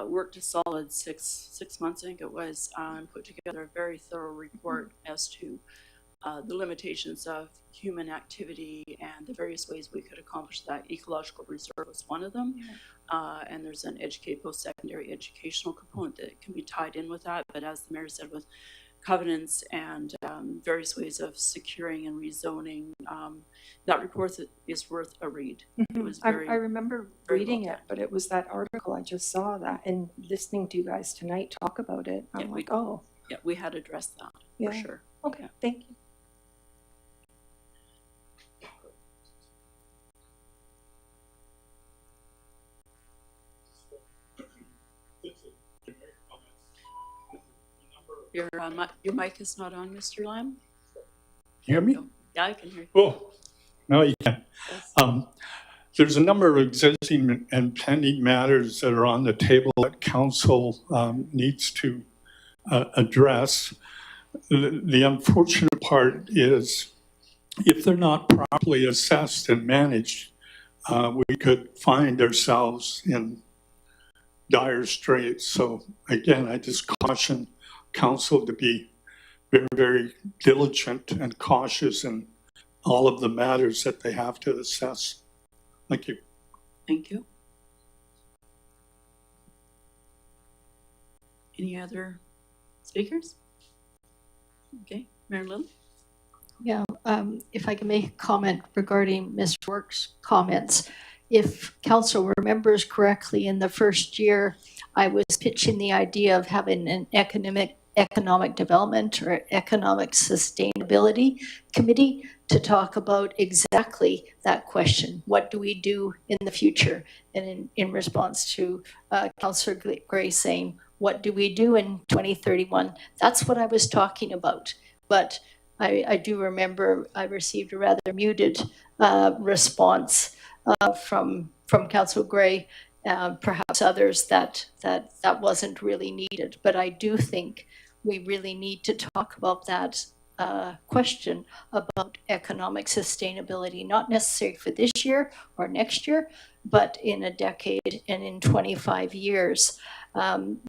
worked a solid six months, I think it was, and put together a very thorough report as to the limitations of human activity and the various ways we could accomplish that. Ecological reserve was one of them. And there's an post-secondary educational component that can be tied in with that. But as the mayor said, with covenants and various ways of securing and rezoning, that report is worth a read. It was I remember very reading well it, but it was that article, I just saw that, and listening to you guys tonight talk about it, I'm like, oh. Yeah, we had addressed that for sure. Okay, thank you. Your mic is not on, Mr. Lamb. Hear me? Yeah, I can hear you. Oh, no, you can. There's a number of existing and pending matters that are on the table that council needs to address. The unfortunate part is if they're not properly assessed and managed, we could find ourselves in dire straits. So again, I just caution council to be very, very diligent and cautious in all of the matters that they have to assess. Thank you. Thank you. Any other speakers? Okay, Mayor Lynn? Yeah, if I can make a comment regarding Ms. Work's comments. If council remembers correctly, in the first year, I was pitching the idea of having an economic development or economic sustainability committee to talk about exactly that question. What do we do in the future? And in response to Councillor Gray saying, what do we do in 2031? That's what I was talking about. But I do remember I received a rather muted response from Councillor Gray, perhaps others, that wasn't really needed. But I do think we really need to talk about that question about economic sustainability, not necessarily for this year or next year, but in a decade and in 25 years,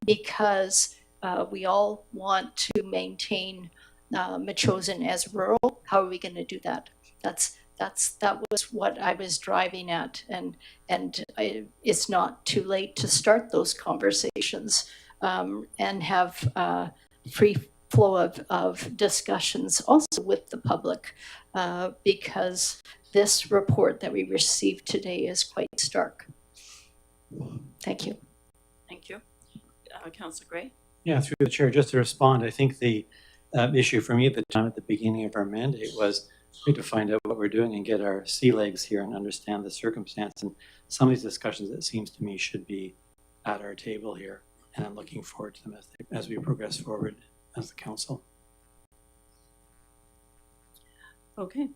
because we all want to maintain Metchosin as rural. How are we going to do that? That was what I was driving at, and it's not too late to start those conversations and have free flow of discussions also with the public, because this report that we received today is quite stark. Thank you. Thank you. Councillor Gray? Yeah, through the chair, just to respond, I think the issue for me at the time, at the beginning of our mandate, was we need to find out what we're doing and get our sea legs here and understand the circumstance. And some of these discussions, it seems to me, should be at our table here. And I'm looking forward to them as we progress forward as the council. Okay.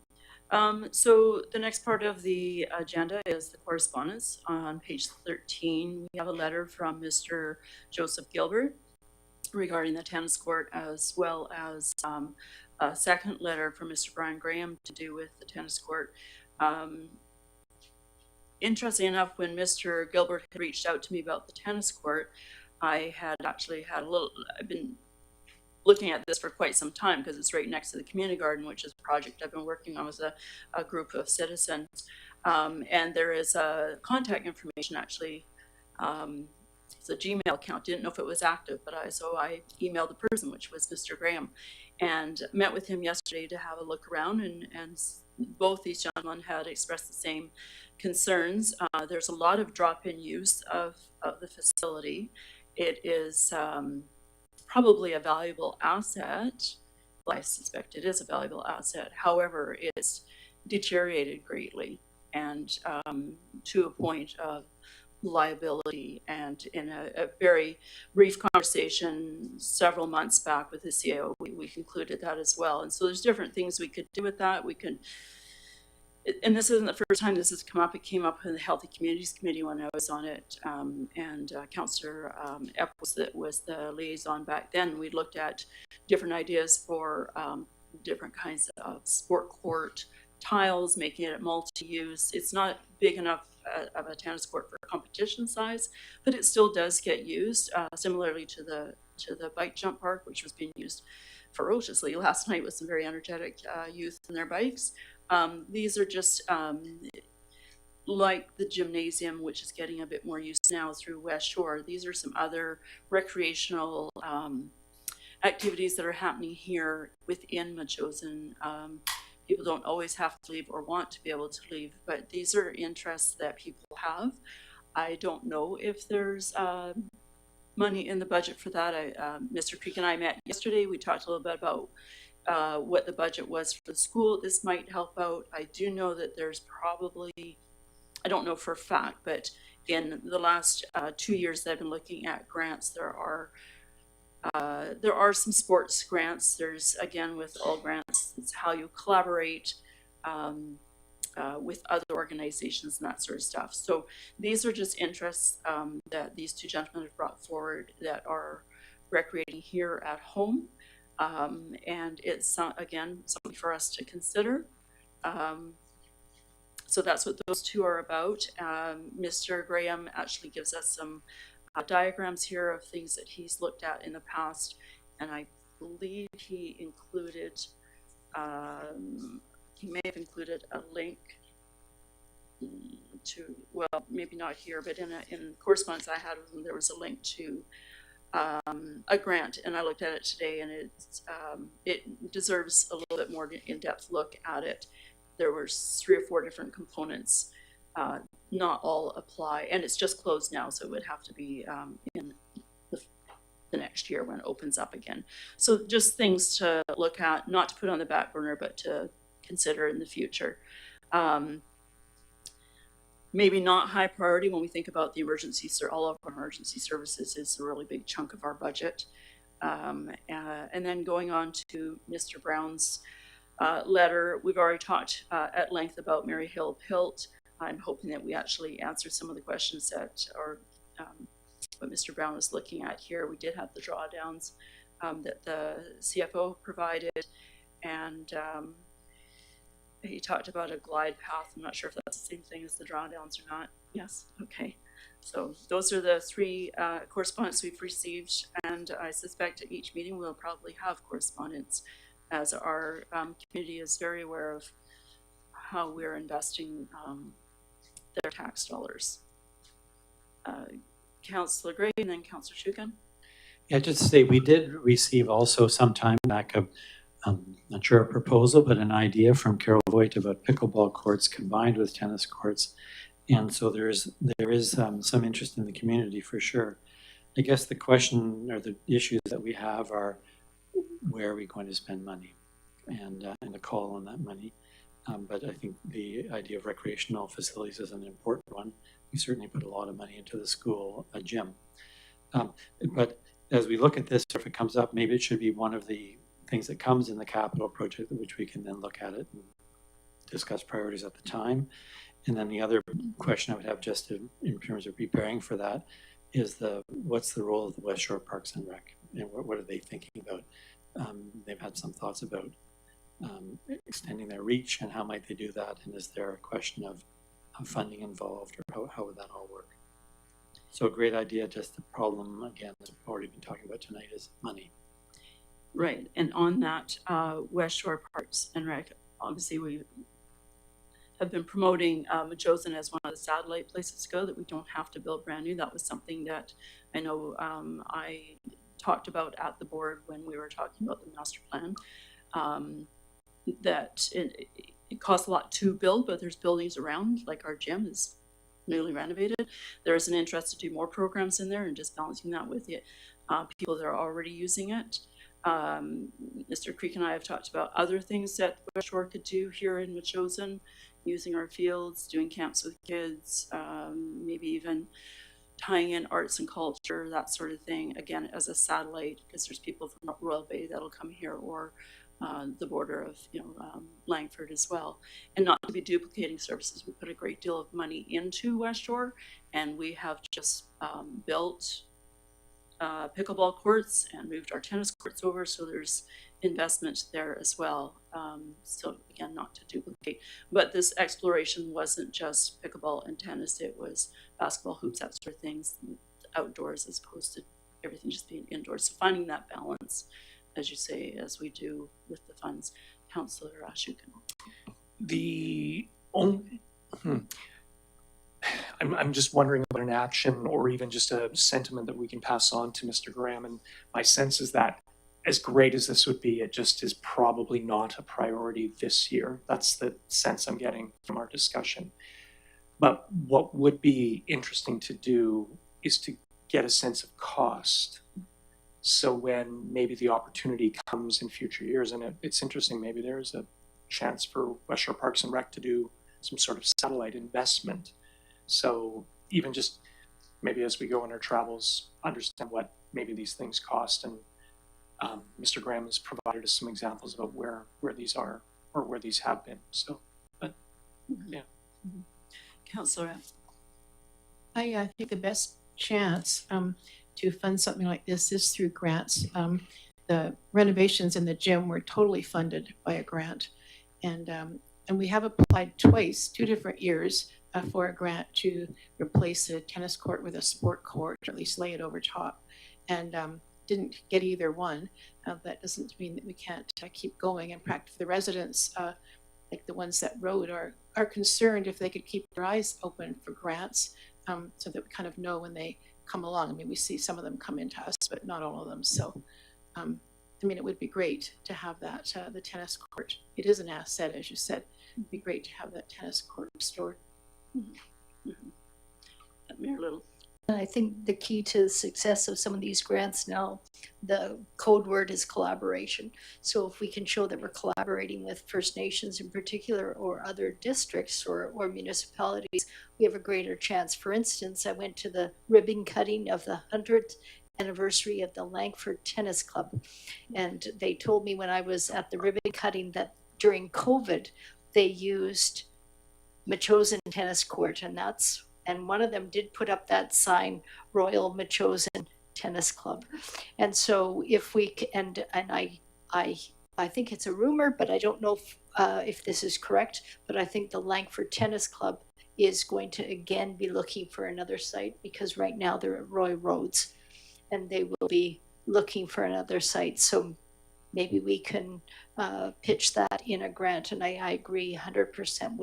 So the next part of the agenda is the correspondence. On page 13, we have a letter from Mr. Joseph Gilbert regarding the tennis court, as well as a second letter from Mr. Brian Graham to do with the tennis court. Interesting enough, when Mr. Gilbert had reached out to me about the tennis court, I had actually had I've been looking at this for quite some time because it's right next to the community garden, which is a project I've been working on with a group of citizens. And there is a contact information, actually. It's a Gmail account. Didn't know if it was active, but so I emailed the person, which was Mr. Graham, and met with him yesterday to have a look around, and both these gentlemen had expressed the same concerns. There's a lot of drop-in use of the facility. It is probably a valuable asset. Well, I suspect it is a valuable asset. However, it's deteriorated greatly, and to a point of liability. And in a very brief conversation several months back with the CAO, we concluded that as well. And so there's different things we could do with that. We can, and this isn't the first time this has come up. It came up in the Healthy Communities Committee when I was on it, and Councillor Epp was the liaison back then. We looked at different ideas for different kinds of sport court tiles, making it multi-use. It's not big enough of a tennis court for competition size, but it still does get used, similarly to the bike jump park, which was being used ferociously last night with some very energetic youth and their bikes. These are just like the gymnasium, which is getting a bit more use now through West Shore. These are some other recreational activities that are happening here within Metchosin. People don't always have to leave or want to be able to leave, but these are interests that people have. I don't know if there's money in the budget for that. Mr. Creek and I met yesterday. We talked a little bit about what the budget was for the school. This might help out. I do know that there's probably, I don't know for a fact, but in the last 2 years that I've been looking at grants, there are some sports grants. There's, again, with all grants, it's how you collaborate with other organizations and that sort of stuff. So these are just interests that these two gentlemen have brought forward that are recreating here at home. And it's, again, something for us to consider. So that's what those two are about. Mr. Graham actually gives us some diagrams here of things that he's looked at in the past, and I believe he included, he may have included a link to, well, maybe not here, but in correspondence I had with him, there was a link to a grant, and I looked at it today, and it deserves a little bit more in-depth look at it. There were 3 or 4 different components. Not all apply, and it's just closed now, so it would have to be in the next year when it opens up again. So just things to look at, not to put on the back burner, but to consider in the future. Maybe not high priority when we think about the emergency, all of our emergency services is a really big chunk of our budget. And then going on to Mr. Brown's letter, we've already talked at length about Mary Hill Pilt. I'm hoping that we actually answer some of the questions that are what Mr. Brown is looking at here. We did have the drawdowns that the CFO provided, and he talked about a glide path. I'm not sure if that's the same thing as the drawdowns or not. Yes, okay. So those are the three correspondence we've received, and I suspect at each meeting we'll probably have correspondence, as our community is very aware of how we're investing their tax dollars. Councillor Gray and then Councillor Shukin. Yeah, just to say, we did receive also some time back a, not sure a proposal, but an idea from Carol Voigt about pickleball courts combined with tennis courts. And so there is some interest in the community for sure. I guess the question or the issues that we have are, where are we going to spend money, and a call on that money. But I think the idea of recreational facilities is an important one. We certainly put a lot of money into the school gym. But as we look at this, if it comes up, maybe it should be one of the things that comes in the capital project, which we can then look at it and discuss priorities at the time. And then the other question I would have, just in terms of preparing for that, is what's the role of the West Shore Parks and Rec, and what are they thinking about? They've had some thoughts about extending their reach, and how might they do that, and is there a question of funding involved, or how would that all work? So a great idea, just the problem, again, as we've already been talking about tonight, is money. Right, and on that, West Shore Parks and Rec, obviously we have been promoting Metchosin as one of the satellite places to go, that we don't have to build brand new. That was something that I know I talked about at the board when we were talking about the master plan, that it costs a lot to build, but there's buildings around, like our gym is newly renovated. There is an interest to do more programs in there, and just balancing that with the people that are already using it. Mr. Creek and I have talked about other things that West Shore could do here in Metchosin, using our fields, doing camps with kids, maybe even tying in arts and culture, that sort of thing, again, as a satellite, because there's people from Royal Bay that'll come here, or the border of Langford as well. And not to be duplicating services, we put a great deal of money into West Shore, and we have just built pickleball courts and moved our tennis courts over, so there's investment there as well. So again, not to duplicate, but this exploration wasn't just pickleball and tennis, it was basketball, hoops, that sort of things, outdoors as opposed to everything just being indoors. So finding that balance, as you say, as we do with the funds. Councillor Shukin. I'm just wondering about an action, or even just a sentiment that we can pass on to Mr. Graham. And my sense is that, as great as this would be, it just is probably not a priority this year. That's the sense I'm getting from our discussion. But what would be interesting to do is to get a sense of cost. So when maybe the opportunity comes in future years, and it's interesting, maybe there's a chance for West Shore Parks and Rec to do some sort of satellite investment. So even just maybe as we go on our travels, understand what maybe these things cost. And Mr. Graham has provided us some examples about where these are, or where these have been. So, but yeah. Councillor. I think the best chance to fund something like this is through grants. The renovations in the gym were totally funded by a grant, and we have applied twice, 2 different years, for a grant to replace a tennis court with a sport court, or at least lay it over top, and didn't get either one. That doesn't mean that we can't keep going. In fact, the residents, like the ones that rode, are concerned if they could keep their eyes open for grants, so that we kind of know when they come along. I mean, we see some of them come into us, but not all of them. So, I mean, it would be great to have that, the tennis court. It is an asset, as you said. It'd be great to have that tennis court restored. Mm-hmm. Mayor Little. And I think the key to the success of some of these grants now, the code word is collaboration. So if we can show that we're collaborating with First Nations in particular, or other districts or municipalities, we have a greater chance. For instance, I went to the ribbon cutting of the 100th anniversary of the Langford Tennis Club. And they told me when I was at the ribbon cutting that during COVID, they used Metchosin Tennis Court, and one of them did put up that sign, Royal Metchosin Tennis Club. And so if we and I think it's a rumor, but I don't know if this is correct, but I think the Langford Tennis Club is going to again be looking for another site because right now they're at Roy Roads and they will be looking for another site. So maybe we can pitch that in a grant. And I agree 100%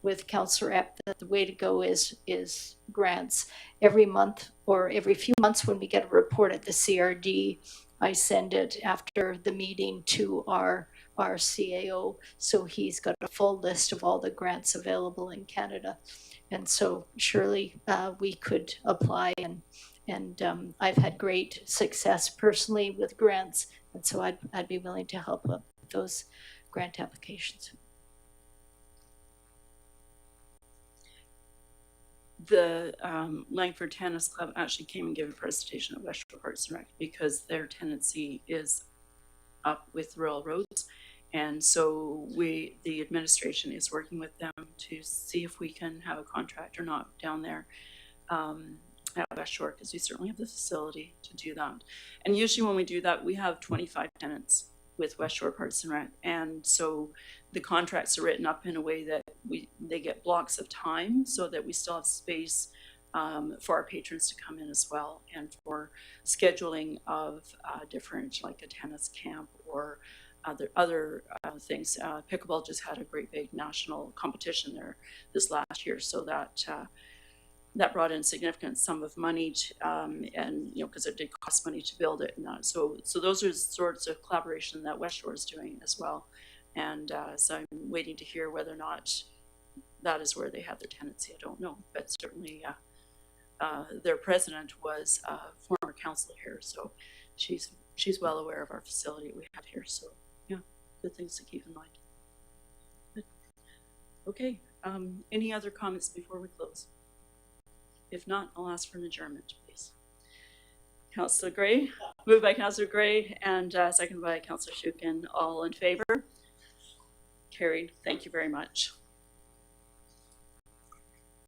with Councillor Epp that the way to go is grants. Every month or every few months when we get a report at the CRD, I send it after the meeting to our CAO. So he's got a full list of all the grants available in Canada. And so surely we could apply and I've had great success personally with grants. And so I'd be willing to help with those grant applications. The Langford Tennis Club actually came and gave a presentation at West Shore Parks and Rec because their tenancy is up with Royal Roads. And so the administration is working with them to see if we can have a contract or not down there at West Shore, because we certainly have the facility to do that. And usually when we do that, we have 25 tenants with West Shore Parks and Rec. And so the contracts are written up in a way that they get blocks of time so that we still have space for our patrons to come in as well, and for scheduling of different, like a tennis camp or other things. Pickleball just had a great big national competition there this last year, so that brought in a significant sum of money to, and because it did cost money to build it, and that. So those are sorts of collaboration that West Shore is doing as well. And so I'm waiting to hear whether or not that is where they have their tenancy. I don't know, but certainly their president was a former councillor here, so she's well aware of our facility we have here. So yeah, good things to keep in mind. Good. Okay, any other comments before we close? If not, I'll ask for an adjournment, please. Councillor Gray, moved by Councillor Gray and seconded by Councillor Shukin. All in favor? Carried. Thank you very much.